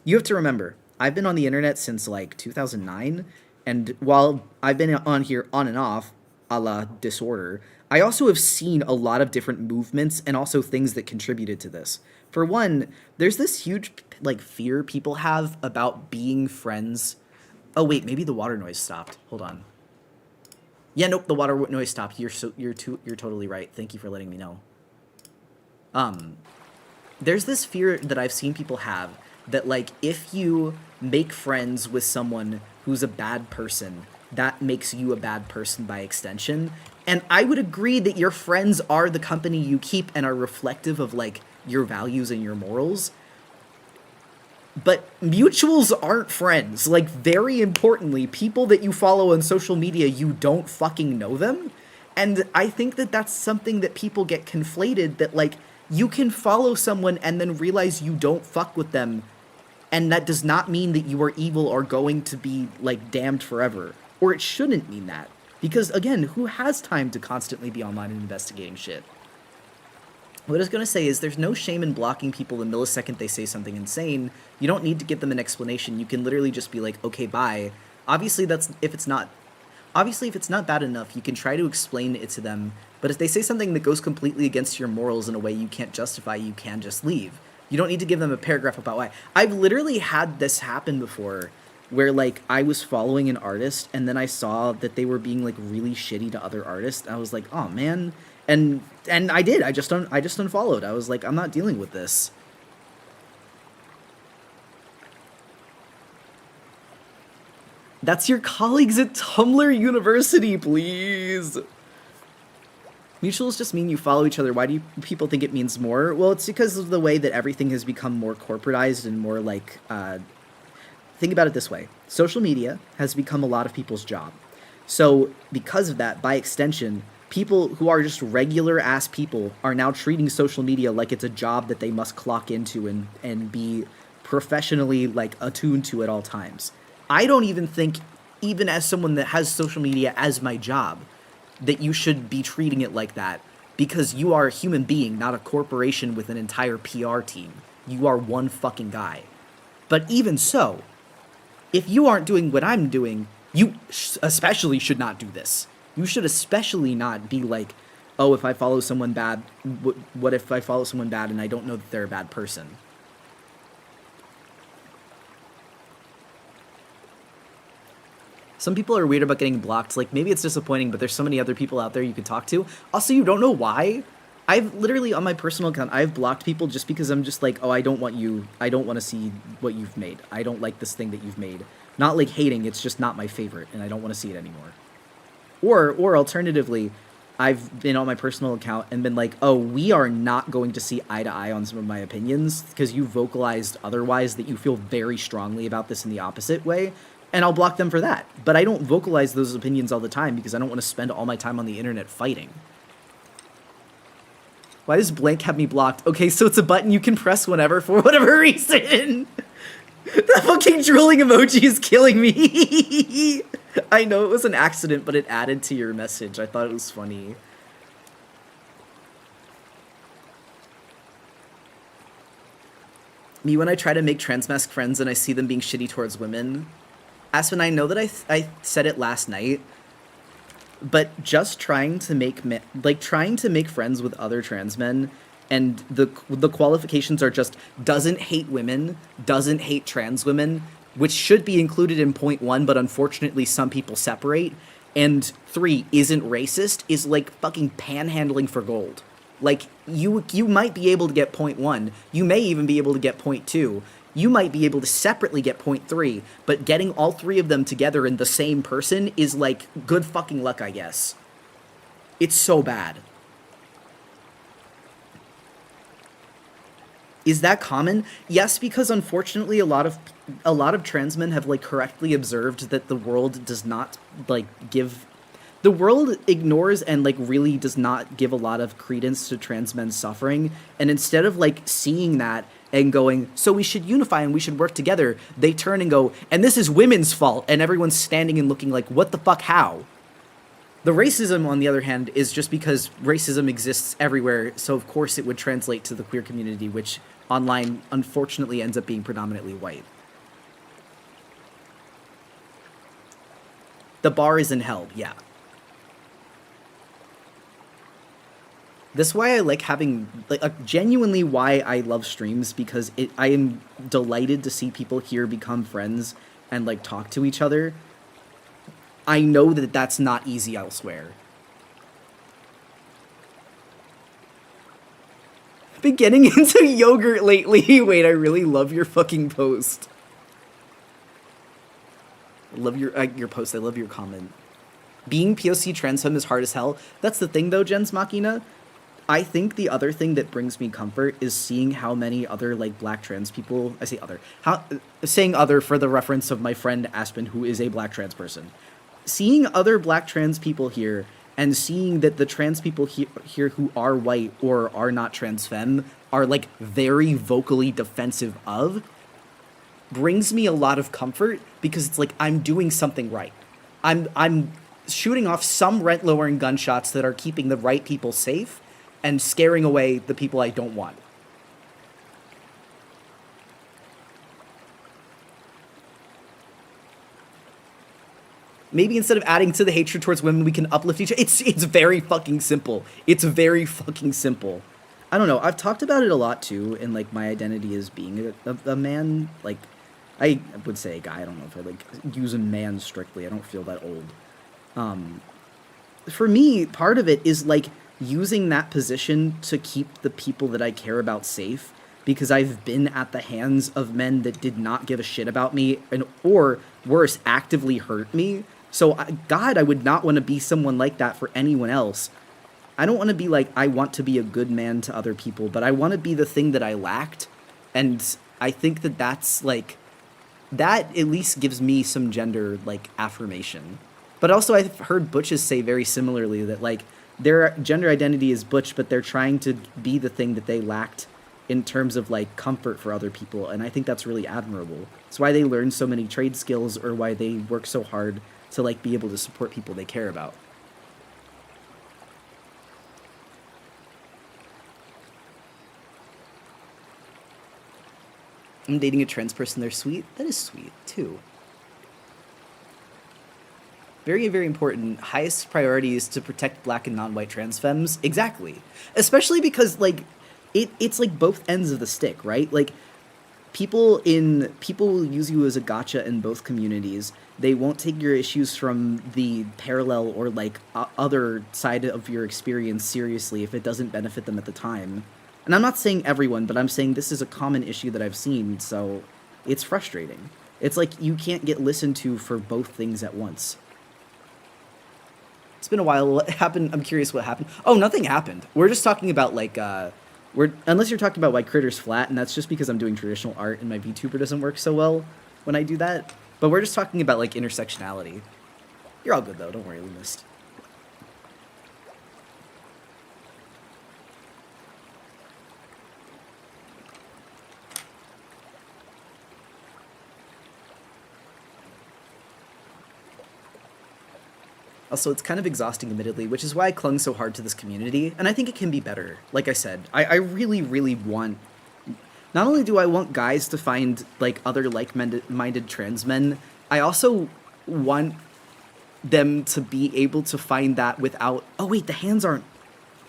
You have to remember, I've been on the internet since like 2009, and while I've been on here on and off, a la Disorder, I also have seen a lot of different movements and also things that contributed to this. For one, there's this huge, like, fear people have about being friends. Oh, wait, maybe the water noise stopped. Hold on. Yeah, nope, the water noise stopped. You're totally right. Thank you for letting me know. There's this fear that I've seen people have that, like, if you make friends with someone who's a bad person, that makes you a bad person by extension. And I would agree that your friends are the company you keep and are reflective of, like, your values and your morals. But mutuals aren't friends. Like, very importantly, people that you follow on social media, you don't fucking know them. And I think that that's something that people get conflated, that, like, you can follow someone and then realize you don't fuck with them, and that does not mean that you are evil or going to be, like, damned forever. Or it shouldn't mean that. Because, again, who has time to constantly be online and investigating shit? What I was going to say is there's no shame in blocking people the millisecond they say something insane. You don't need to give them an explanation. You can literally just be like, okay, bye. Obviously, if it's not bad enough, you can try to explain it to them. But if they say something that goes completely against your morals in a way you can't justify, you can just leave. You don't need to give them a paragraph about why. I've literally had this happen before, where, like, I was following an artist and then I saw that they were being, like, really shitty to other artists. I was like, oh man. And I did. I just unfollowed. I was like, I'm not dealing with this. That's your colleagues at Tumblr University, please. Mutuals just mean you follow each other. Why do people think it means more? Well, it's because of the way that everything has become more corporatized and more like, think about it this way. Social media has become a lot of people's job. So because of that, by extension, people who are just regular ass people are now treating social media like it's a job that they must clock into and be professionally, like, attuned to at all times. I don't even think, even as someone that has social media as my job, that you should be treating it like that, because you are a human being, not a corporation with an entire PR team. You are one fucking guy. But even so, if you aren't doing what I'm doing, you especially should not do this. You should especially not be like, oh, if I follow someone bad, what if I follow someone bad and I don't know that they're a bad person? Some people are weird about getting blocked. Like, maybe it's disappointing, but there's so many other people out there you could talk to. Also, you don't know why. I've literally, on my personal account, I've blocked people just because I'm just like, oh, I don't want to see what you've made. I don't like this thing that you've made. Not like hating, it's just not my favorite, and I don't want to see it anymore. Or alternatively, I've been on my personal account and been like, oh, we are not going to see eye to eye on some of my opinions because you vocalized otherwise that you feel very strongly about this in the opposite way, and I'll block them for that. But I don't vocalize those opinions all the time because I don't want to spend all my time on the internet fighting. Why does blank have me blocked? Okay, so it's a button you can press whenever for whatever reason. The fucking drooling emoji is killing me. I know it was an accident, but it added to your message. I thought it was funny. Me when I try to make transmasc friends and I see them being shitty towards women. Aspen, I know that I said it last night, but just trying to make friends with other trans men, and the qualifications are just doesn't hate women, doesn't hate trans women, which should be included in point 1, but unfortunately some people separate, and 3, isn't racist, is like fucking panhandling for gold. Like, you might be able to get point 1, you may even be able to get point 2, you might be able to separately get point 3, but getting all 3 of them together in the same person is like good fucking luck, I guess. It's so bad. Is that common? Yes, because unfortunately a lot of trans men have, like, correctly observed that the world does not, like, the world ignores and, like, really does not give a lot of credence to trans men's suffering, and instead of, like, seeing that and going, so we should unify and we should work together, they turn and go, and this is women's fault, and everyone's standing and looking like, what the fuck, how? The racism, on the other hand, is just because racism exists everywhere, so of course it would translate to the queer community, which online unfortunately ends up being predominantly white. The bar is in hell, yeah. That's why I like having, like, genuinely why I love streams, because I am delighted to see people here become friends and, like, talk to each other. I know that that's not easy elsewhere. Been getting into yogurt lately. Wait, I really love your fucking post. I love your post. I love your comment. Being POC trans femme is hard as hell. That's the thing, though, Jens Machina. I think the other thing that brings me comfort is seeing how many other, like, black trans people, I say other, saying other for the reference of my friend Aspen, who is a black trans person. Seeing other black trans people here and seeing that the trans people here who are white or are not trans femme are, like, very vocally defensive of, brings me a lot of comfort, because it's like I'm doing something right. I'm shooting off some rent-lowering gunshots that are keeping the right people safe and scaring away the people I don't want. Maybe instead of adding to the hatred towards women, we can uplift each other. It's very fucking simple. It's very fucking simple. I don't know. I've talked about it a lot, too, in, like, my identity as being a man. Like, I would say a guy. I don't know if I, like, use a man strictly. I don't feel that old. For me, part of it is, like, using that position to keep the people that I care about safe, because I've been at the hands of men that did not give a shit about me, and or worse, actively hurt me. So, God, I would not want to be someone like that for anyone else. I don't want to be like, I want to be a good man to other people, but I want to be the thing that I lacked, and I think that that's, like, that at least gives me some gender, like, affirmation. But also, I've heard butches say very similarly that, like, their gender identity is butch, but they're trying to be the thing that they lacked in terms of, like, comfort for other people, and I think that's really admirable. It's why they learn so many trade skills, or why they work so hard to, like, be able to support people they care about. I'm dating a trans person, they're sweet. That is sweet, too. Very, very important. Highest priority is to protect black and non-white trans femmes. Exactly. Especially because, like, it's like both ends of the stick, right? Like, people will use you as a gotcha in both communities. They won't take your issues from the parallel or, like, other side of your experience seriously if it doesn't benefit them at the time. And I'm not saying everyone, but I'm saying this is a common issue that I've seen, so it's frustrating. It's like you can't get listened to for both things at once. It's been a while. What happened? I'm curious what happened. Oh, nothing happened. We're just talking about, like, unless you're talking about, like, Critters Flat, and that's just because I'm doing traditional art and my VTuber doesn't work so well when I do that. But we're just talking about, like, intersectionality. You're all good, though. Don't worry, we missed. Also, it's kind of exhausting, admittedly, which is why I clung so hard to this community, and I think it can be better. Like I said, I really, really want... Not only do I want guys to find, like, other like-minded trans men, I also want them to be able to find that without... Oh, wait, the hands aren't...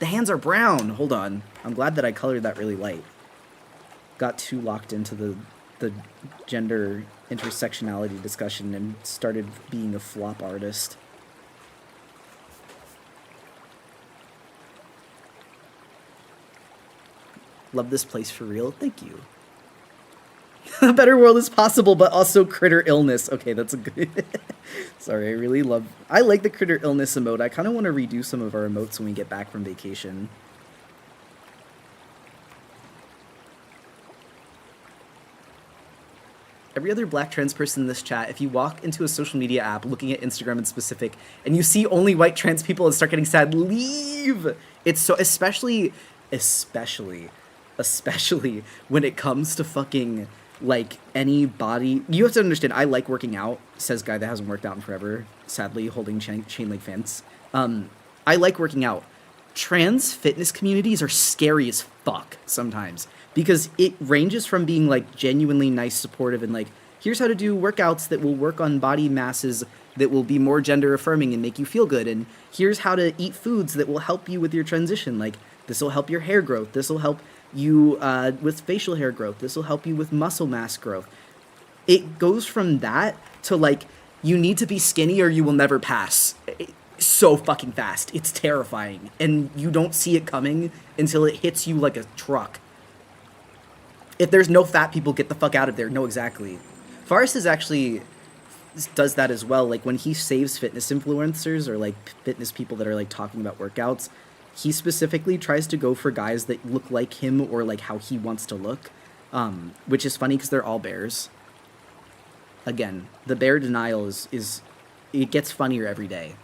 The hands are brown! Hold on. I'm glad that I colored that really light. Got too locked into the gender intersectionality discussion and started being a flop artist. Love this place for real. Thank you. A better world is possible, but also critter illness. Okay, that's a good... Sorry, I like the critter illness emote. I kind of want to redo some of our emotes when we get back from vacation. Every other black trans person in this chat, if you walk into a social media app looking at Instagram in specific, and you see only white trans people and start getting sad, leave! It's so... Especially especially when it comes to fucking like any body. You have to understand. I like working out. Says guy that hasn't worked out in forever. Sadly, holding chain link fence. I like working out. Trans fitness communities are scary as fuck sometimes because it ranges from being like genuinely nice, supportive, and like here's how to do workouts that will work on body masses that will be more gender affirming and make you feel good, and here's how to eat foods that will help you with your transition. Like this will help your hair growth. This will help you with facial hair growth. This will help you with muscle mass growth. It goes from that to like you need to be skinny or you will never pass. So fucking fast. It's terrifying. And you don't see it coming until it hits you like a truck. If there's no fat people, get the fuck out of there. No, exactly. Forrest is actually does that as well. Like when he saves fitness influencers or like fitness people that are like talking about workouts, he specifically tries to go for guys that look like him or like how he wants to look, which is funny because they're all bears. Again, the bear denial is it gets funnier every day.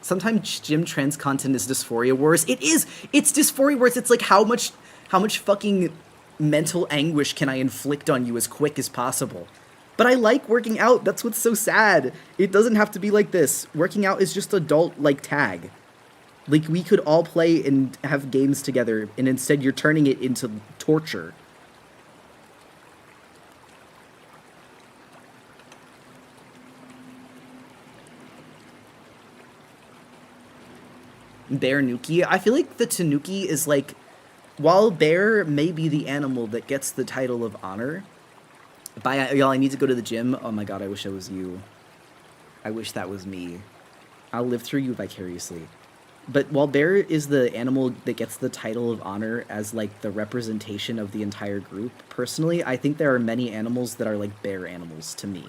Sometimes gym trans content is dysphoria wars. It is. It's dysphoria wars. It's like how much fucking mental anguish can I inflict on you as quick as possible? But I like working out. That's what's so sad. It doesn't have to be like this. Working out is just adult like tag. Like we could all play and have games together, and instead you're turning it into torture. Bear Nuki. I feel like the Tanuki is like, while bear may be the animal that gets the title of honor. By y'all, I need to go to the gym. Oh my god, I wish I was you. I wish that was me. I'll live through you vicariously. But while bear is the animal that gets the title of honor as like the representation of the entire group, personally, I think there are many animals that are like bear animals to me.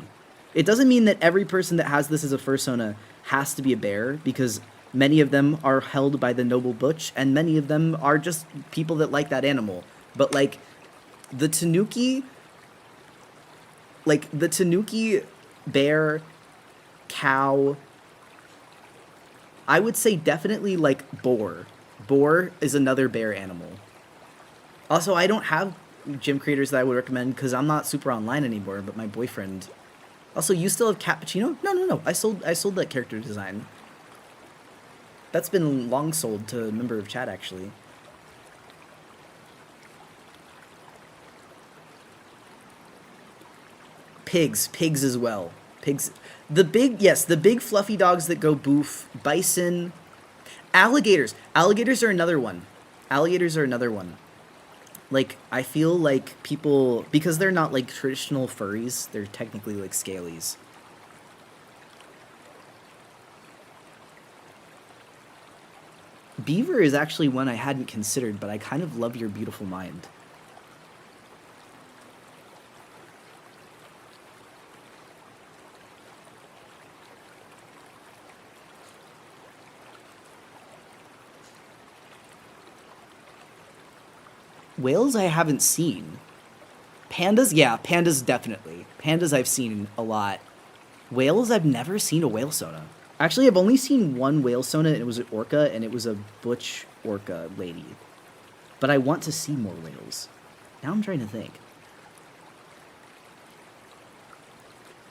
It doesn't mean that every person that has this as a fursona has to be a bear, because many of them are held by the noble butch, and many of them are just people that like that animal. But like the Tanuki, bear, cow, I would say definitely like boar. Boar is another bear animal. Also, I don't have gym creators that I would recommend because I'm not super online anymore, but my boyfriend. Also, you still have Cappuccino? No. I sold that character design. That's been long sold to a member of chat, actually. Pigs as well. Pigs. The big fluffy dogs that go boof. Bison. Alligators. Alligators are another one. Like, I feel like people, because they're not like traditional furries, they're technically like scalies. Beaver is actually one I hadn't considered, but I kind of love your beautiful mind. Whales I haven't seen. Pandas, yeah, pandas definitely. Pandas I've seen a lot. Whales, I've never seen a whale sona. Actually, I've only seen one whale sona, and it was an orca, and it was a butch orca lady. But I want to see more whales. Now I'm trying to think.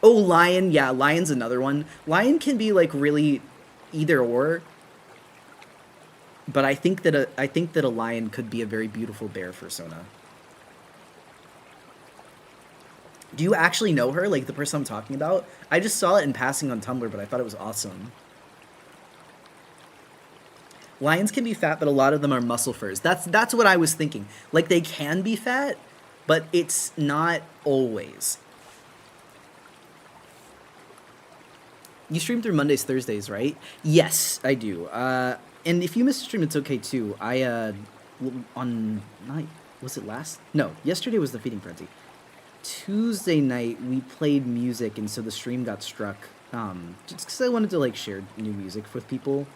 Oh, lion, yeah, lion's another one. Lion can be like really either or. But I think that a lion could be a very beautiful bear fursona. Do you actually know her, like the person I'm talking about? I just saw it in passing on Tumblr, but I thought it was awesome. Lions can be fat, but a lot of them are muscle furs. That's what I was thinking. Like they can be fat, but it's not always. You stream through Mondays, Thursdays, right? Yes, I do. And if you miss a stream, it's okay too. On night, was it last? No, yesterday was the Feeding Frenzy. Tuesday night we played music, and so the stream got struck. Just because I wanted to like share new music with people.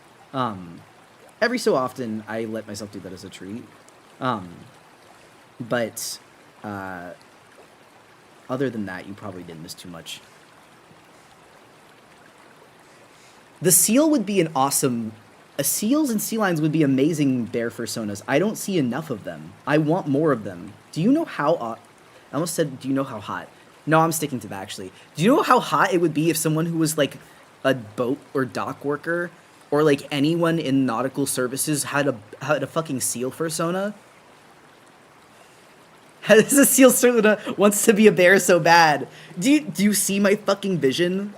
Every so often I let myself do that as a treat. But other than that, you probably didn't miss too much. The seal would be an awesome. Seals and sea lions would be amazing bear personas. I don't see enough of them. I want more of them. Do you know how? I almost said, do you know how hot? No, I'm sticking to that actually. Do you know how hot it would be if someone who was like a boat or dock worker or like anyone in nautical services had a fucking seal persona? Has a seal persona wants to be a bear so bad. Do you see my fucking vision?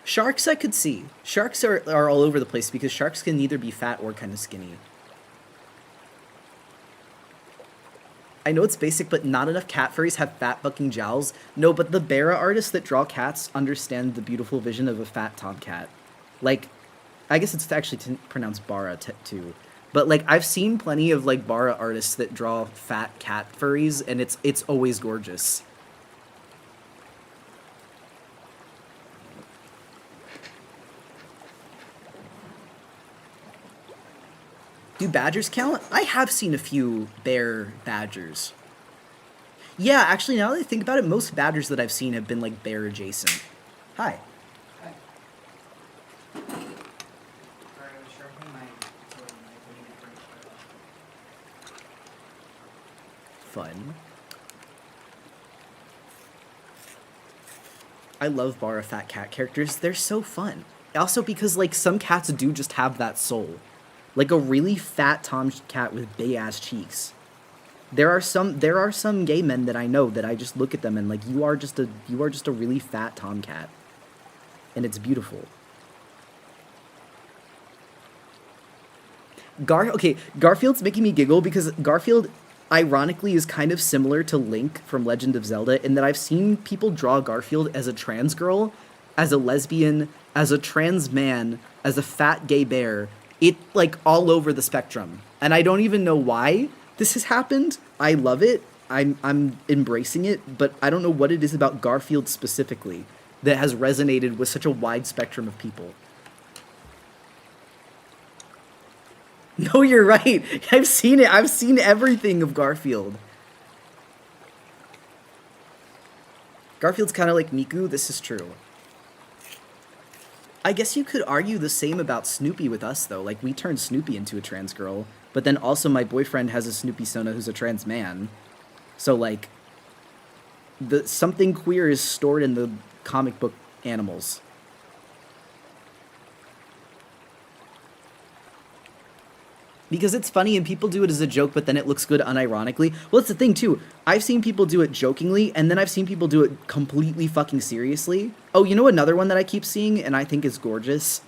Sharks I could see. Sharks are all over the place because sharks can either be fat or kind of skinny. I know it's basic, but not enough cat furries have fat fucking jowls. No, but the Bara artists that draw cats understand the beautiful vision of a fat tomcat. Like, I guess it's actually pronounced Bara too. But like, I've seen plenty of like Bara artists that draw fat cat furries, and it's always gorgeous. Do badgers count? I have seen a few bear badgers. Yeah, actually, now that I think about it, most badgers that I've seen have been like bear adjacent. Hi. Hi. Sorry, I was sharpening my sword and I didn't get Fun. I love Bara fat cat characters. They're so fun. Also because like some cats do just have that soul. Like a really fat tomcat with big ass cheeks. There are some gay men that I know that I just look at them and like you are just a really fat tomcat. And it's beautiful. Garfield's making me giggle because Garfield ironically is kind of similar to Link from Legend of Zelda in that I've seen people draw Garfield as a trans girl, as a lesbian, as a trans man, as a fat gay bear. It like all over the spectrum. And I don't even know why this has happened. I love it. I'm embracing it, but I don't know what it is about Garfield specifically that has resonated with such a wide spectrum of people. No, you're right. I've seen it. I've seen everything of Garfield. Garfield's kind of like Miku. This is true. I guess you could argue the same about Snoopy with us, though. Like, we turned Snoopy into a trans girl, but then also my boyfriend has a Snoopy Sona who's a trans man. So, like, something queer is stored in the comic book animals. Because it's funny and people do it as a joke, but then it looks good unironically. Well, that's the thing, too. I've seen people do it jokingly, and then I've seen people do it completely fucking seriously. Oh, you know another one that I keep seeing, and I think is gorgeous?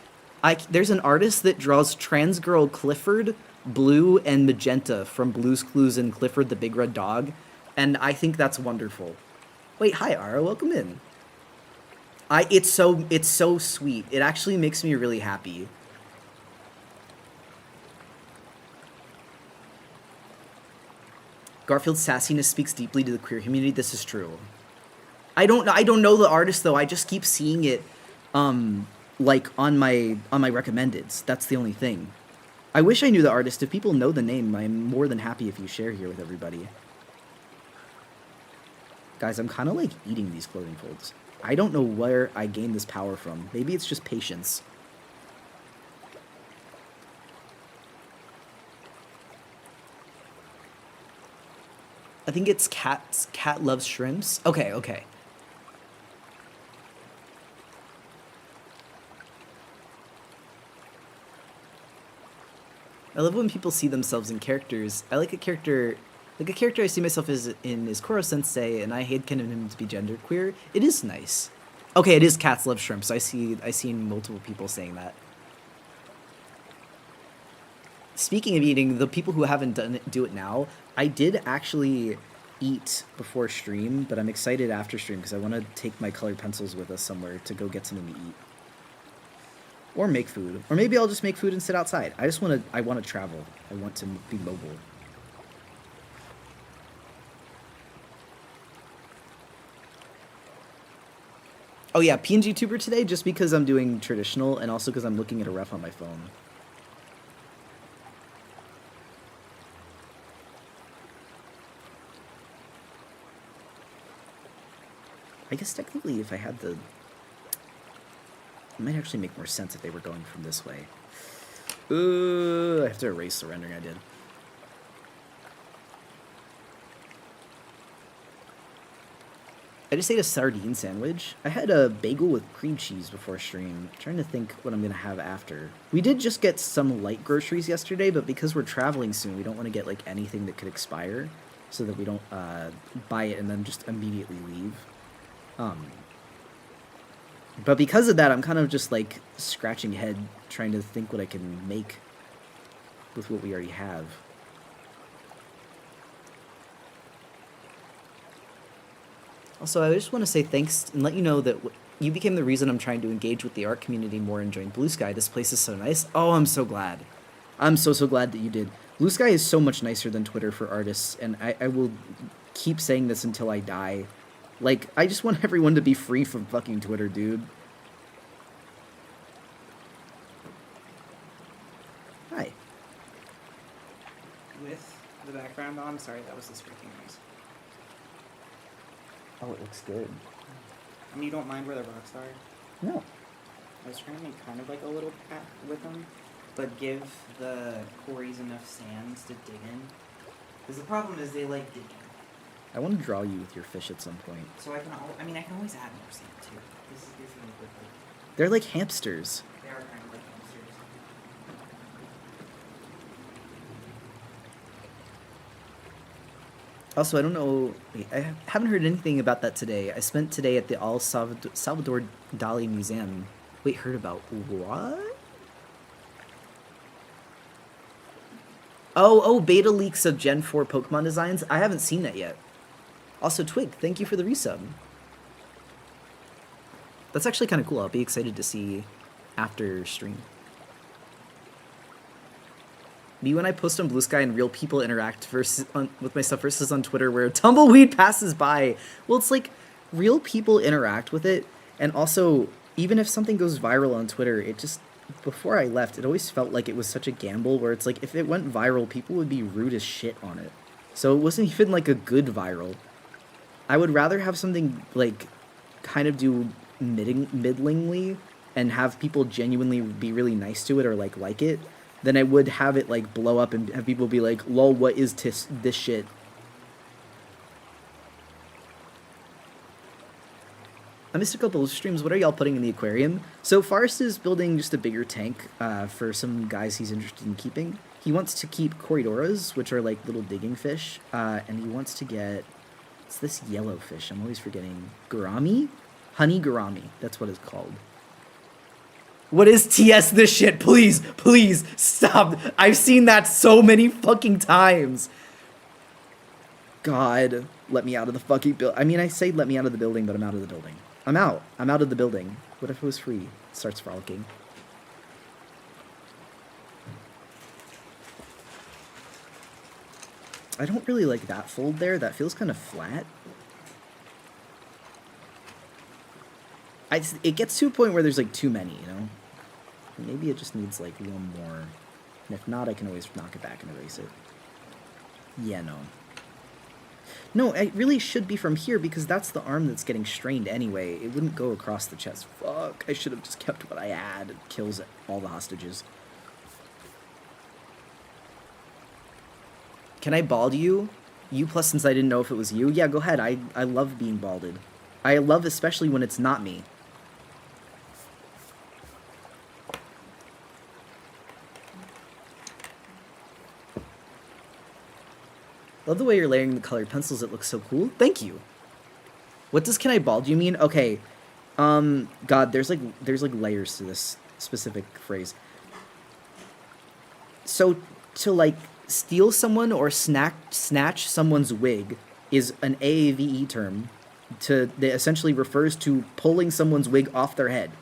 There's an artist that draws trans girl Clifford, blue, and magenta from Blue's Clues and Clifford the Big Red Dog, and I think that's wonderful. Wait, hi, Ara. Welcome in. It's so sweet. It actually makes me really happy. Garfield's sassiness speaks deeply to the queer community. This is true. I don't know the artist though. I just keep seeing it, like on my recommendeds. That's the only thing. I wish I knew the artist. If people know the name, I'm more than happy if you share here with everybody. Guys, I'm kind of like eating these clothing folds. I don't know where I gained this power from. Maybe it's just patience. I think it's Cat Loves Shrimps. Okay. I love when people see themselves in characters. I like a character I see myself as in is Koro Sensei, and I hate kind of him to be genderqueer. It is nice. Okay, it is Cats Love Shrimps. I seen multiple people saying that. Speaking of eating, the people who haven't done it do it now. I did actually eat before stream, but I'm excited after stream because I want to take my colored pencils with us somewhere to go get something to eat. Or make food. Or maybe I'll just make food and sit outside. I want to travel. I want to be mobile. Oh yeah, PNG tuber today just because I'm doing traditional and also because I'm looking at a ref on my phone. I guess technically if I had the It might actually make more sense if they were going from this way. Ooh, I have to erase the rendering I did. I just ate a sardine sandwich. I had a bagel with cream cheese before stream. I'm trying to think what I'm going to have after. We did just get some light groceries yesterday, but because we're traveling soon, we don't want to get like anything that could expire so that we don't buy it and then just immediately leave. But because of that, I'm kind of just like scratching head trying to think what I can make with what we already have. Also, I just want to say thanks and let you know that you became the reason I'm trying to engage with the art community more and join Blue Sky. This place is so nice. Oh, I'm so glad. I'm so glad that you did. Blue Sky is so much nicer than Twitter for artists, and I will keep saying this until I die. Like, I just want everyone to be free from fucking Twitter, dude. Hi. With the background on, sorry, that was the squeaking noise. Oh, it looks good. I mean, you don't mind where the rocks are? No. I was trying to make kind of like a little path with them, but give the quarries enough sands to dig in. Because the problem is they like digging. I want to draw you with your fish at some point. So I can always add more sand too. This is really good. They're like hamsters. They are kind of like hamsters. Also, I don't know. I haven't heard anything about that today. I spent today at the Salvador Dali Museum. Wait, heard about what? Oh, beta leaks of Gen 4 Pokemon designs? I haven't seen that yet. Also, Twig, thank you for the resub. That's actually kind of cool. I'll be excited to see after stream. Me when I post on Blue Sky and real people interact with my stuff versus on Twitter where tumbleweed passes by. Well, it's like real people interact with it, and also even if something goes viral on Twitter, it just, before I left, it always felt like it was such a gamble where it's like if it went viral, people would be rude as shit on it. So it wasn't even like a good viral. I would rather have something like kind of do middlingly and have people genuinely be really nice to it or like it than I would have it like blow up and have people be like, lol, what is this shit? I missed a couple of streams. What are y'all putting in the aquarium? So Forrest is building just a bigger tank for some guys he's interested in keeping. He wants to keep Corridoras, which are like little digging fish, and he wants to get, it's this yellow fish, I'm always forgetting, gourami? Honey gourami, that's what it's called. What is TS this shit? Please, please, stop. I've seen that so many fucking times. God, let me out of the fucking building. I mean, I say let me out of the building, but I'm out of the building. I'm out. I'm out of the building. What if it was free? It starts frolicking. I don't really like that fold there. That feels kind of flat. It gets to a point where there's like too many, you know? Maybe it just needs like one more. And if not, I can always knock it back and erase it. Yeah, no. No, it really should be from here because that's the arm that's getting strained anyway. It wouldn't go across the chest. Fuck, I should have just kept what I had. It kills all the hostages. Can I bald you? You plus since I didn't know if it was you? Yeah, go ahead. I love being balded. I love especially when it's not me. Love the way you're layering the colored pencils. It looks so cool. Thank you. What does "can I bald you" mean? Okay. God, there's like layers to this specific phrase. So to like steal someone or snatch someone's wig is an AAVE term that essentially refers to pulling someone's wig off their head.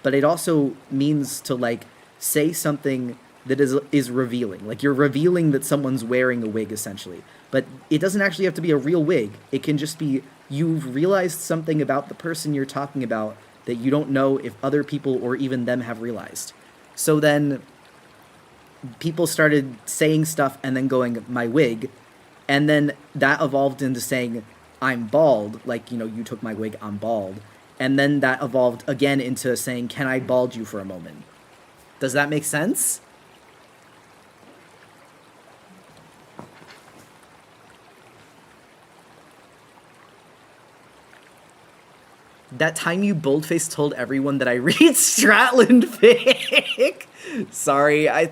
But it also means to like say something that is revealing. Like you're revealing that someone's wearing a wig essentially. But it doesn't actually have to be a real wig. It can just be you've realized something about the person you're talking about that you don't know if other people or even them have realized. So then people started saying stuff and then going, my wig, and then that evolved into saying, I'm bald, like, you know, you took my wig, I'm bald. And then that evolved again into saying, can I bald you for a moment? Does that make sense? That time you boldface told everyone that I read Stratland fic. Sorry, I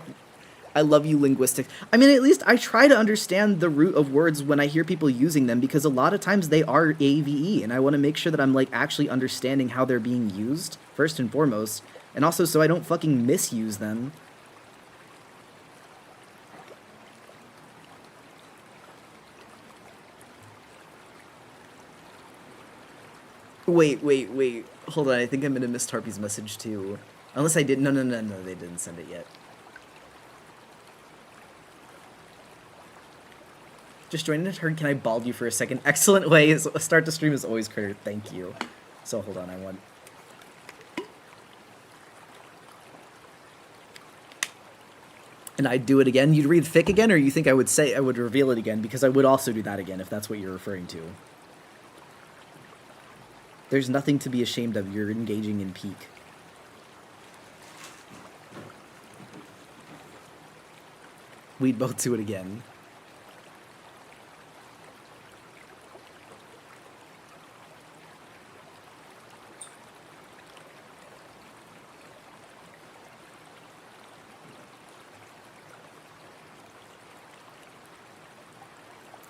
love you, linguistics. I mean, at least I try to understand the root of words when I hear people using them, because a lot of times they are AVE, and I want to make sure that I'm like actually understanding how they're being used first and foremost, and also so I don't fucking misuse them. Wait. Hold on, I think I'm gonna miss Tarpy's message too. Unless I did. No, they didn't send it yet. Just joining a turn, can I bald you for a second? Excellent way. Start the stream is always critter. Thank you. So hold on, I want. And I'd do it again. You'd read fic again, or you think I would say I would reveal it again? Because I would also do that again if that's what you're referring to. There's nothing to be ashamed of. You're engaging in peak. We'd both do it again.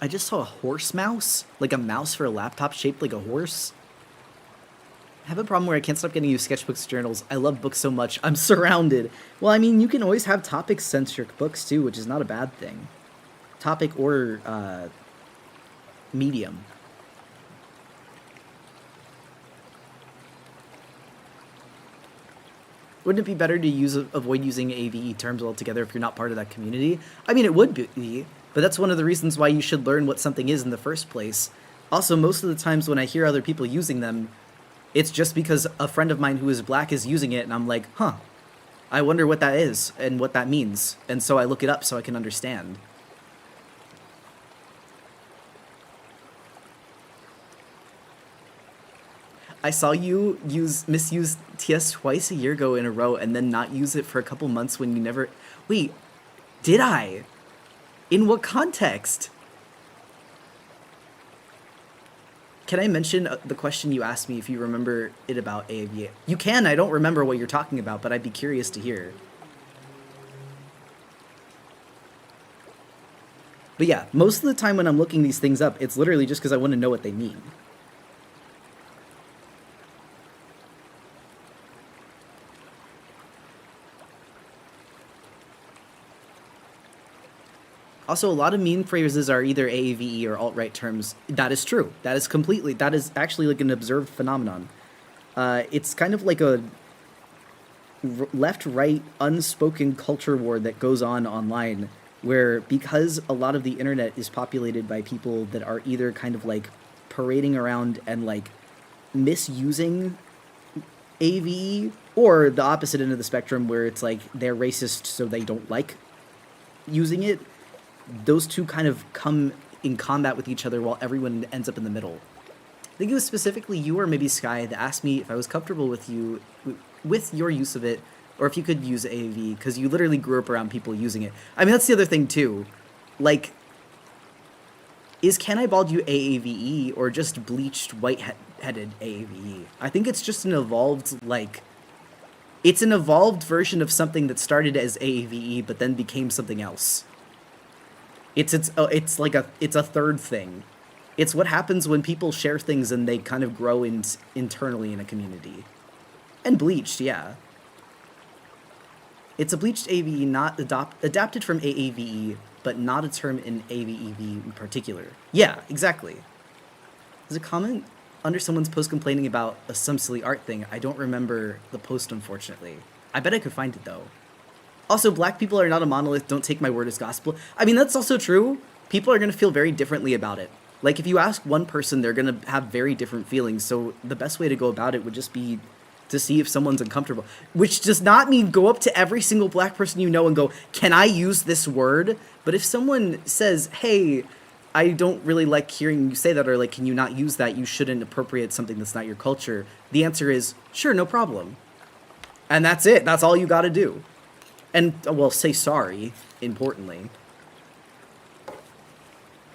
I just saw a horse mouse, like a mouse for a laptop shaped like a horse. I have a problem where I can't stop getting you sketchbooks, journals. I love books so much. I'm surrounded. Well, I mean, you can always have topic-centric books too, which is not a bad thing. Topic or medium. Wouldn't it be better to avoid using AVE terms altogether if you're not part of that community? I mean, it would be, but that's one of the reasons why you should learn what something is in the first place. Also, most of the times when I hear other people using them, it's just because a friend of mine who is black is using it, and I'm like, huh, I wonder what that is and what that means. And so I look it up so I can understand. I saw you misuse TS twice a year ago in a row and then not use it for a couple months when you never... Wait, did I? In what context? Can I mention the question you asked me if you remember it about AAVA? You can, I don't remember what you're talking about, but I'd be curious to hear. But yeah, most of the time when I'm looking these things up, it's literally just because I want to know what they mean. Also, a lot of meme phrases are either AAVE or alt-right terms. That is true. That is actually like an observed phenomenon. It's kind of like a left-right unspoken culture war that goes on online, where because a lot of the internet is populated by people that are either kind of like parading around and like misusing AVE, or the opposite end of the spectrum where it's like they're racist so they don't like using it. Those two kind of come in combat with each other while everyone ends up in the middle. I think it was specifically you or maybe Sky that asked me if I was comfortable with your use of it, or if you could use AAV, because you literally grew up around people using it. I mean, that's the other thing too. Like, is Can I Bald You AAVE or just bleached white-headed AAVE? I think it's just an evolved, like... It's an evolved version of something that started as AAVE but then became something else. It's a third thing. It's what happens when people share things and they kind of grow internally in a community. And bleached, yeah. It's a bleached AVE, not adapted from AAVE, but not a term in AVEV in particular. Yeah, exactly. There's a comment under someone's post complaining about some silly art thing. I don't remember the post, unfortunately. I bet I could find it, though. Also, black people are not a monolith, don't take my word as gospel. I mean, that's also true. People are going to feel very differently about it. Like, if you ask one person, they're going to have very different feelings, so the best way to go about it would just be to see if someone's uncomfortable. Which does not mean go up to every single black person you know and go, can I use this word? But if someone says, hey, I don't really like hearing you say that, or like, can you not use that? You shouldn't appropriate something that's not your culture. The answer is, sure, no problem. And that's it. That's all you got to do. And, well, say sorry, importantly.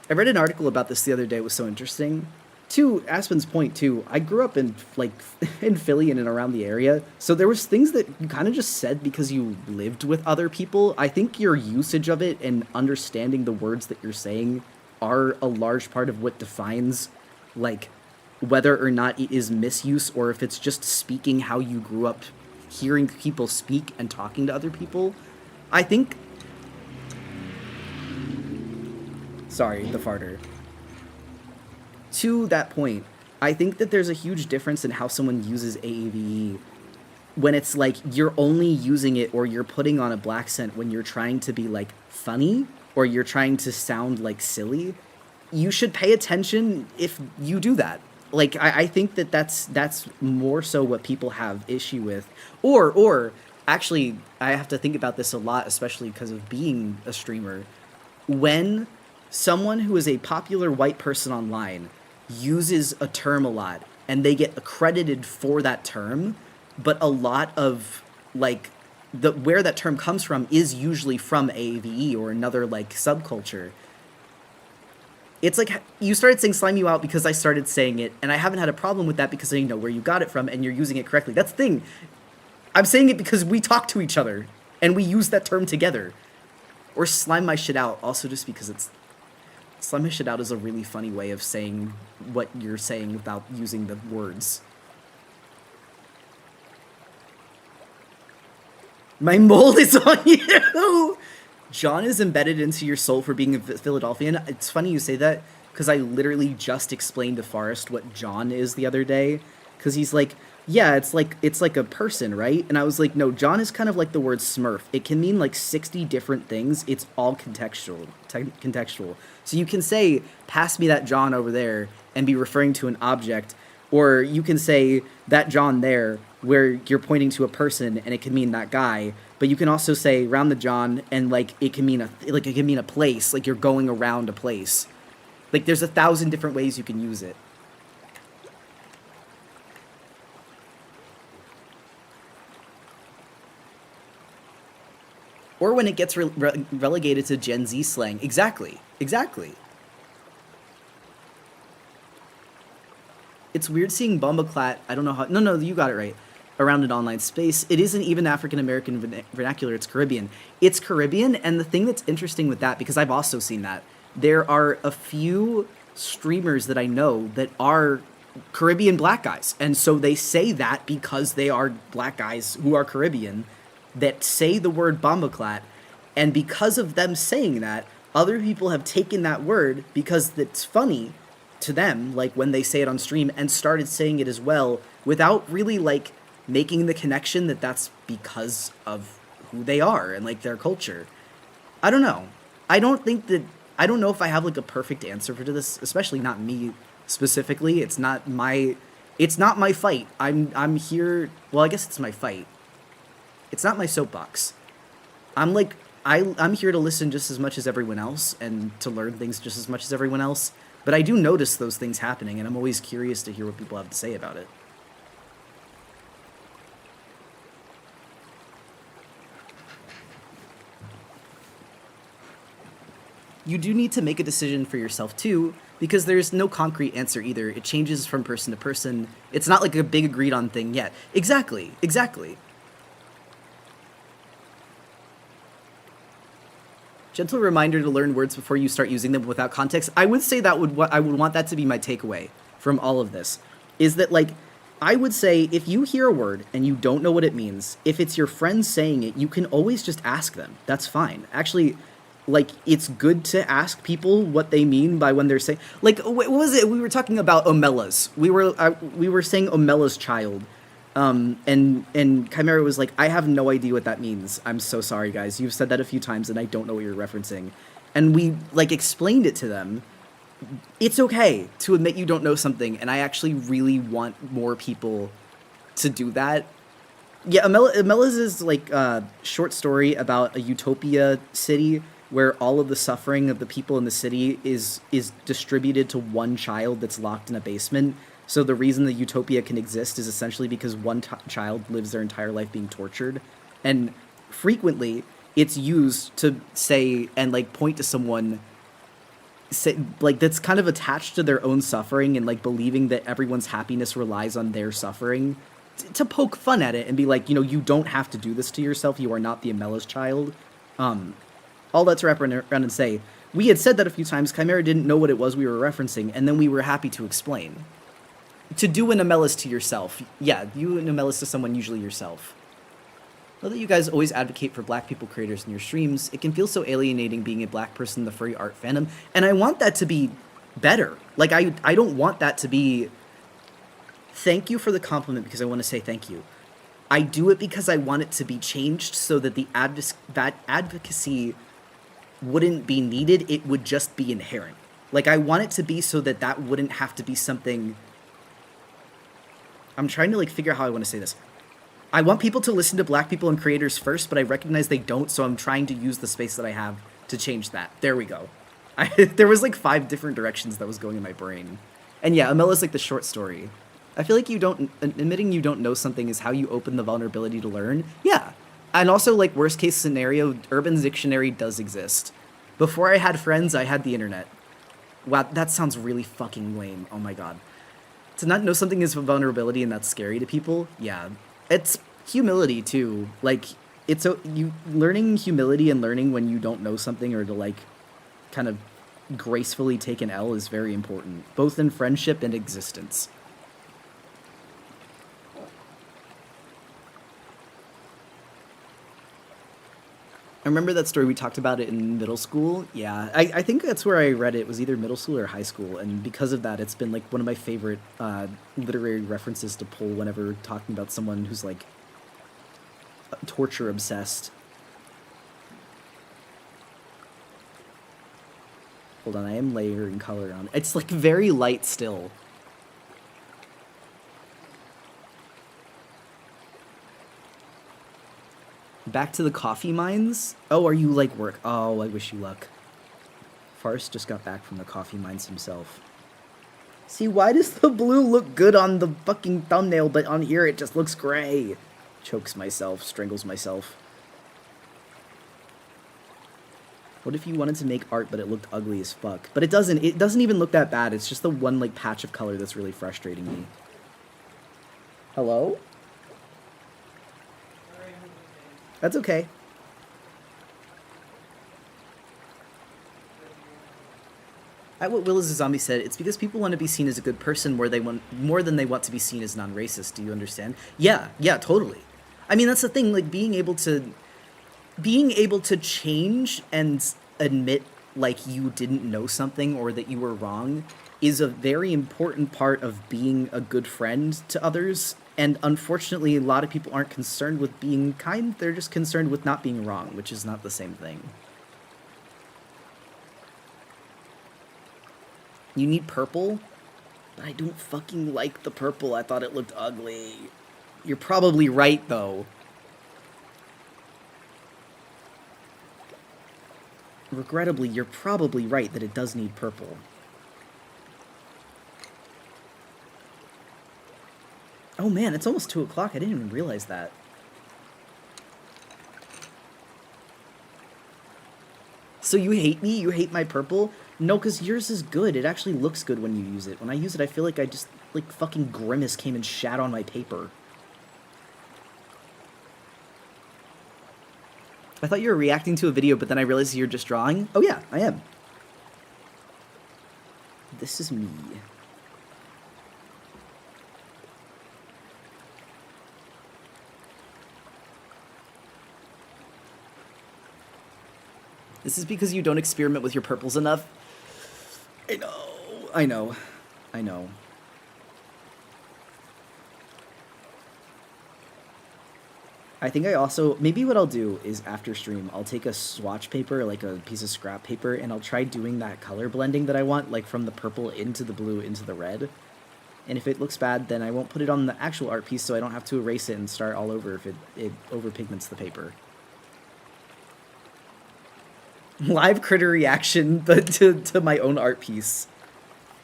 I read an article about this the other day. It was so interesting. To Aspen's point, too, I grew up in, like, in Philly and around the area, so there was things that you kind of just said because you lived with other people. I think your usage of it and understanding the words that you're saying are a large part of what defines, like, whether or not it is misuse or if it's just speaking how you grew up hearing people speak and talking to other people. I think... Sorry, the farter. To that point, I think that there's a huge difference in how someone uses AAVE when it's like you're only using it or you're putting on a black scent when you're trying to be like funny or you're trying to sound like silly. You should pay attention if you do that. Like I think that that's more so what people have issue with. Or actually, I have to think about this a lot, especially because of being a streamer. When someone who is a popular white person online uses a term a lot and they get accredited for that term, but a lot of like the where that term comes from is usually from AAVE or another like subculture. It's like you started saying slime you out because I started saying it, and I haven't had a problem with that because I know where you got it from and you're using it correctly. That's the thing. I'm saying it because we talk to each other and we use that term together. Or slime my shit out, also just because it's... Slime my shit out is a really funny way of saying what you're saying without using the words. My mold is on you! John is embedded into your soul for being a Philadelphian. It's funny you say that, because I literally just explained to Forrest what John is the other day. Because he's like, yeah, it's like a person, right? And I was like, no, John is kind of like the word Smurf. It can mean like 60 different things. It's all contextual. So you can say, pass me that John over there, and be referring to an object. Or you can say, that John there, where you're pointing to a person, and it can mean that guy. But you can also say, round the John, and like it can mean a place, like you're going around a place. Like there's 1,000 different ways you can use it. Or when it gets relegated to Gen Z slang. Exactly. It's weird seeing Bumbleclat, I don't know how... No, you got it right. Around an online space. It isn't even African-American vernacular, it's Caribbean. It's Caribbean, and the thing that's interesting with that, because I've also seen that, there are a few streamers that I know that are Caribbean black guys. And so they say that because they are black guys who are Caribbean, that say the word bombaclat, and because of them saying that, other people have taken that word because it's funny to them, like when they say it on stream, and started saying it as well without really like making the connection that that's because of who they are and like their culture. I don't know. I don't know if I have like a perfect answer for this, especially not me specifically. It's not my fight. I'm here. Well, I guess it's my fight. It's not my soapbox. I'm here to listen just as much as everyone else and to learn things just as much as everyone else. But I do notice those things happening, and I'm always curious to hear what people have to say about it. You do need to make a decision for yourself too, because there's no concrete answer either. It changes from person to person. It's not like a big agreed on thing yet. Exactly. Gentle reminder to learn words before you start using them without context. I would say I would want that to be my takeaway from all of this, is that like, I would say if you hear a word and you don't know what it means, if it's your friends saying it, you can always just ask them. That's fine. Actually, like, it's good to ask people what they mean by when they're saying, like, what was it? We were talking about Omelas. We were saying Omela's child. And Chimera was like, I have no idea what that means. I'm so sorry, guys. You've said that a few times, and I don't know what you're referencing. And we, like, explained it to them. It's okay to admit you don't know something, and I actually really want more people to do that. Yeah, Omela's is, like, a short story about a utopia city where all of the suffering of the people in the city is distributed to one child that's locked in a basement. So the reason the utopia can exist is essentially because one child lives their entire life being tortured, and frequently it's used to say and like point to someone say, like that's kind of attached to their own suffering and like believing that everyone's happiness relies on their suffering to poke fun at it and be like, you know, you don't have to do this to yourself. You are not the Amella's child. All that to wrap around and say, we had said that a few times. Chimera didn't know what it was we were referencing, and then we were happy to explain. To do an Amella's to yourself. Yeah, you an Amella's to someone, usually yourself. Now that you guys always advocate for black people creators in your streams, it can feel so alienating being a black person in the furry art fandom, and I want that to be better. Like, I don't want that to be... Thank you for the compliment, because I want to say thank you. I do it because I want it to be changed so that that advocacy wouldn't be needed, it would just be inherent. Like, I want it to be so that that wouldn't have to be something... I'm trying to, like, figure out how I want to say this. I want people to listen to black people and creators first, but I recognize they don't, so I'm trying to use the space that I have to change that. There we go. There was, like, 5 different directions that was going in my brain. And yeah, Amella's like the short story. I feel like admitting you don't know something is how you open the vulnerability to learn. Yeah. And also, like, worst case scenario, Urban Dictionary does exist. Before I had friends, I had the internet. Wow, that sounds really fucking lame. Oh my god. To not know something is a vulnerability and that's scary to people, yeah. It's humility, too. Like, learning humility and learning when you don't know something or to, like, kind of gracefully take an L is very important, both in friendship and existence. I remember that story, we talked about it in middle school. Yeah, I think that's where I read it. It was either middle school or high school, and because of that, it's been like one of my favorite literary references to pull whenever talking about someone who's like torture obsessed. Hold on, I am layering color on. It's like very light still. Back to the coffee mines? Oh, are you like work? Oh, I wish you luck. Farce just got back from the coffee mines himself. See, why does the blue look good on the fucking thumbnail, but on here it just looks gray? Chokes myself, strangles myself. What if you wanted to make art, but it looked ugly as fuck? But it doesn't even look that bad. It's just the one, like, patch of color that's really frustrating me. Hello? That's okay. At what Will is a Zombie said, it's because people want to be seen as a good person more than they want to be seen as non-racist. Do you understand? Yeah, totally. I mean, that's the thing, like, being able to change and admit, like, you didn't know something or that you were wrong is a very important part of being a good friend to others. And unfortunately, a lot of people aren't concerned with being kind, they're just concerned with not being wrong, which is not the same thing. You need purple? But I don't fucking like the purple, I thought it looked ugly. You're probably right, though. Regrettably, you're probably right that it does need purple. Oh man, it's almost 2 o'clock. I didn't even realize that. So you hate me? You hate my purple? No, because yours is good. It actually looks good when you use it. When I use it, I feel like I just, like, fucking Grimace came and shat on my paper. I thought you were reacting to a video, but then I realized you're just drawing. Oh yeah, I am. This is me. This is because you don't experiment with your purples enough. I know. I think I also, maybe what I'll do is after stream, I'll take a swatch paper, like a piece of scrap paper, and I'll try doing that color blending that I want, like from the purple into the blue into the red. And if it looks bad, then I won't put it on the actual art piece, so I don't have to erase it and start all over if it overpigments the paper. Live critter reaction, but to my own art piece.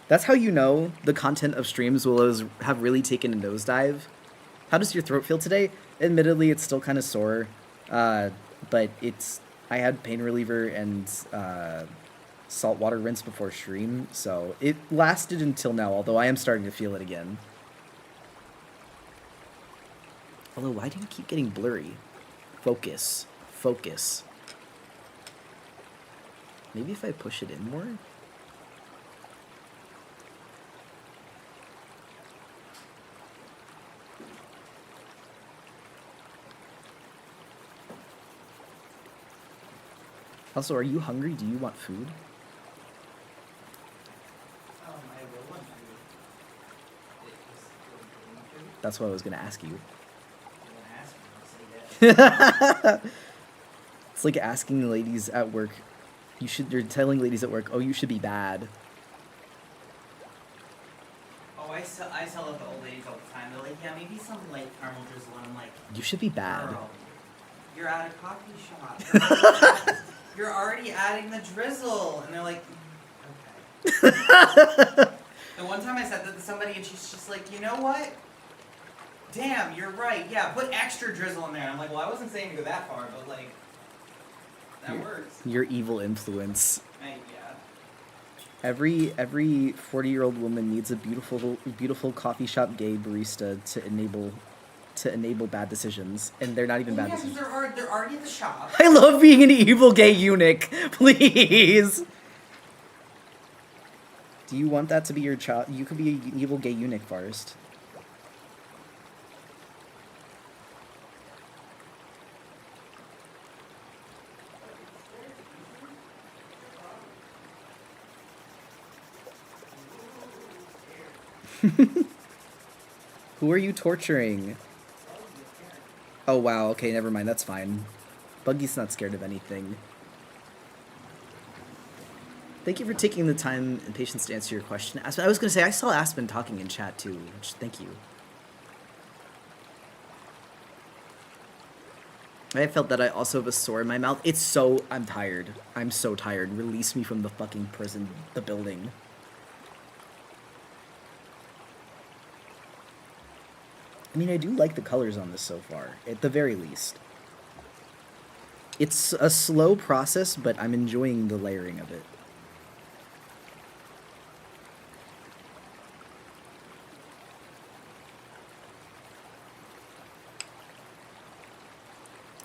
That's how you know the content of streams have really taken a nosedive. How does your throat feel today? Admittedly, it's still kind of sore, but I had pain reliever and salt water rinse before stream, so it lasted until now, although I am starting to feel it again. Although, why do you keep getting blurry? Focus. Focus. Maybe if I push it in more? Also, are you hungry? Do you want food? I will want food. That's what I was going to ask you. You want to ask me, I'll say yes. It's like asking the ladies at work, you're telling ladies at work, oh, you should be bad. Oh, I tell it to old ladies all the time. They're like, yeah, maybe some light caramel drizzle, and I'm like, You should be bad. girl, you're at a coffee shop. You're already adding the drizzle. And they're like, okay. And one time I said that to somebody, and she's just like, you know what? Damn, you're right. Yeah, put extra drizzle in there. And I'm like, well, I wasn't saying to go that far, but like, that works. Your evil influence. Yeah. Every 40-year-old woman needs a beautiful coffee shop gay barista to enable bad decisions, and they're not even bad decisions. They're already at the shop. I love being an evil gay eunuch. Please. Do you want that to be your child? You could be an evil gay eunuch, Forrest. Who are you torturing? Oh wow, okay, never mind, that's fine. Buggy's not scared of anything. Thank you for taking the time and patience to answer your question. Aspen, I was going to say, I saw Aspen talking in chat too, which, thank you. I felt that I also have a sore in my mouth. I'm tired. I'm so tired. Release me from the fucking prison, the building. I mean, I do like the colors on this so far, at the very least. It's a slow process, but I'm enjoying the layering of it.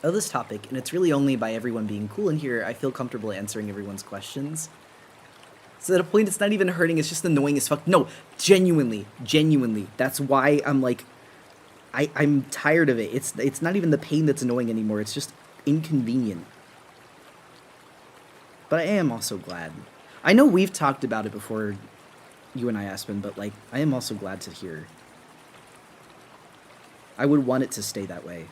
Of this topic, and it's really only by everyone being cool in here, I feel comfortable answering everyone's questions. So at a point, it's not even hurting, it's just annoying as fuck. No, genuinely. That's why I'm like, I'm tired of it. It's not even the pain that's annoying anymore. It's just inconvenient. But I am also glad. I know we've talked about it before, you and I, Aspen, but like, I am also glad to hear. I would want it to stay that way.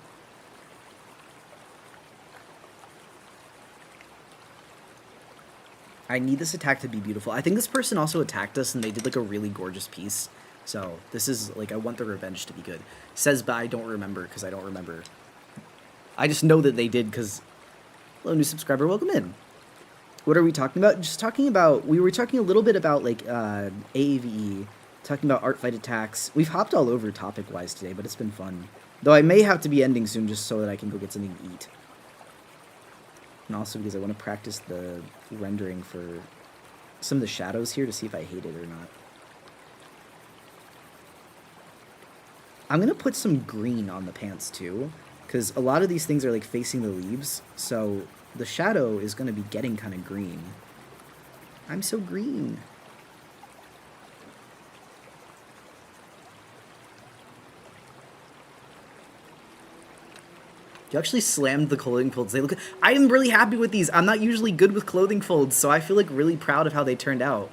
I need this attack to be beautiful. I think this person also attacked us and they did like a really gorgeous piece. So this is like, I want the revenge to be good. Says, but I don't remember because I don't remember. I just know that they did because, hello, new subscriber, welcome in. What are we talking about? Just talking about, we were talking a little bit about like AAVE, talking about art fight attacks. We've hopped all over topic-wise today, but it's been fun. Though I may have to be ending soon just so that I can go get something to eat. And also because I want to practice the rendering for some of the shadows here to see if I hate it or not. I'm going to put some green on the pants too, because a lot of these things are like facing the leaves, so the shadow is going to be getting kind of green. I'm so green. You actually slammed the clothing folds. They look. I am really happy with these. I'm not usually good with clothing folds, so I feel like really proud of how they turned out.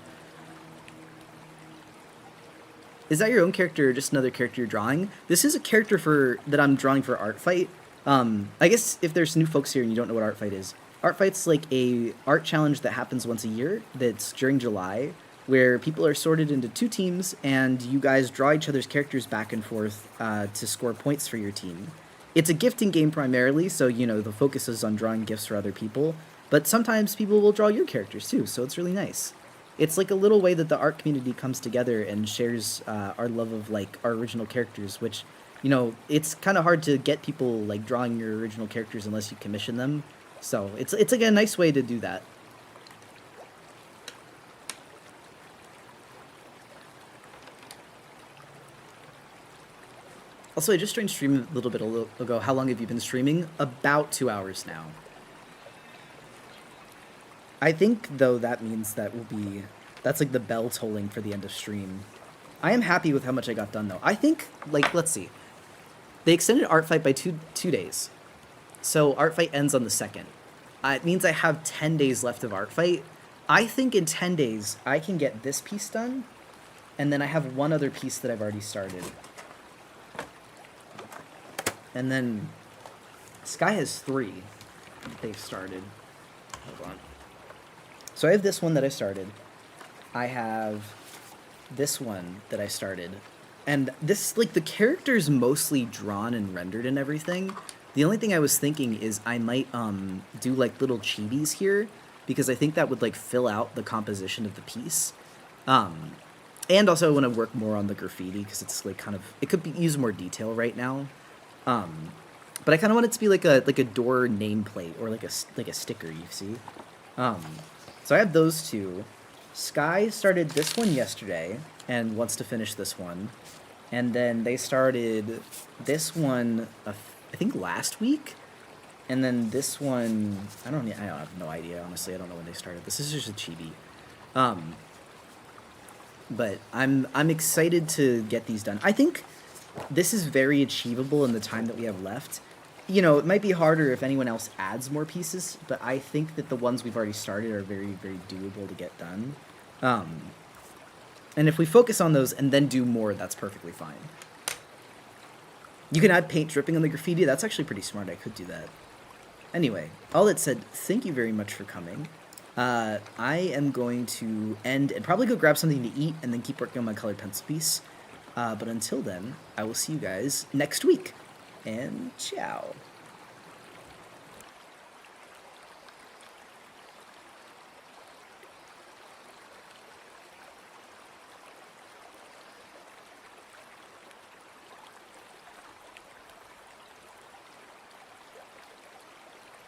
Is that your own character or just another character you're drawing? This is a character that I'm drawing for ARTFIGHT. I guess if there's new folks here and you don't know what ARTFIGHT is, ARTFIGHT's like a art challenge that happens once a year that's during July, where people are sorted into 2 teams and you guys draw each other's characters back and forth to score points for your team. It's a gifting game primarily, so, you know, the focus is on drawing gifts for other people, But sometimes people will draw your characters too, so it's really nice. It's like a little way that the art community comes together and shares our love of like our original characters, which, you know, it's kind of hard to get people like drawing your original characters unless you commission them. So it's like a nice way to do that. Also, I just joined stream a little bit ago. How long have you been streaming? About 2 hours now. I think, though, that means that's like the bell tolling for the end of stream. I am happy with how much I got done, though. I think, like, let's see. They extended ARTFIGHT by two days. So ARTFIGHT ends on the 2nd. It means I have 10 days left of ARTFIGHT. I think in 10 days, I can get this piece done, and then I have one other piece that I've already started. And then Sky has 3 they've started. Hold on. So I have this one that I started. I have this one that I started. And this, like, the character's mostly drawn and rendered and everything. The only thing I was thinking is I might do, like, little chibis here, because I think that would, like, fill out the composition of the piece. And also I want to work more on the graffiti, because it's, like, kind of... It could use more detail right now. But I kind of want it to be like a door nameplate or like a sticker, you see. So I have those 2. Sky started this one yesterday and wants to finish this one, and then they started this one I think last week, and then this one I have no idea, honestly. I don't know when they started. This is just a chibi. But I'm excited to get these done. I think this is very achievable in the time that we have left. You know, it might be harder if anyone else adds more pieces, but I think that the ones we've already started are very, very doable to get done. And if we focus on those and then do more, that's perfectly fine. You can add paint dripping on the graffiti. That's actually pretty smart. I could do that. Anyway, all that said, thank you very much for coming. I am going to end and probably go grab something to eat and then keep working on my colored pencil piece. But until then, I will see you guys next week. And ciao.